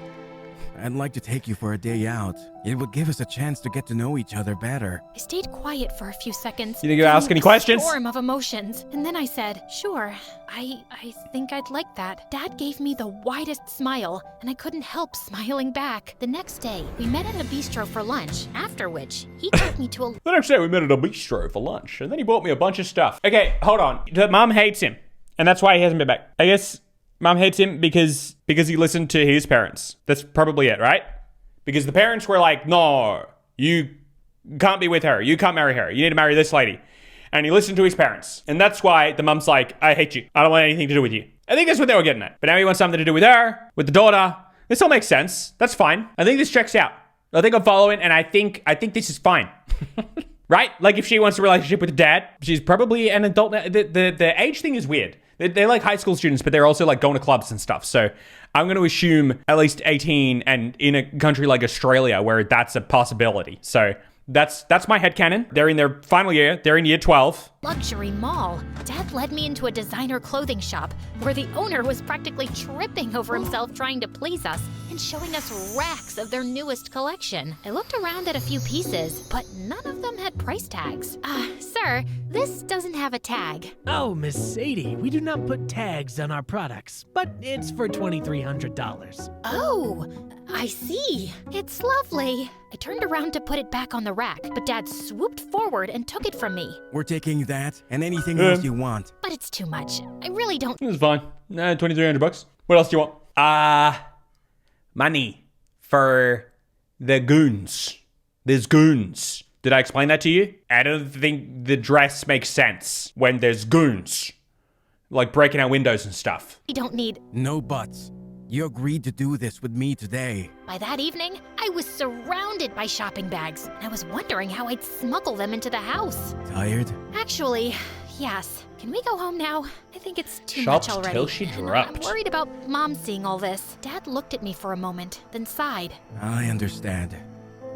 Speaker 15: I'd like to take you for a day out. It would give us a chance to get to know each other better.
Speaker 2: I stayed quiet for a few seconds.
Speaker 1: You think you'll ask any questions?
Speaker 2: A storm of emotions. And then I said, sure, I think I'd like that. Dad gave me the widest smile, and I couldn't help smiling back. The next day, we met at a bistro for lunch, after which he took me to a...
Speaker 1: The next day, we met at a bistro for lunch, and then he bought me a bunch of stuff. Okay, hold on. Mom hates him, and that's why he hasn't been back. I guess... Mom hates him because he listened to his parents. That's probably it, right? Because the parents were like, no, you can't be with her. You can't marry her. You need to marry this lady. And he listened to his parents. And that's why the mom's like, I hate you. I don't want anything to do with you. I think that's what they were getting at. But now he wants something to do with her, with the daughter. This all makes sense. That's fine. I think this checks out. I think I'm following, and I think this is fine. Right? Like if she wants a relationship with the dad, she's probably an adult now. The age thing is weird. They're like high school students, but they're also like going to clubs and stuff. So I'm going to assume at least 18 and in a country like Australia where that's a possibility. So That's my headcanon. They're in their final year. They're in year 12.
Speaker 2: Luxury mall. Dad led me into a designer clothing shop where the owner was practically tripping over himself trying to please us and showing us racks of their newest collection. I looked around at a few pieces, but none of them had price tags. Sir, this doesn't have a tag.
Speaker 6: Oh, Miss Sadie, we do not put tags on our products, but it's for $2,300.
Speaker 2: Oh, I see. It's lovely. I turned around to put it back on the rack, but Dad swooped forward and took it from me.
Speaker 15: We're taking that and anything else you want.
Speaker 2: But it's too much. I really don't.
Speaker 1: It's fine. $2,300. What else do you want? Money for the goons. There's goons. Did I explain that to you? I don't think the dress makes sense when there's goons. Like breaking out windows and stuff.
Speaker 2: We don't need...
Speaker 15: No buts. You agreed to do this with me today.
Speaker 2: By that evening, I was surrounded by shopping bags, and I was wondering how I'd smuggle them into the house.
Speaker 15: Tired?
Speaker 2: Actually, yes. Can we go home now? I think it's too
Speaker 1: Shopped
Speaker 2: much already.
Speaker 1: till she dropped.
Speaker 2: I'm worried about Mom seeing all this. Dad looked at me for a moment, then sighed.
Speaker 15: I understand.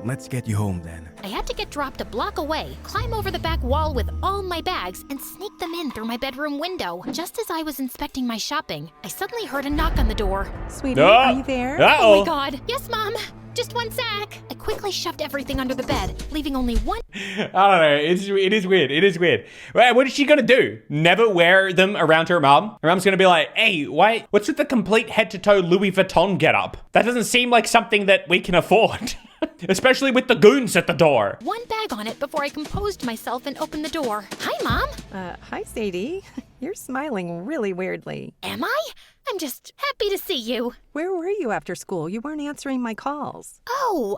Speaker 15: Let's get you home then.
Speaker 2: I had to get dropped a block away, climb over the back wall with all my bags, and sneak them in through my bedroom window. Just as I was inspecting my shopping, I suddenly heard a knock on the door.
Speaker 3: Sweetie, are you there?
Speaker 2: Oh my God. Yes, Mom. Just one sec. I quickly shoved everything under the bed, leaving only one.
Speaker 1: I don't know. It is weird. It is weird. What is she gonna do? Never wear them around her mom? Her mom's gonna be like, hey, what's with the complete head-to-toe Louis Vuitton getup? That doesn't seem like something that we can afford. Especially with the goons at the door.
Speaker 2: One bag on it before I composed myself and opened the door. Hi, Mom.
Speaker 3: Hi, Sadie. You're smiling really weirdly.
Speaker 2: Am I? I'm just happy to see you.
Speaker 3: Where were you after school? You weren't answering my calls.
Speaker 2: Oh,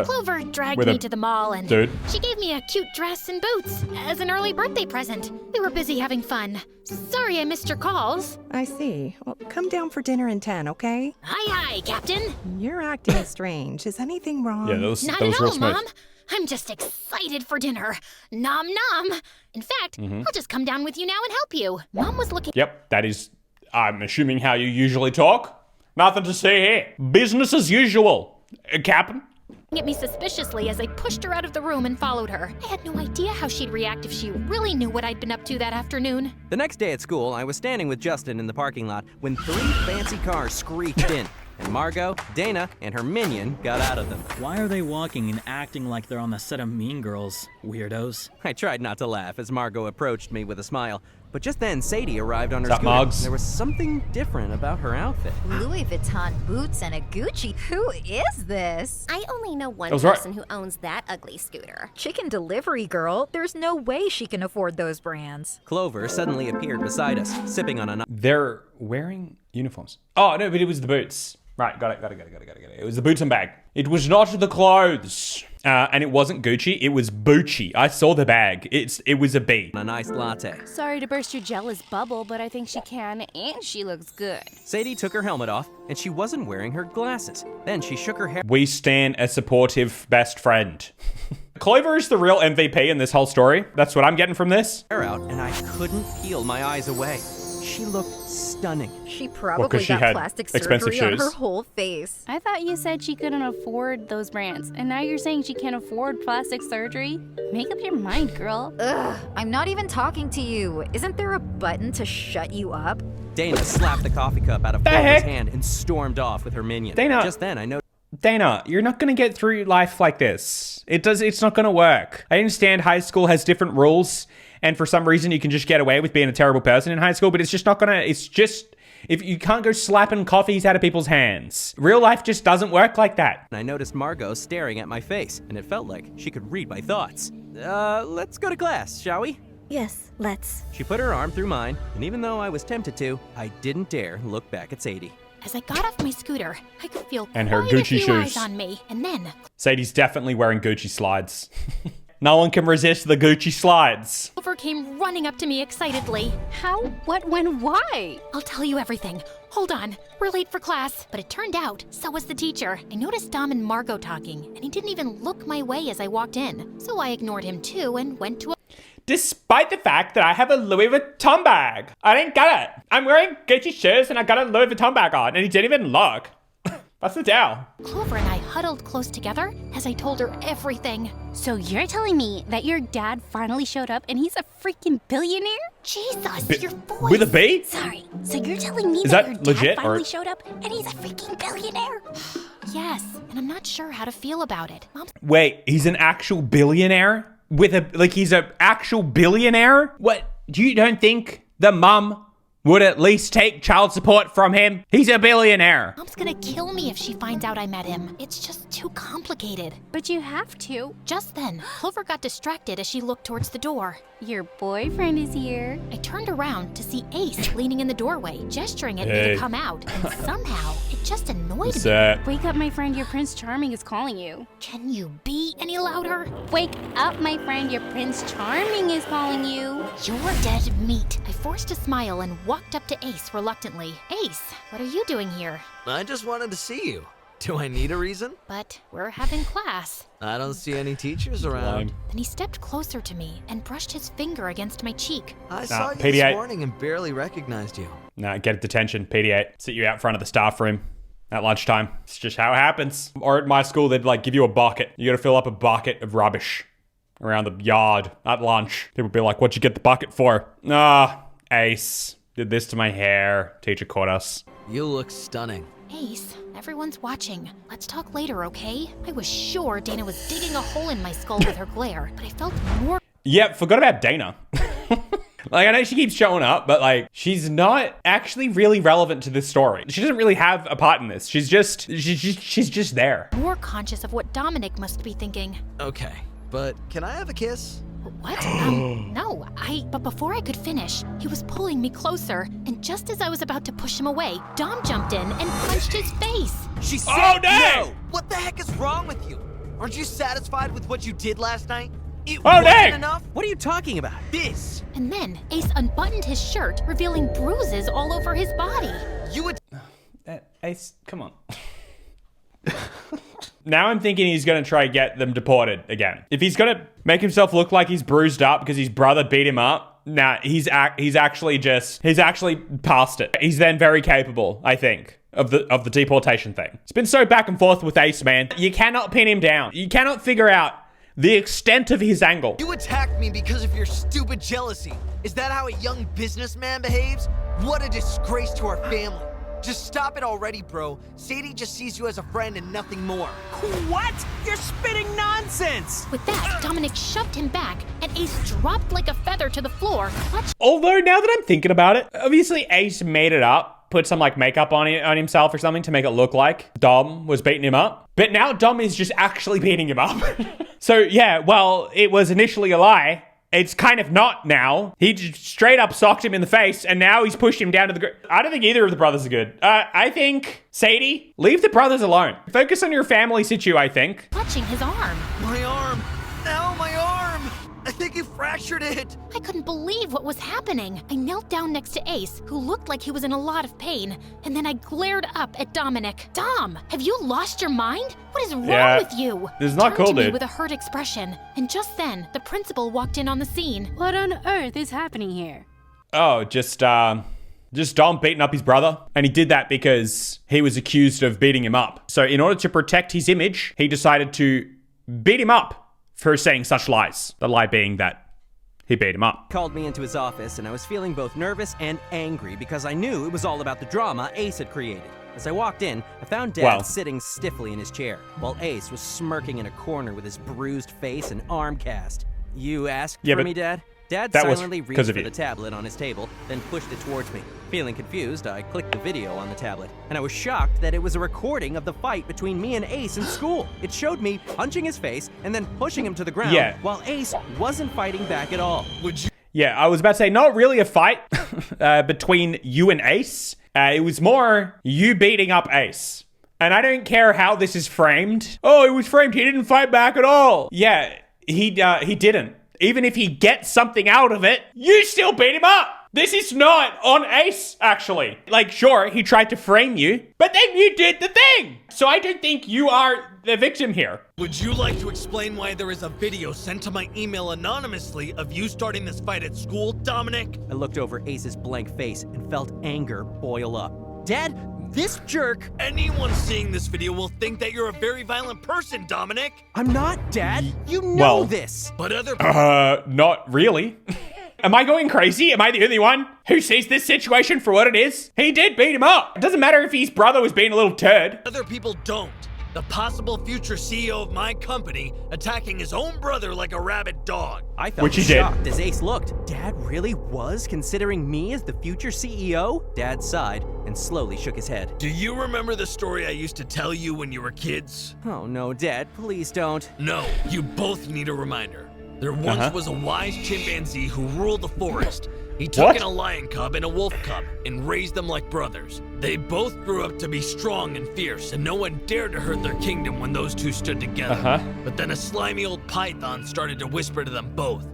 Speaker 2: Clover dragged me to the mall and she gave me a cute dress and boots as an early birthday present. We were busy having fun. Sorry I missed your calls.
Speaker 3: I see. Well, come down for dinner in 10, okay?
Speaker 2: Hi, Captain.
Speaker 3: You're acting strange. Is anything wrong?
Speaker 1: Yeah, that was
Speaker 2: Not
Speaker 1: real
Speaker 2: at all,
Speaker 1: smooth.
Speaker 2: Mom. I'm just excited for dinner. Nom nom. In fact, I'll just come down with you now and help you. Mom was looking...
Speaker 1: Yep, that is, I'm assuming, how you usually talk. Nothing to see here. Business as usual. Captain?
Speaker 2: At me suspiciously as I pushed her out of the room and followed her. I had no idea how she'd react if she really knew what I'd been up to that afternoon.
Speaker 5: The next day at school, I was standing with Justin in the parking lot when 3 fancy cars screeched in. And Margo, Dana, and her minion got out of them.
Speaker 12: Why are they walking and acting like they're on the set of Mean Girls, weirdos?
Speaker 5: I tried not to laugh as Margo approached me with a smile. But just then, Sadie arrived on her
Speaker 1: What's up,
Speaker 5: scooter.
Speaker 1: Moggs?
Speaker 5: There was something different about her outfit.
Speaker 4: Louis Vuitton boots and a Gucci. Who is this?
Speaker 10: I only know one
Speaker 1: was right.
Speaker 10: person who owns that ugly scooter.
Speaker 4: Chicken delivery girl. There's no way she can afford those brands.
Speaker 5: Clover suddenly appeared beside us, sipping on a...
Speaker 1: They're wearing uniforms. Oh, no, but it was the boots. Right, got it. It was the boots and bag. It was not the clothes. And it wasn't Gucci, it was Bucci. I saw the bag. It was a B.
Speaker 5: A nice latte.
Speaker 8: Sorry to burst your jealous bubble, but I think she can, and she looks good.
Speaker 5: Sadie took her helmet off, and she wasn't wearing her glasses. Then she shook her hair.
Speaker 1: We stand a supportive best friend. Clover is the real MVP in this whole story. That's what I'm getting from this.
Speaker 5: Out, and I couldn't peel my eyes away. She looked stunning.
Speaker 4: She probably
Speaker 1: she
Speaker 4: got
Speaker 1: had
Speaker 4: plastic
Speaker 1: expensive
Speaker 4: surgery on
Speaker 1: shoes.
Speaker 4: her whole face.
Speaker 8: I thought you said she couldn't afford those brands, and now you're saying she can't afford plastic surgery? Make up your mind, girl.
Speaker 4: Ugh, I'm not even talking to you. Isn't there a button to shut you up?
Speaker 5: Dana slapped the coffee cup out of Clover's hand and stormed off with her minion.
Speaker 1: Dana.
Speaker 5: Just then, I noticed.
Speaker 1: Dana, you're not going to get through life like this. It's not going to work. I understand high school has different rules, and for some reason you can just get away with being a terrible person in high school, but it's just not going to, if you can't go slapping coffees out of people's hands. Real life just doesn't work like that.
Speaker 5: I noticed Margo staring at my face, and it felt like she could read my thoughts. Let's go to class, shall we?
Speaker 11: Yes, let's.
Speaker 5: She put her arm through mine, and even though I was tempted to, I didn't dare look back at Sadie.
Speaker 2: As I got off my scooter, I could feel
Speaker 1: And her
Speaker 2: quite a
Speaker 1: Gucci
Speaker 2: few
Speaker 1: shoes.
Speaker 2: eyes on me, and then
Speaker 1: Sadie's definitely wearing Gucci slides. No one can resist the Gucci slides.
Speaker 2: Clover came running up to me excitedly.
Speaker 8: How? What? When? Why?
Speaker 2: I'll tell you everything. Hold on, we're late for class. But it turned out, so was the teacher. I noticed Dom and Margo talking, and he didn't even look my way as I walked in. So I ignored him too and went to a...
Speaker 1: Despite the fact that I have a Louis Vuitton bag. I didn't get it. I'm wearing Gucci shoes and I got a Louis Vuitton bag on, and he didn't even look. That's the Dow.
Speaker 2: Clover and I huddled close together as I told her everything.
Speaker 8: So you're telling me that your dad finally showed up and he's a freaking billionaire?
Speaker 2: Jesus, your voice.
Speaker 1: With a B?
Speaker 8: Sorry, so you're telling me
Speaker 1: Is
Speaker 8: that
Speaker 1: that
Speaker 8: your dad
Speaker 1: legit,
Speaker 8: finally
Speaker 1: or-
Speaker 8: showed up and he's a freaking billionaire?
Speaker 2: Yes, and I'm not sure how to feel about it. Mom's
Speaker 1: Wait, he's an actual billionaire? He's an actual billionaire? What, you don't think the mum would at least take child support from him? He's a billionaire.
Speaker 2: Mom's gonna kill me if she finds out I met him. It's just too complicated.
Speaker 8: But you have to.
Speaker 2: Just then, Clover got distracted as she looked towards the door.
Speaker 8: Your boyfriend is here.
Speaker 2: I turned around to see Ace leaning in the doorway, gesturing at me to come out, and somehow it just annoyed me.
Speaker 8: Wake up, my friend, your Prince Charming is calling you.
Speaker 2: Can you be any louder?
Speaker 8: Wake up, my friend, your Prince Charming is calling you.
Speaker 2: You're dead meat. I forced a smile and walked up to Ace reluctantly. Ace, what are you doing here?
Speaker 7: I just wanted to see you. Do I need a reason?
Speaker 2: But we're having class.
Speaker 7: I don't see any teachers around.
Speaker 2: Then he stepped closer to me and brushed his finger against my cheek.
Speaker 7: I saw you
Speaker 1: PD8.
Speaker 7: this morning and barely recognized you.
Speaker 1: Nah, get detention, PD8. Sit you out front of the staff room at lunchtime. It's just how it happens. Or at my school, they'd give you a bucket. You gotta fill up a bucket of rubbish around the yard at lunch. People would be like, what'd you get the bucket for? Ace did this to my hair. Teacher caught us.
Speaker 7: You look stunning.
Speaker 2: Ace, everyone's watching. Let's talk later, okay? I was sure Dana was digging a hole in my skull with her glare, but I felt more.
Speaker 1: Yeah, forgot about Dana. I know she keeps showing up, but she's not actually really relevant to this story. She doesn't really have a part in this. She's just there.
Speaker 2: More conscious of what Dominic must be thinking.
Speaker 7: Okay, but can I have a kiss?
Speaker 2: What? No, but before I could finish, he was pulling me closer, and just as I was about to push him away, Dom jumped in and punched his face.
Speaker 7: She said no! What the heck is wrong with you? Aren't you satisfied with what you did last night? It wasn't enough?
Speaker 5: What are you talking about?
Speaker 7: This!
Speaker 2: And then Ace unbuttoned his shirt, revealing bruises all over his body.
Speaker 7: You would...
Speaker 1: Ace, come on. Now I'm thinking he's gonna try to get them deported again. If he's gonna make himself look like he's bruised up because his brother beat him up, nah, he's actually past it. He's then very capable, I think, of the deportation thing. It's been so back and forth with Ace, man. You cannot pin him down. You cannot figure out the extent of his angle.
Speaker 7: You attacked me because of your stupid jealousy. Is that how a young businessman behaves? What a disgrace to our family. Just stop it already, bro. Sadie just sees you as a friend and nothing more.
Speaker 5: What? You're spitting nonsense!
Speaker 2: With that, Dominic shoved him back, and Ace dropped like a feather to the floor, clutched.
Speaker 1: Although, now that I'm thinking about it, obviously Ace made it up, put some makeup on himself or something to make it look like Dom was beating him up. But now Dom is just actually beating him up. So yeah, well, it was initially a lie. It's kind of not now. He just straight up socked him in the face, and now he's pushed him down to the ground. I don't think either of the brothers are good. I think, Sadie, leave the brothers alone. Focus on your family situ, I think.
Speaker 2: Clutching his arm.
Speaker 7: My arm! Ow, my arm! I think you fractured it!
Speaker 2: I couldn't believe what was happening. I knelt down next to Ace, who looked like he was in a lot of pain, and then I glared up at Dominic. Dom, have you lost your mind? What is wrong with you?
Speaker 1: This is not cool,
Speaker 2: Turned to me
Speaker 1: dude.
Speaker 2: with a hurt expression, and just then, the principal walked in on the scene.
Speaker 8: What on earth is happening here?
Speaker 1: Oh, just Dom beating up his brother. And he did that because he was accused of beating him up. So in order to protect his image, he decided to beat him up for saying such lies. The lie being that he beat him up.
Speaker 5: Called me into his office, and I was feeling both nervous and angry because I knew it was all about the drama Ace had created. As I walked in, I found Dad sitting stiffly in his chair, while Ace was smirking in a corner with his bruised face and arm cast. You asked for me, Dad? Dad silently reached for the tablet on his table, then pushed it towards me. Feeling confused, I clicked the video on the tablet, and I was shocked that it was a recording of the fight between me and Ace in school. It showed me punching his face and then pushing him to the ground, while Ace wasn't fighting back at all.
Speaker 1: Yeah, I was about to say, not really a fight between you and Ace. It was more you beating up Ace. And I don't care how this is framed. Oh, it was framed. He didn't fight back at all. Yeah, he didn't. Even if he gets something out of it, you still beat him up. This is not on Ace, actually. Sure, he tried to frame you, but then you did the thing. So I don't think you are the victim here.
Speaker 9: Would you like to explain why there is a video sent to my email anonymously of you starting this fight at school, Dominic?
Speaker 5: I looked over Ace's blank face and felt anger boil up. Dad, this jerk...
Speaker 9: Anyone seeing this video will think that you're a very violent person, Dominic.
Speaker 5: I'm not, Dad. You know this.
Speaker 9: But other
Speaker 1: not really. Am I going crazy? Am I the only one who sees this situation for what it is? He did beat him up. It doesn't matter if his brother was being a little turd.
Speaker 9: Other people don't. The possible future CEO of my company attacking his own brother like a rabid dog.
Speaker 5: I felt shocked as Ace looked. Dad really was considering me as the future CEO? Dad sighed and slowly shook his head.
Speaker 9: Do you remember the story I used to tell you when you were kids?
Speaker 5: Oh no, Dad, please don't.
Speaker 9: No, you both need a reminder. There once was a wise chimpanzee who ruled the forest. He took in a lion cub and a wolf cub and raised them like brothers. They both grew up to be strong and fierce, and no one dared to hurt their kingdom when those two stood together. But then a slimy old python started to whisper to them both,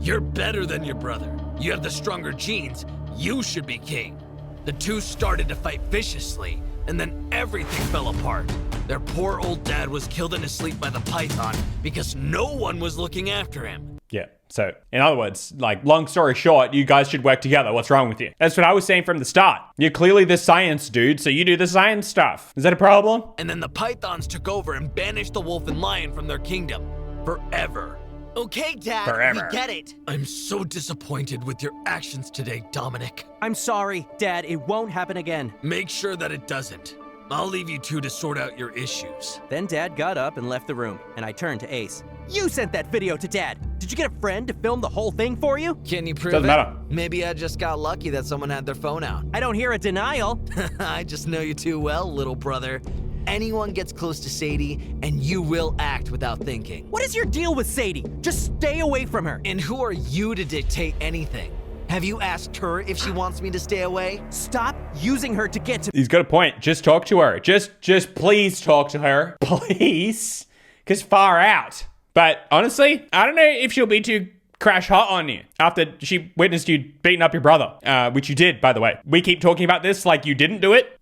Speaker 9: "You're better than your brother. You have the stronger genes. You should be king." The two started to fight viciously, and then everything fell apart. Their poor old dad was killed in his sleep by the python because no one was looking after him.
Speaker 1: Yeah, so in other words, like, long story short, you guys should work together. What's wrong with you? That's what I was saying from the start. You're clearly the science dude, so you do the science stuff. Is that a problem?
Speaker 9: And then the pythons took over and banished the wolf and lion from their kingdom. Forever.
Speaker 7: Okay, Dad,
Speaker 1: Forever.
Speaker 7: we get it.
Speaker 9: I'm so disappointed with your actions today, Dominic.
Speaker 5: I'm sorry, Dad, it won't happen again.
Speaker 9: Make sure that it doesn't. I'll leave you two to sort out your issues.
Speaker 5: Then Dad got up and left the room, and I turned to Ace. You sent that video to Dad. Did you get a friend to film the whole thing for you?
Speaker 7: Can you prove
Speaker 1: Doesn't matter.
Speaker 7: Maybe I just got lucky that someone had their phone out.
Speaker 5: I don't hear a denial.
Speaker 7: I just know you too well, little brother. Anyone gets close to Sadie, and you will act without thinking.
Speaker 5: What is your deal with Sadie? Just stay away from her.
Speaker 7: And who are you to dictate anything? Have you asked her if she wants me to stay away?
Speaker 5: Stop using her to get to...
Speaker 1: He's got a point. Just talk to her. Just please talk to her. Please. Because far out. But honestly, I don't know if she'll be too crash hot on you after she witnessed you beating up your brother, which you did, by the way. We keep talking about this like you didn't do it,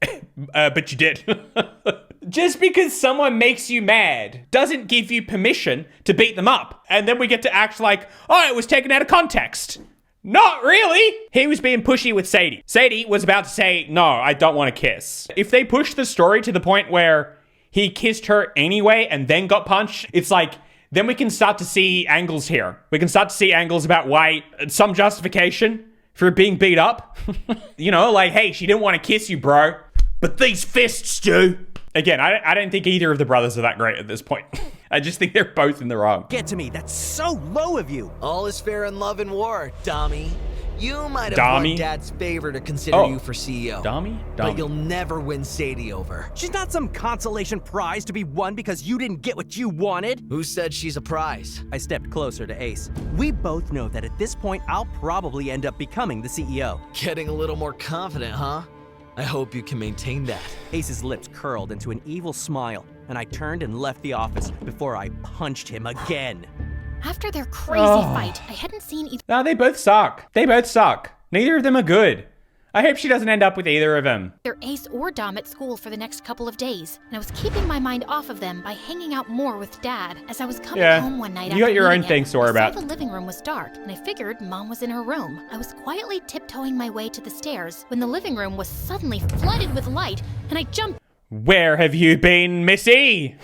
Speaker 1: but you did. Just because someone makes you mad doesn't give you permission to beat them up. And then we get to act like, oh, it was taken out of context. Not really. He was being pushy with Sadie. Sadie was about to say, no, I don't want to kiss. If they push the story to the point where he kissed her anyway and then got punched, it's like, then we can start to see angles here. We can start to see angles about why, some justification for being beat up. You know, like, hey, she didn't want to kiss you, bro, but these fists do. Again, I don't think either of the brothers are that great at this point. I just think they're both in the wrong.
Speaker 5: Get to me. That's so low of you.
Speaker 7: All is fair in love and war, Dommy. You might have won Dad's favor to consider you for CEO.
Speaker 1: Dommy?
Speaker 7: But you'll never win Sadie over.
Speaker 5: She's not some consolation prize to be won because you didn't get what you wanted.
Speaker 7: Who said she's a prize?
Speaker 5: I stepped closer to Ace. We both know that at this point, I'll probably end up becoming the CEO.
Speaker 7: Getting a little more confident, huh? I hope you can maintain that.
Speaker 5: Ace's lips curled into an evil smile, and I turned and left the office before I punched him again.
Speaker 2: After their crazy fight, I hadn't seen either.
Speaker 1: No, they both suck. They both suck. Neither of them are good. I hope she doesn't end up with either of them.
Speaker 2: Ace or Dom at school for the next couple of days, and I was keeping my mind off of them by hanging out more with Dad. As I was coming home one night,
Speaker 1: you got your own things to worry about.
Speaker 2: The living room was dark, and I figured Mom was in her room. I was quietly tiptoeing my way to the stairs when the living room was suddenly flooded with light, and I jumped.
Speaker 1: Where have you been, Missy?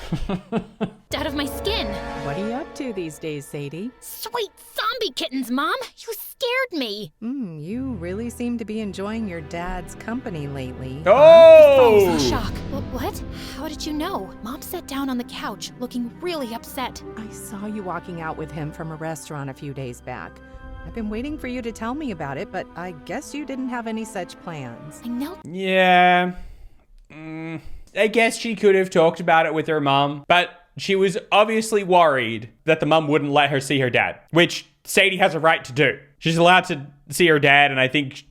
Speaker 2: Out of my skin.
Speaker 3: What are you up to these days, Sadie?
Speaker 2: Sweet zombie kittens, Mom! You scared me!
Speaker 3: You really seem to be enjoying your dad's company lately.
Speaker 1: Oh!
Speaker 2: In shock. What? How did you know? Mom sat down on the couch, looking really upset.
Speaker 3: I saw you walking out with him from a restaurant a few days back. I've been waiting for you to tell me about it, but I guess you didn't have any such plans.
Speaker 2: I know.
Speaker 1: Yeah. I guess she could have talked about it with her mom, but she was obviously worried that the mum wouldn't let her see her dad, which Sadie has a right to do. She's allowed to see her dad, and I think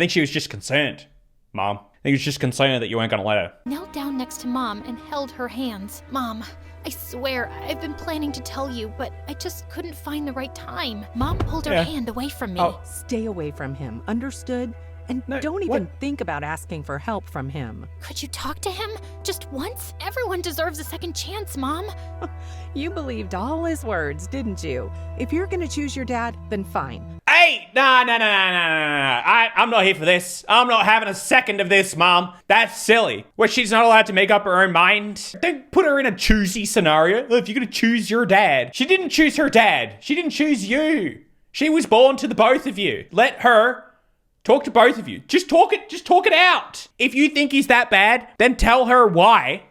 Speaker 1: she was just concerned, Mom. I think she was just concerned that you weren't going to let her.
Speaker 2: Knelt down next to Mom and held her hands. Mom, I swear, I've been planning to tell you, but I just couldn't find the right time. Mom pulled her hand away from me.
Speaker 3: Oh, stay away from him, understood? And don't even think about asking for help from him.
Speaker 2: Could you talk to him? Just once? Everyone deserves a second chance, Mom.
Speaker 3: You believed all his words, didn't you? If you're gonna choose your dad, then fine.
Speaker 1: Hey, no. I'm not here for this. I'm not having a second of this, Mom. That's silly. Where she's not allowed to make up her own mind. Don't put her in a choosy scenario. If you're going to choose your dad. She didn't choose her dad. She didn't choose you. She was born to the both of you. Let her talk to both of you. Just talk it out. If you think he's that bad, then tell her why.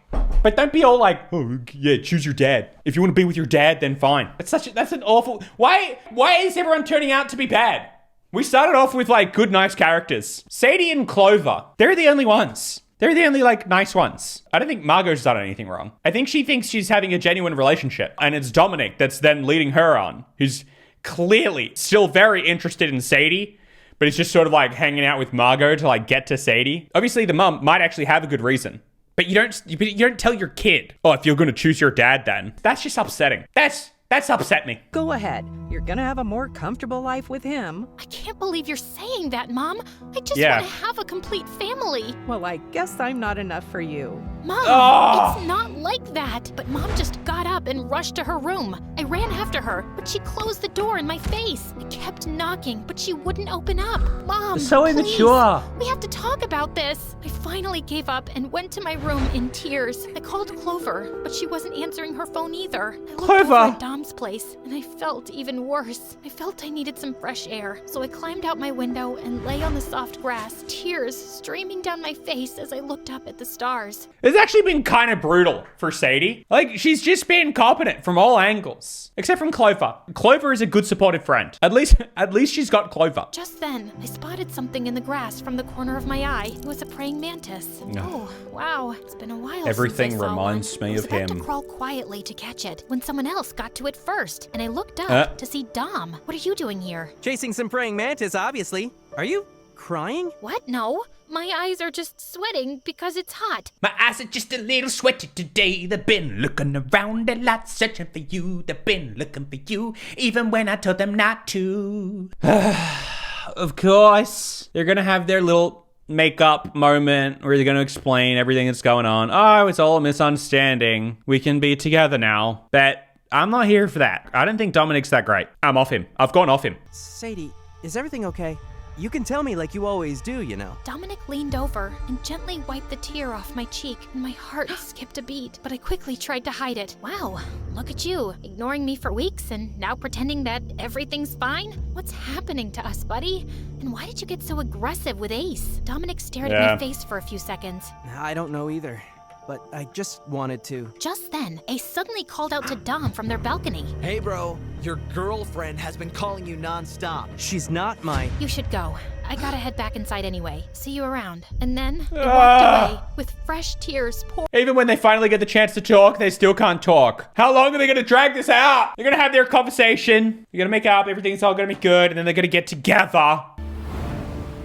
Speaker 1: But don't be all like, oh, yeah, choose your dad. If you want to be with your dad, then fine. That's an awful... Why is everyone turning out to be bad? We started off with, like, good, nice characters. Sadie and Clover, they're the only ones. They're the only, like, nice ones. I don't think Margo's done anything wrong. I think she thinks she's having a genuine relationship. And it's Dominic that's then leading her on, who's clearly still very interested in Sadie, but he's just sort of, like, hanging out with Margo to, like, get to Sadie. Obviously, the mum might actually have a good reason. But you don't tell your kid, oh, if you're going to choose your dad then. That's just upsetting. That's upset me.
Speaker 3: Go ahead. You're gonna have a more comfortable life with him.
Speaker 2: I can't believe you're saying that, Mom. I just want to have a complete family.
Speaker 3: Well, I guess I'm not enough for you.
Speaker 2: Mom, it's not like that. But Mom just got up and rushed to her room. I ran after her, but she closed the door in my face. I kept knocking, but she wouldn't open up. Mom,
Speaker 1: so immature.
Speaker 2: We have to talk about this. I finally gave up and went to my room in tears. I called Clover, but she wasn't answering her phone either. I looked over at Dom's place, and I felt even worse. I felt I needed some fresh air, so I climbed out my window and lay on the soft grass, tears streaming down my face as I looked up at the stars.
Speaker 1: It's actually been kind of brutal for Sadie. Like, she's just been incompetent from all angles. Except from Clover. Clover is a good supportive friend. At least she's got Clover.
Speaker 2: Just then, I spotted something in the grass from the corner of my eye. It was a praying mantis. Oh, wow. It's been a while
Speaker 1: Everything
Speaker 2: since I saw
Speaker 1: reminds
Speaker 2: one.
Speaker 1: me of him.
Speaker 2: I was about to crawl quietly to catch it when someone else got to it first, and I looked up to see Dom. What are you doing here?
Speaker 5: Chasing some praying mantis, obviously. Are you crying?
Speaker 2: What? No. My eyes are just sweating because it's hot.
Speaker 1: My eyes are just a little sweaty today. They've been looking around a lot, searching for you. They've been looking for you, even when I told them not to. Of course. They're gonna have their little makeup moment where they're gonna explain everything that's going on. Oh, it's all a misunderstanding. We can be together now. But I'm not here for that. I don't think Dominic's that great. I'm off him. I've gone off him.
Speaker 5: Sadie, is everything okay? You can tell me like you always do, you know.
Speaker 2: Dominic leaned over and gently wiped the tear off my cheek, and my heart skipped a beat, but I quickly tried to hide it. Wow, look at you, ignoring me for weeks and now pretending that everything's fine? What's happening to us, buddy? And why did you get so aggressive with Ace? Dominic stared at my face for a few seconds.
Speaker 5: I don't know either, but I just wanted to.
Speaker 2: Just then, Ace suddenly called out to Dom from their balcony.
Speaker 7: Hey, bro, your girlfriend has been calling you nonstop.
Speaker 5: She's not my...
Speaker 2: You should go. I gotta head back inside anyway. See you around. And then I walked away with fresh tears pouring.
Speaker 1: Even when they finally get the chance to talk, they still can't talk. How long are they gonna drag this out? They're gonna have their conversation. They're gonna make up. Everything's all gonna be good. And then they're gonna get together.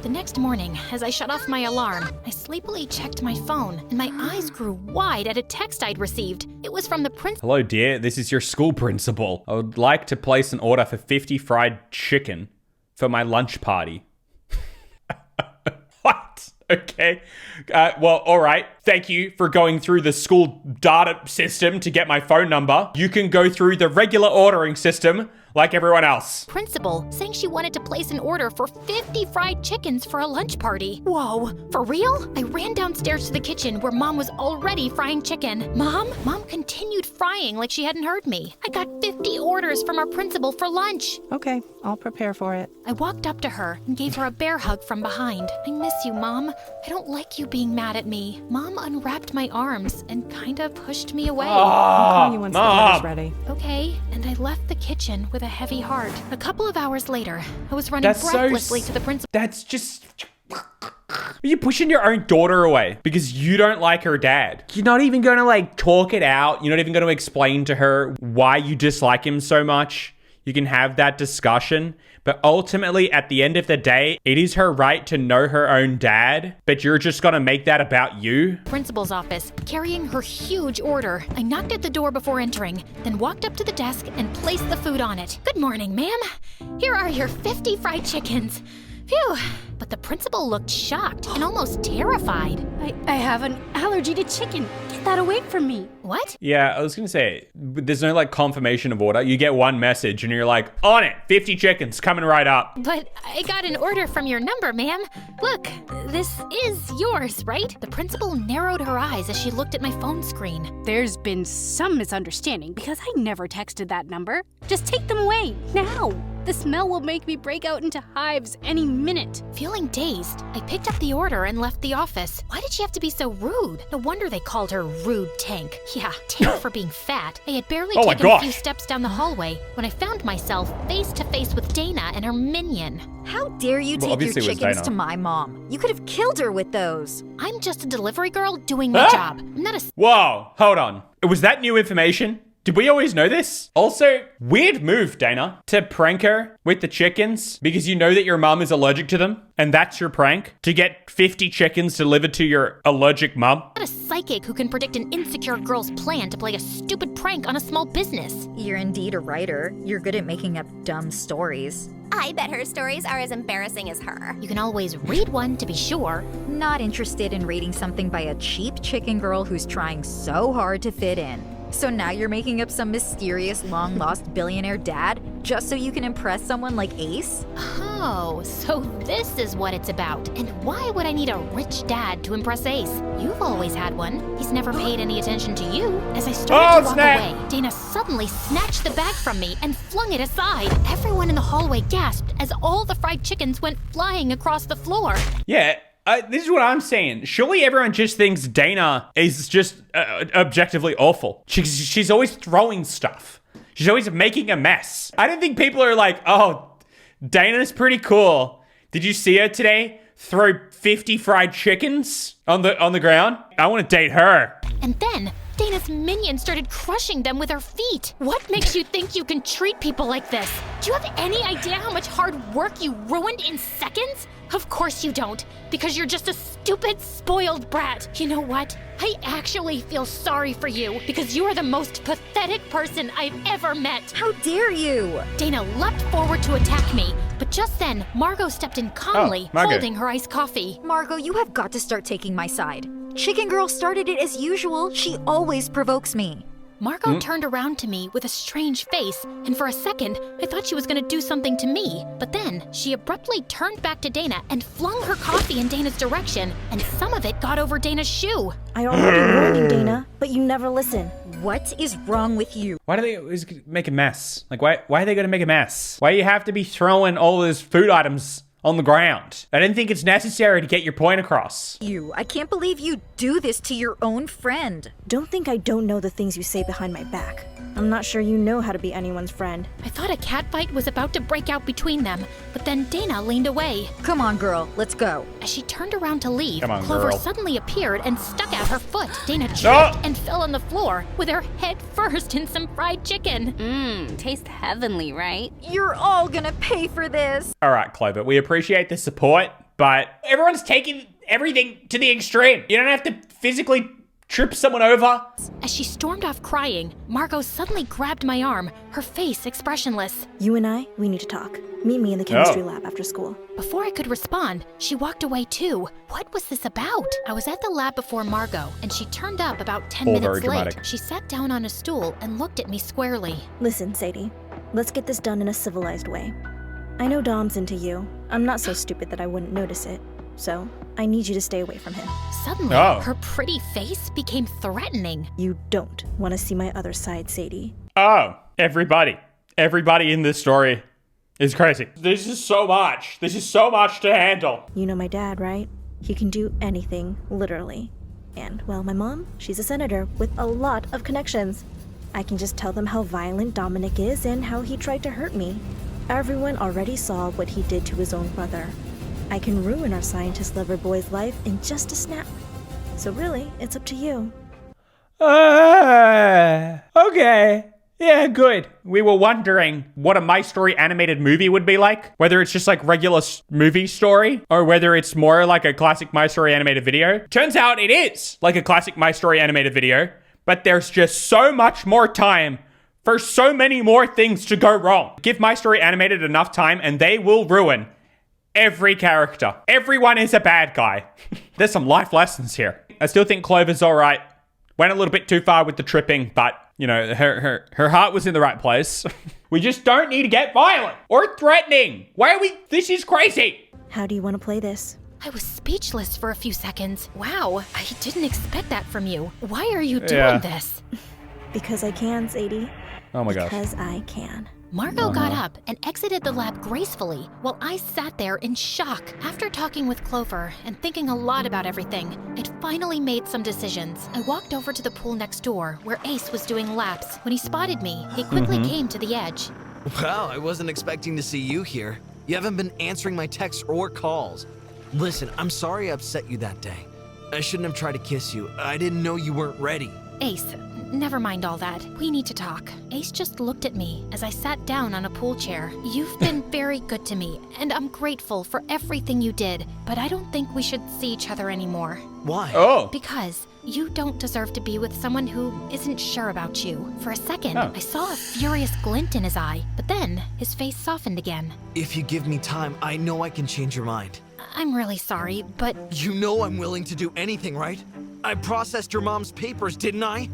Speaker 2: The next morning, as I shut off my alarm, I sleepily checked my phone, and my eyes grew wide at a text I'd received. It was from the principal.
Speaker 1: Hello, dear. This is your school principal. I would like to place an order for 50 fried chicken for my lunch party. What? Okay. Well, all right. Thank you for going through the school data system to get my phone number. You can go through the regular ordering system like everyone else.
Speaker 2: Principal saying she wanted to place an order for 50 fried chickens for a lunch party. Whoa, for real? I ran downstairs to the kitchen where Mom was already frying chicken. Mom continued frying like she hadn't heard me. I got 50 orders from our principal for lunch.
Speaker 3: Okay, I'll prepare for it.
Speaker 2: I walked up to her and gave her a bear hug from behind. I miss you, Mom. I don't like you being mad at me. Mom unwrapped my arms and kinda pushed me away.
Speaker 3: I'll call you once the dinner's ready.
Speaker 2: Okay, and I left the kitchen with a heavy heart. A couple of hours later, I was running breathlessly to the principal.
Speaker 1: That's just... Are you pushing your own daughter away because you don't like her dad? You're not even going to like talk it out. You're not even going to explain to her why you dislike him so much. You can have that discussion. But ultimately, at the end of the day, it is her right to know her own dad, but you're just gonna make that about you?
Speaker 2: Principal's office, carrying her huge order. I knocked at the door before entering, then walked up to the desk and placed the food on it. Good morning, ma'am. Here are your 50 fried chickens. Phew. But the principal looked shocked and almost terrified.
Speaker 8: I have an allergy to chicken. Get that away from me.
Speaker 2: What?
Speaker 1: Yeah, I was gonna say, there's no like confirmation of order. You get one message and you're like, on it, 50 chickens coming right up.
Speaker 2: But I got an order from your number, ma'am. Look, this is yours, right? The principal narrowed her eyes as she looked at my phone screen.
Speaker 8: There's been some misunderstanding because I never texted that number. Just take them away, now. The smell will make me break out into hives any minute.
Speaker 2: Feeling dazed, I picked up the order and left the office. Why did she have to be so rude? No wonder they called her Rude Tank. Yeah, Tank for being fat. I had barely taken a few steps down the hallway when I found myself face to face with Dana and her minion.
Speaker 4: How dare you take your chickens to my mom? You could have killed her with those.
Speaker 2: I'm just a delivery girl doing my job. I'm not a...
Speaker 1: Whoa, hold on. Was that new information? Did we always know this? Also, weird move, Dana, to prank her with the chickens because you know that your mum is allergic to them and that's your prank? To get 50 chickens delivered to your allergic mum?
Speaker 2: I'm not a psychic who can predict an insecure girl's plan to play a stupid prank on a small business.
Speaker 4: You're indeed a writer. You're good at making up dumb stories.
Speaker 10: I bet her stories are as embarrassing as her.
Speaker 2: You can always read one to be sure.
Speaker 4: Not interested in reading something by a cheap chicken girl who's trying so hard to fit in. So now you're making up some mysterious long-lost billionaire dad just so you can impress someone like Ace?
Speaker 2: Oh, so this is what it's about. And why would I need a rich dad to impress Ace? You've always had one. He's never paid any attention to you. As I started to walk away, Dana suddenly snatched the bag from me and flung it aside. Everyone in the hallway gasped as all the fried chickens went flying across the floor.
Speaker 1: Yeah. This is what I'm saying. Surely everyone just thinks Dana is just objectively awful. She's always throwing stuff. She's always making a mess. I don't think people are like, oh, Dana's pretty cool. Did you see her today throw 50 fried chickens on the ground? I want to date her.
Speaker 2: And then Dana's minion started crushing them with her feet. What makes you think you can treat people like this? Do you have any idea how much hard work you ruined in seconds? Of course you don't, because you're just a stupid, spoiled brat. You know what? I actually feel sorry for you, because you are the most pathetic person I've ever met.
Speaker 4: How dare you?
Speaker 2: Dana leapt forward to attack me, but just then, Margo stepped in calmly, holding her iced coffee.
Speaker 4: Margo, you have got to start taking my side. Chicken Girl started it as usual. She always provokes me.
Speaker 2: Margo turned around to me with a strange face, and for a second, I thought she was gonna do something to me. But then, she abruptly turned back to Dana and flung her coffee in Dana's direction, and some of it got over Dana's shoe.
Speaker 11: I already warned you, Dana, but you never listen.
Speaker 4: What is wrong with you?
Speaker 1: Why do they always make a mess? Like, why are they gonna make a mess? Why do you have to be throwing all those food items on the ground? I didn't think it's necessary to get your point across.
Speaker 4: I can't believe you do this to your own friend.
Speaker 11: Don't think I don't know the things you say behind my back. I'm not sure you know how to be anyone's friend.
Speaker 2: I thought a catfight was about to break out between them, but then Dana leaned away.
Speaker 4: Come on, girl, let's go.
Speaker 2: As she turned around to leave,
Speaker 1: Clover
Speaker 2: suddenly appeared and stuck out her foot. Dana tripped and fell on the floor with her head first in some fried chicken.
Speaker 8: Tastes heavenly, right?
Speaker 4: You're all gonna pay for this.
Speaker 1: All right, Clover, we appreciate the support, but everyone's taking everything to the extreme. You don't have to physically trip someone over.
Speaker 2: As she stormed off crying, Margo suddenly grabbed my arm, her face expressionless.
Speaker 11: You and I, we need to talk. Meet me in the chemistry lab after school.
Speaker 2: Before I could respond, she walked away too. What was this about? I was at the lab before Margo, and she turned up about 10 minutes late. She sat down on a stool and looked at me squarely.
Speaker 11: Listen, Sadie, let's get this done in a civilized way. I know Dom's into you. I'm not so stupid that I wouldn't notice it. So, I need you to stay away from him.
Speaker 2: Suddenly, her pretty face became threatening.
Speaker 11: You don't want to see my other side, Sadie.
Speaker 1: Oh, everybody in this story is crazy. This is so much to handle.
Speaker 11: You know my dad, right? He can do anything, literally. And, well, my mom, she's a senator with a lot of connections. I can just tell them how violent Dominic is and how he tried to hurt me. Everyone already saw what he did to his own brother. I can ruin our scientist lover boy's life in just a snap. So really, it's up to you.
Speaker 1: Okay. Yeah, good. We were wondering what a My Story animated movie would be like. Whether it's just like regular movie story or whether it's more like a classic My Story animated video. Turns out it is like a classic My Story animated video, but there's just so much more time for so many more things to go wrong. Give My Story animated enough time and they will ruin every character. Everyone is a bad guy. There's some life lessons here. I still think Clover's all right. went a little bit too far with the tripping, but, you know, her heart was in the right place. We just don't need to get violent or threatening. This is crazy.
Speaker 11: How do you want to play this?
Speaker 2: I was speechless for a few seconds. Wow, I didn't expect that from you. Why are you doing this?
Speaker 11: Because I can, Sadie.
Speaker 1: Oh my gosh.
Speaker 11: Because I can.
Speaker 2: Margo got up and exited the lab gracefully, while I sat there in shock. After talking with Clover and thinking a lot about everything, I'd finally made some decisions. I walked over to the pool next door, where Ace was doing laps. When he spotted me, he quickly came to the edge.
Speaker 7: Wow, I wasn't expecting to see you here. You haven't been answering my texts or calls. Listen, I'm sorry I upset you that day. I shouldn't have tried to kiss you. I didn't know you weren't ready.
Speaker 2: Ace, never mind all that. We need to talk. Ace just looked at me as I sat down on a pool chair. You've been very good to me, and I'm grateful for everything you did, but I don't think we should see each other anymore.
Speaker 7: Why?
Speaker 1: Oh.
Speaker 2: Because you don't deserve to be with someone who isn't sure about you. For a second, I saw a furious glint in his eye, but then his face softened again.
Speaker 7: If you give me time, I know I can change your mind.
Speaker 2: I'm really sorry, but...
Speaker 7: You know I'm willing to do anything, right? I processed your mom's papers, didn't I?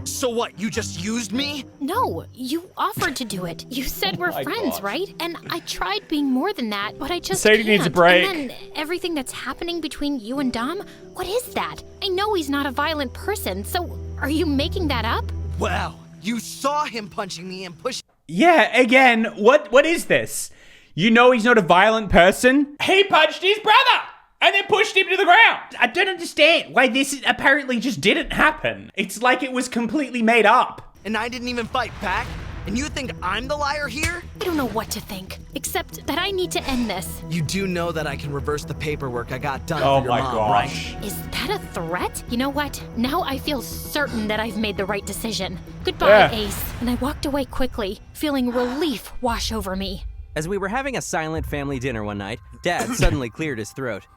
Speaker 7: So what, you just used me?
Speaker 2: No, you offered to do it. You said we're friends, right? And I tried being more than that, but I just
Speaker 1: Sadie needs a break.
Speaker 2: And then everything that's happening between you and Dom, what is that? I know he's not a violent person, so are you making that up?
Speaker 7: Wow, you saw him punching me and pushing...
Speaker 1: Yeah, again, what is this? You know he's not a violent person? He punched his brother! And then pushed him to the ground. I don't understand why this apparently just didn't happen. It's like it was completely made up.
Speaker 7: And I didn't even fight back? And you think I'm the liar here?
Speaker 2: I don't know what to think, except that I need to end this.
Speaker 7: You do know that I can reverse the paperwork I got done for your mom, right?
Speaker 2: Is that a threat? You know what? Now I feel certain that I've made the right decision. Goodbye, Ace. And I walked away quickly, feeling relief wash over me.
Speaker 5: As we were having a silent family dinner one night, Dad suddenly cleared his throat.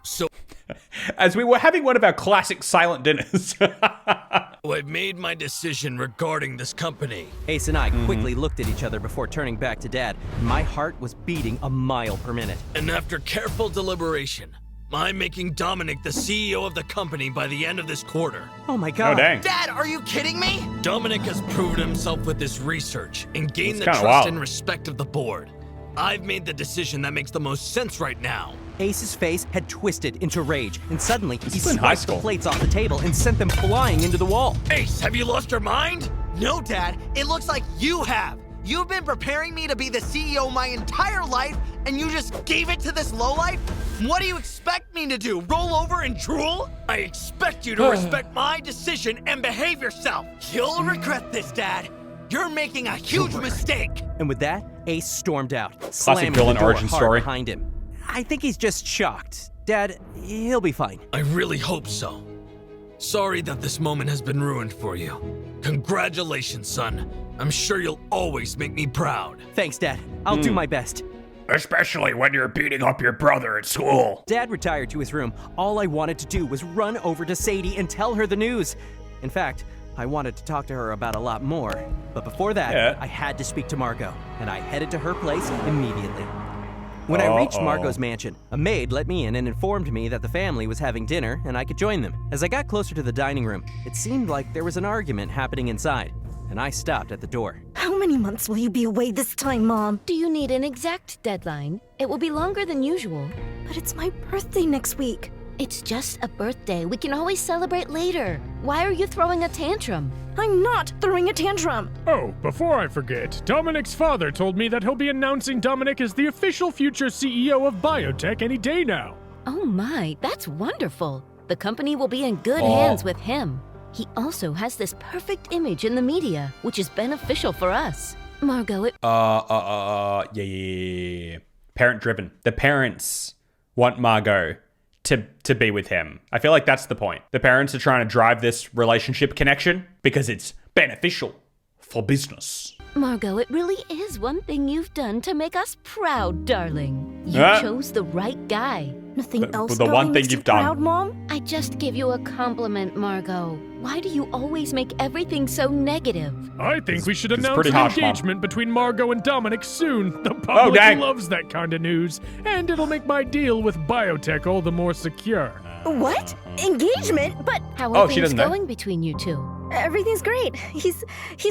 Speaker 1: As we were having one of our classic silent dinners.
Speaker 9: I've made my decision regarding this company.
Speaker 5: Ace and I quickly looked at each other before turning back to Dad. My heart was beating a mile per minute.
Speaker 9: And after careful deliberation, I'm making Dominic the CEO of the company by the end of this quarter.
Speaker 5: Oh my God.
Speaker 1: Oh, dang.
Speaker 7: Dad, are you kidding me?
Speaker 9: Dominic has proven himself with this research and gained the trust and respect of the board. I've made the decision that makes the most sense right now.
Speaker 5: Ace's face had twisted into rage, and suddenly he swiped the plates off the table and sent them flying into the wall.
Speaker 9: Ace, have you lost your mind?
Speaker 7: No, Dad. It looks like you have. You've been preparing me to be the CEO my entire life, and you just gave it to this lowlife? What do you expect me to do, roll over and drool?
Speaker 9: I expect you to respect my decision and behave yourself.
Speaker 7: You'll regret this, Dad. You're making a huge mistake.
Speaker 5: And with that, Ace stormed out,
Speaker 1: classic
Speaker 5: slamming
Speaker 1: villain
Speaker 5: the door
Speaker 1: origin
Speaker 5: hard
Speaker 1: story
Speaker 5: behind him. I think he's just shocked. Dad, he'll be fine.
Speaker 9: I really hope so. Sorry that this moment has been ruined for you. Congratulations, son. I'm sure you'll always make me proud.
Speaker 5: Thanks, Dad. I'll do my best.
Speaker 1: Especially when you're beating up your brother at school.
Speaker 5: Dad retired to his room. All I wanted to do was run over to Sadie and tell her the news. In fact, I wanted to talk to her about a lot more. But before that, I had to speak to Margo, and I headed to her place immediately. When I reached Margo's mansion, a maid let me in and informed me that the family was having dinner and I could join them. As I got closer to the dining room, it seemed like there was an argument happening inside, and I stopped at the door.
Speaker 11: How many months will you be away this time, Mom?
Speaker 14: Do you need an exact deadline? It will be longer than usual.
Speaker 11: But it's my birthday next week.
Speaker 14: It's just a birthday. We can always celebrate later. Why are you throwing a tantrum?
Speaker 11: I'm not throwing a tantrum.
Speaker 13: Oh, before I forget, Dominic's father told me that he'll be announcing Dominic as the official future CEO of Biotech any day now.
Speaker 14: Oh my, that's wonderful. The company will be in good hands with him. He also has this perfect image in the media, which is beneficial for us. Margo,
Speaker 1: yeah. Parent driven. The parents want Margo to be with him. I feel like that's the point. The parents are trying to drive this relationship connection because it's beneficial for business.
Speaker 14: Margo, it really is one thing you've done to make us proud, darling. You chose the right guy.
Speaker 11: Nothing else
Speaker 1: the one thing you've done.
Speaker 11: Proud, Mom?
Speaker 14: I just give you a compliment, Margo. Why do you always make everything so negative?
Speaker 13: I think we should announce an engagement between Margo and Dominic soon. The public loves that kind of news, and it'll make my deal with Biotech all the more secure.
Speaker 11: What? Engagement? But
Speaker 14: how are things going between you two?
Speaker 11: Everything's great. He's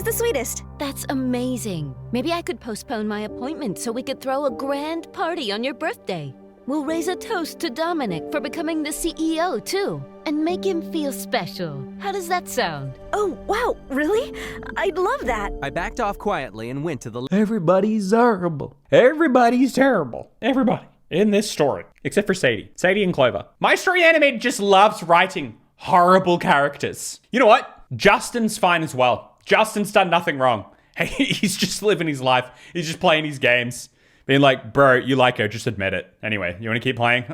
Speaker 11: the sweetest.
Speaker 14: That's amazing. Maybe I could postpone my appointment so we could throw a grand party on your birthday. We'll raise a toast to Dominic for becoming the CEO too, and make him feel special. How does that sound?
Speaker 11: Oh, wow, really? I'd love that.
Speaker 5: I backed off quietly and went to the...
Speaker 1: Everybody's terrible. Everybody's terrible. Everybody in this story, except for Sadie. Sadie and Clover. My Story Animated just loves writing horrible characters. You know what? Justin's fine as well. Justin's done nothing wrong. Hey, he's just living his life. He's just playing his games. Being like, bro, you like her, just admit it. Anyway, you want to keep playing?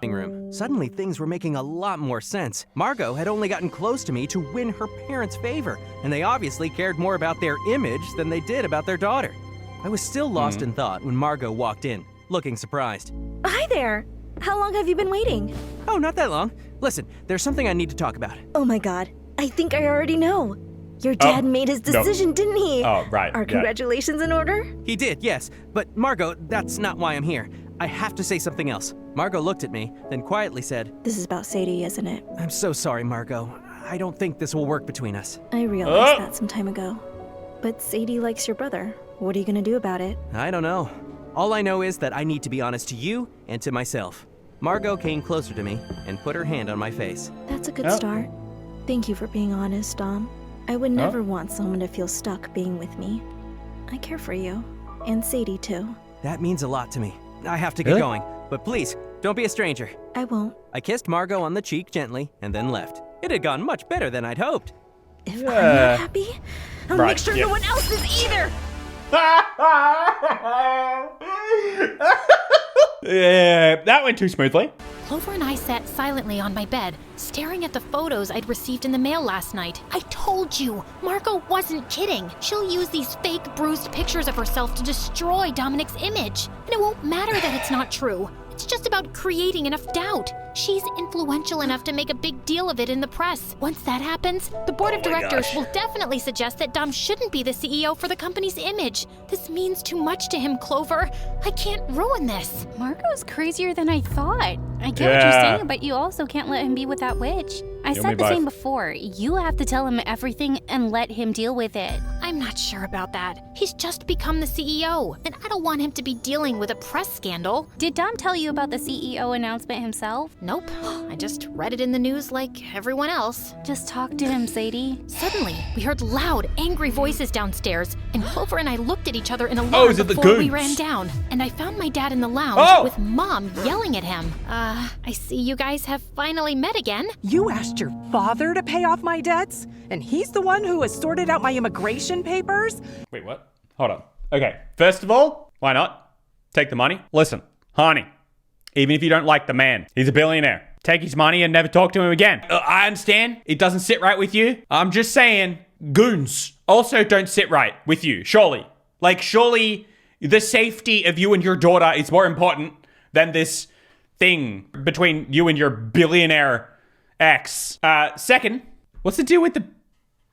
Speaker 5: Room. Suddenly, things were making a lot more sense. Margo had only gotten close to me to win her parents' favor, and they obviously cared more about their image than they did about their daughter. I was still lost in thought when Margo walked in, looking surprised.
Speaker 11: Hi there. How long have you been waiting?
Speaker 5: Oh, not that long. Listen, there's something I need to talk about.
Speaker 11: Oh my god. I think I already know. Your dad made his decision, didn't he?
Speaker 1: Oh, right.
Speaker 11: Are congratulations in order?
Speaker 5: He did, yes. But Margo, that's not why I'm here. I have to say something else. Margo looked at me, then quietly said,
Speaker 11: This is about Sadie, isn't it?
Speaker 5: I'm so sorry, Margo. I don't think this will work between us.
Speaker 11: I realized that some time ago. But Sadie likes your brother. What are you gonna do about it?
Speaker 5: I don't know. All I know is that I need to be honest to you and to myself. Margo came closer to me and put her hand on my face.
Speaker 11: That's a good start. Thank you for being honest, Dom. I would never want someone to feel stuck being with me. I care for you. And Sadie, too.
Speaker 5: That means a lot to me. I have to get going. But please, don't be a stranger.
Speaker 11: I won't.
Speaker 5: I kissed Margo on the cheek gently and then left. It had gone much better than I'd hoped.
Speaker 11: If I'm not happy, I'll make sure no one else is either!
Speaker 1: Yeah, that went too smoothly.
Speaker 2: Clover and I sat silently on my bed, staring at the photos I'd received in the mail last night. I told you, Margo wasn't kidding. She'll use these fake, bruised pictures of herself to destroy Dominic's image. And it won't matter that it's not true. It's just about creating enough doubt. She's influential enough to make a big deal of it in the press. Once that happens, the board of directors will definitely suggest that Dom shouldn't be the CEO for the company's image. This means too much to him, Clover. I can't ruin this.
Speaker 8: Margo's crazier than I thought. I get what you're saying, but you also can't let him be with that witch. I said the same before. You have to tell him everything and let him deal with it.
Speaker 2: I'm not sure about that. He's just become the CEO, and I don't want him to be dealing with a press scandal.
Speaker 8: Did Dom tell you about the CEO announcement himself?
Speaker 2: Nope. I just read it in the news like everyone else.
Speaker 8: Just talk to him, Sadie.
Speaker 2: Suddenly, we heard loud, angry voices downstairs, and Clover and I looked at each other in alarm before we ran down. And I found my dad in the lounge with Mom yelling at him. I see you guys have finally met again.
Speaker 3: You asked your father to pay off my debts? And he's the one who has sorted out my immigration papers?
Speaker 1: Wait, what? Hold on. Okay, first of all, why not? Take the money. Listen, honey, even if you don't like the man, he's a billionaire. Take his money and never talk to him again. I understand it doesn't sit right with you. I'm just saying, goons also don't sit right with you, surely. Like, surely the safety of you and your daughter is more important than this thing between you and your billionaire ex. Second, what's the deal with the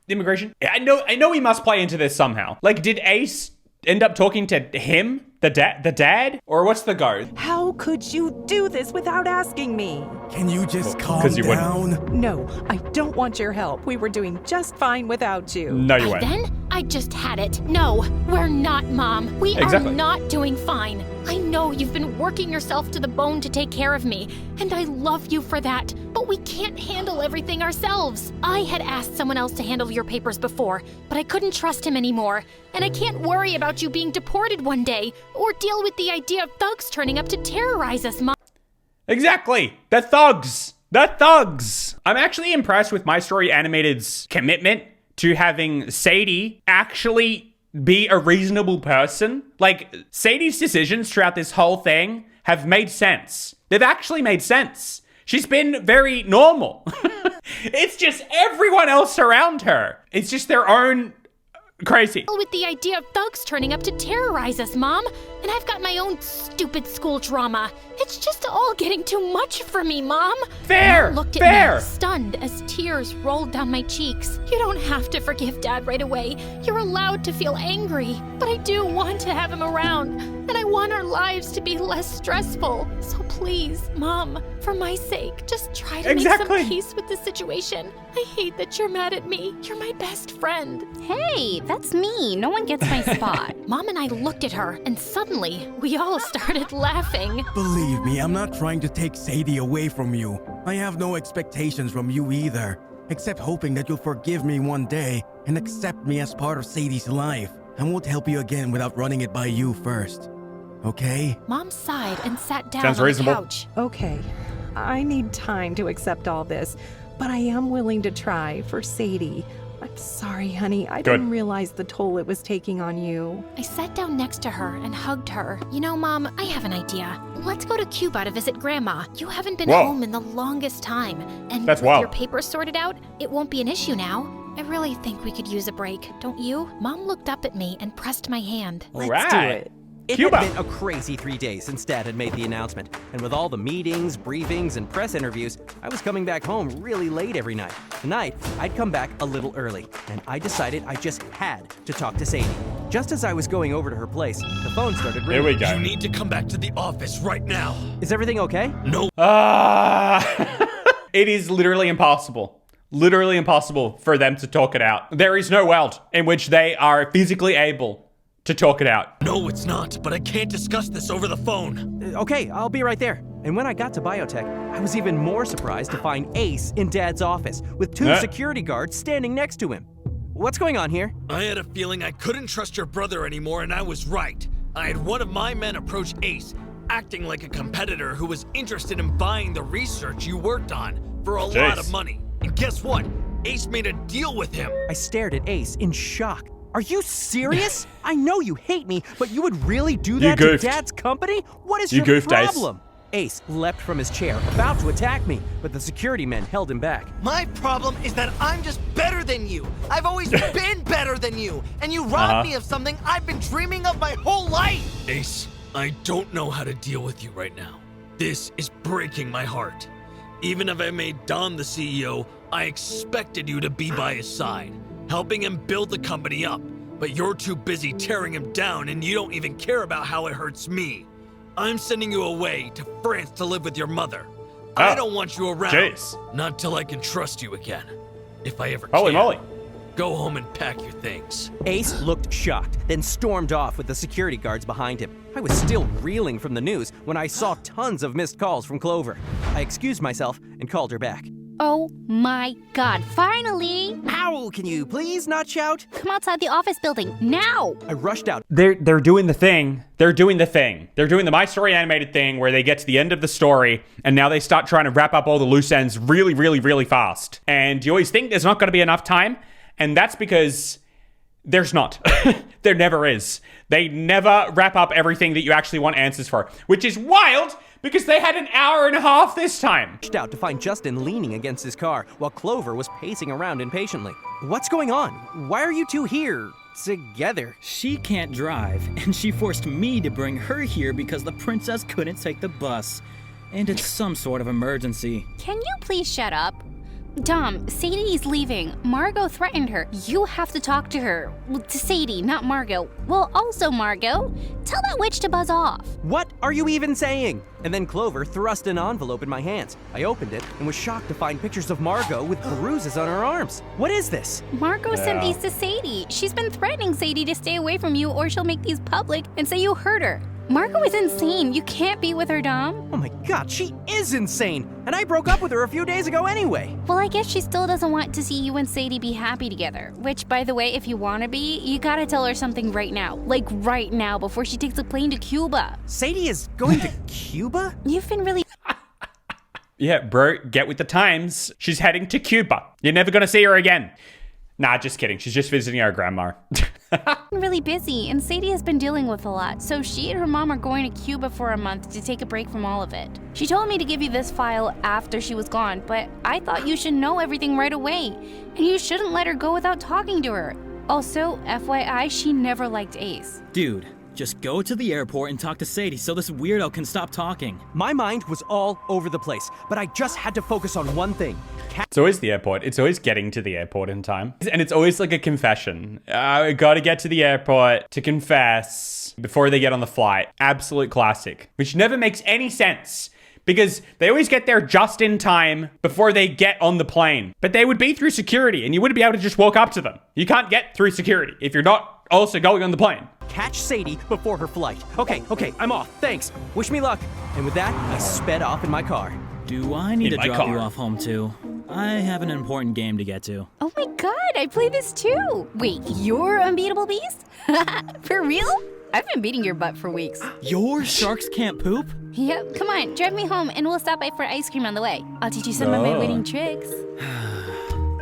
Speaker 1: immigration? I know he must play into this somehow. Like, did Ace end up talking to him, the dad? Or what's the go?
Speaker 3: How could you do this without asking me?
Speaker 15: Can you just calm down?
Speaker 3: No, I don't want your help. We were doing just fine without you.
Speaker 1: No, you weren't.
Speaker 2: Then I just had it. No, we're not, Mom. We are not doing fine. I know you've been working yourself to the bone to take care of me, and I love you for that, but we can't handle everything ourselves. I had asked someone else to handle your papers before, but I couldn't trust him anymore, and I can't worry about you being deported one day, or deal with the idea of thugs turning up to terrorize us, Mom.
Speaker 1: Exactly. The thugs. The thugs. I'm actually impressed with My Story Animated's commitment to having Sadie actually be a reasonable person. Like, Sadie's decisions throughout this whole thing have made sense. They've actually made sense. She's been very normal. It's just everyone else around her. It's just their own crazy.
Speaker 2: With the idea of thugs turning up to terrorize us, Mom. And I've got my own stupid school drama. It's just all getting too much for me, Mom.
Speaker 1: Fair!
Speaker 2: Mom looked at me, stunned as tears rolled down my cheeks. You don't have to forgive Dad right away. You're allowed to feel angry. But I do want to have him around. And I want our lives to be less stressful. So please, Mom, for my sake, just try to make some peace with the situation. I hate that you're mad at me. You're my best friend.
Speaker 8: Hey, that's me. No one gets my spot.
Speaker 2: Mom and I looked at her, and suddenly, we all started laughing.
Speaker 15: Believe me, I'm not trying to take Sadie away from you. I have no expectations from you either, except hoping that you'll forgive me one day and accept me as part of Sadie's life. I won't help you again without running it by you first. Okay?
Speaker 2: Mom sighed and sat down
Speaker 1: Sounds
Speaker 2: on
Speaker 1: reasonable.
Speaker 2: the couch.
Speaker 3: Okay, I need time to accept all this, but I am willing to try for Sadie. I'm sorry, honey. I didn't realize the toll it was taking on you.
Speaker 2: I sat down next to her and hugged her. You know, Mom, I have an idea. Let's go to Cuba to visit Grandma. You haven't been home in the longest time. And with your papers sorted out, it won't be an issue now. I really think we could use a break, don't you? Mom looked up at me and pressed my hand.
Speaker 5: Let's do it. It had been a crazy 3 days since Dad had made the announcement, and with all the meetings, briefings, and press interviews, I was coming back home really late every night. Tonight, I'd come back a little early, and I decided I just had to talk to Sadie. Just as I was going over to her place, the phone started ringing.
Speaker 1: Here we go.
Speaker 9: You need to come back to the office right now.
Speaker 5: Is everything okay?
Speaker 9: No.
Speaker 1: It is literally impossible. Literally impossible for them to talk it out. There is no world in which they are physically able to talk it out.
Speaker 9: No, it's not, but I can't discuss this over the phone.
Speaker 5: Okay, I'll be right there. And when I got to Biotech, I was even more surprised to find Ace in Dad's office with 2 security guards standing next to him. What's going on here?
Speaker 9: I had a feeling I couldn't trust your brother anymore, and I was right. I had one of my men approach Ace, acting like a competitor who was interested in buying the research you worked on for a lot of money. And guess what? Ace made a deal with him.
Speaker 5: I stared at Ace in shock. Are you serious? I know you hate me, but you would really do that to Dad's company? What is your problem? Ace leapt from his chair, about to attack me, but the security men held him back.
Speaker 7: My problem is that I'm just better than you. I've always been better than you, and you robbed me of something I've been dreaming of my whole life.
Speaker 9: Ace, I don't know how to deal with you right now. This is breaking my heart. Even if I made Dom the CEO, I expected you to be by his side, helping him build the company up. But you're too busy tearing him down, and you don't even care about how it hurts me. I'm sending you away to France to live with your mother. I don't want you around. Not till I can trust you again. If I ever can.
Speaker 1: Holy moly.
Speaker 9: Go home and pack your things.
Speaker 5: Ace looked shocked, then stormed off with the security guards behind him. I was still reeling from the news when I saw tons of missed calls from Clover. I excused myself and called her back.
Speaker 8: Oh my God, finally!
Speaker 5: Ow, can you please not shout?
Speaker 8: Come outside the office building, now!
Speaker 5: I rushed out.
Speaker 1: They're doing the thing. They're doing the My Story animated thing where they get to the end of the story and now they start trying to wrap up all the loose ends really, really, really fast. And you always think there's not going to be enough time, and that's because there's not. There never is. They never wrap up everything that you actually want answers for, which is wild because they had an hour and a half this time.
Speaker 5: I rushed out to find Justin leaning against his car while Clover was pacing around impatiently. What's going on? Why are you two here together?
Speaker 12: She can't drive, and she forced me to bring her here because the princess couldn't take the bus. And it's some sort of emergency.
Speaker 8: Can you please shut up? Dom, Sadie's leaving. Margo threatened her. You have to talk to her. To Sadie, not Margo. Well, also Margo, tell that witch to buzz off.
Speaker 5: What are you even saying? And then Clover thrust an envelope in my hands. I opened it and was shocked to find pictures of Margo with bruises on her arms. What is this?
Speaker 8: Margo sent these to Sadie. She's been threatening Sadie to stay away from you or she'll make these public and say you hurt her. Margo is insane. You can't be with her, Dom.
Speaker 5: Oh my God, she is insane. And I broke up with her a few days ago anyway.
Speaker 8: Well, I guess she still doesn't want to see you and Sadie be happy together. Which, by the way, if you want to be, you gotta tell her something right now. Like right now, before she takes a plane to Cuba.
Speaker 5: Sadie is going to Cuba?
Speaker 8: You've been really...
Speaker 1: Yeah, bro, get with the times. She's heading to Cuba. You're never gonna see her again. Nah, just kidding. She's just visiting her grandma.
Speaker 8: really busy, and Sadie has been dealing with a lot, so she and her mom are going to Cuba for a month to take a break from all of it. She told me to give you this file after she was gone, but I thought you should know everything right away, and you shouldn't let her go without talking to her. Also, FYI, she never liked Ace.
Speaker 12: Dude, Just go to the airport and talk to Sadie so this weirdo can stop talking.
Speaker 5: My mind was all over the place, but I just had to focus on one thing.
Speaker 1: It's always the airport. It's always getting to the airport in time. And it's always like a confession. I gotta get to the airport to confess before they get on the flight. Absolute classic. Which never makes any sense. Because they always get there just in time before they get on the plane. But they would be through security and you wouldn't be able to just walk up to them. You can't get through security if you're not also going on the plane.
Speaker 5: Catch Sadie before her flight. Okay, I'm off. Thanks. Wish me luck. And with that, I sped off in my car.
Speaker 12: Do I need to drop you off home too? I have an important game to get to.
Speaker 8: Oh my god, I play this too. Wait, you're Unbeatable Beast? For real? I've been beating your butt for weeks.
Speaker 12: Your sharks can't poop?
Speaker 8: Yep, come on, drive me home and we'll stop by for ice cream on the way. I'll teach you some of my winning tricks.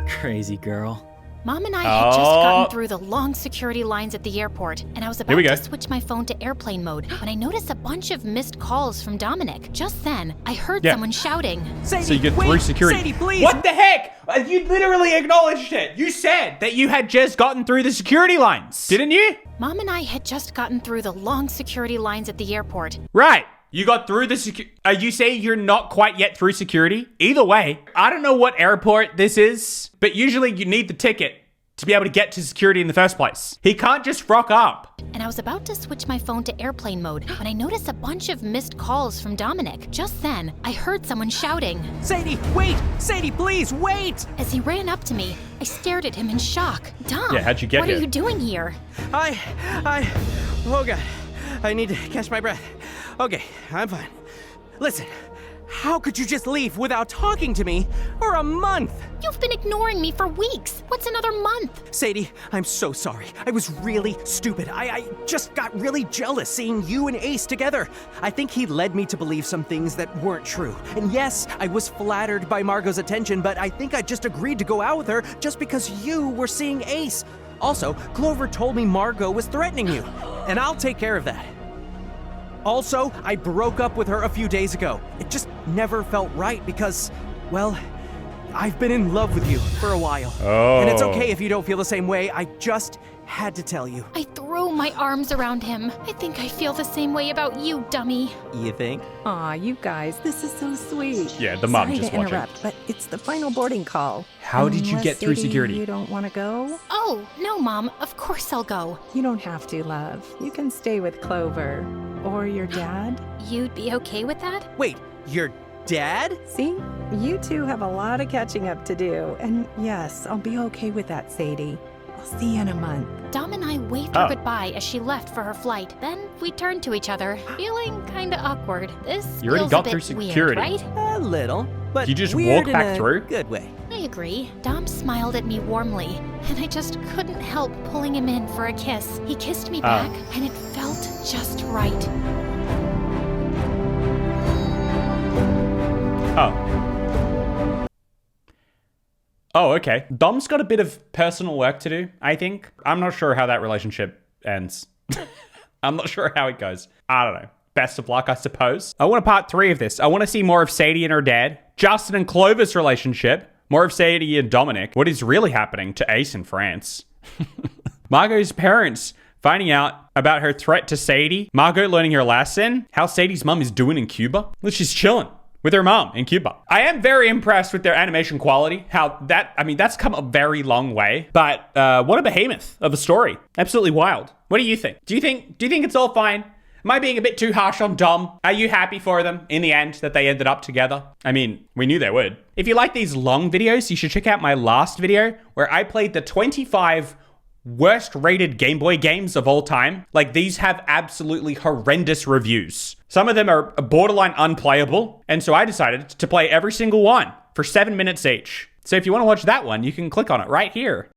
Speaker 12: Crazy girl.
Speaker 2: Mom and I had just gotten through the long security lines at the airport, and I was about to switch my phone to airplane mode when I noticed a bunch of missed calls from Dominic. Just then, I heard someone shouting,
Speaker 1: Sadie, so you get through security.
Speaker 5: Sadie, please.
Speaker 1: What the heck? You literally acknowledged it. You said that you had just gotten through the security lines, didn't you?
Speaker 2: Mom and I had just gotten through the long security lines at the airport.
Speaker 1: Right. You got through the security. Are you saying you're not quite yet through security? Either way, I don't know what airport this is, but usually you need the ticket to be able to get to security in the first place. He can't just rock up.
Speaker 2: And I was about to switch my phone to airplane mode when I noticed a bunch of missed calls from Dominic. Just then, I heard someone shouting,
Speaker 5: Sadie, wait! Sadie, please, wait!
Speaker 2: As he ran up to me, I stared at him in shock. Dom,
Speaker 1: yeah, how'd you get
Speaker 2: what
Speaker 1: here?
Speaker 2: are you doing here?
Speaker 5: Oh God, I need to catch my breath. Okay, I'm fine. Listen, how could you just leave without talking to me for a month?
Speaker 2: You've been ignoring me for weeks. What's another month?
Speaker 5: Sadie, I'm so sorry. I was really stupid. I just got really jealous seeing you and Ace together. I think he led me to believe some things that weren't true. And yes, I was flattered by Margo's attention, but I think I just agreed to go out with her just because you were seeing Ace. Also, Clover told me Margo was threatening you, and I'll take care of that. Also, I broke up with her a few days ago. It just never felt right because, well, I've been in love with you for a while.
Speaker 1: Oh.
Speaker 5: And it's okay if you don't feel the same way. I just had to tell you.
Speaker 2: I threw my arms around him. I think I feel the same way about you, dummy.
Speaker 5: You think?
Speaker 3: Aw, you guys, this is so sweet.
Speaker 1: Yeah, the mom
Speaker 3: Sorry
Speaker 1: just
Speaker 3: to
Speaker 1: watching.
Speaker 3: interrupt, but it's the final boarding call.
Speaker 1: How did you get through
Speaker 3: Sadie,
Speaker 1: security?
Speaker 3: You don't want to go?
Speaker 2: Oh, no, Mom. Of course I'll go.
Speaker 3: You don't have to, love. You can stay with Clover. Or your dad.
Speaker 2: You'd be okay with that?
Speaker 5: Wait, your dad?
Speaker 3: See? You two have a lot of catching up to do. And yes, I'll be okay with that, Sadie. I'll see you in a month.
Speaker 2: Dom and I waved her goodbye as she left for her flight. Then we turned to each other, feeling kinda awkward. This
Speaker 1: You already
Speaker 2: feels
Speaker 1: got
Speaker 2: a
Speaker 1: through
Speaker 2: bit
Speaker 1: security.
Speaker 2: weird, right?
Speaker 5: A little, but
Speaker 1: you just
Speaker 5: weird
Speaker 1: walk back
Speaker 5: in a
Speaker 1: through?
Speaker 5: Good way.
Speaker 2: I agree. Dom smiled at me warmly, and I just couldn't help pulling him in for a kiss. He kissed me back, and it felt just right.
Speaker 1: Oh, okay. Dom's got a bit of personal work to do, I think. I'm not sure how that relationship ends. I'm not sure how it goes. I don't know. Best of luck, I suppose. I want a part 3 of this. I want to see more of Sadie and her dad, Justin and Clover's relationship, more of Sadie and Dominic, what is really happening to Ace in France. Margo's parents finding out about her threat to Sadie, Margo learning her lesson, how Sadie's mum is doing in Cuba. Well, she's chilling with her mom in Cuba. I am very impressed with their animation quality. That's come a very long way. But what a behemoth of a story. Absolutely wild. What do you think? Do you think it's all fine? Am I being a bit too harsh on Dom? Are you happy for them in the end that they ended up together? I mean, we knew they would. If you like these long videos, you should check out my last video where I played the 25 worst rated Game Boy games of all time. Like, these have absolutely horrendous reviews. Some of them are borderline unplayable, and so I decided to play every single one for 7 minutes each. So if you want to watch that one, you can click on it right here.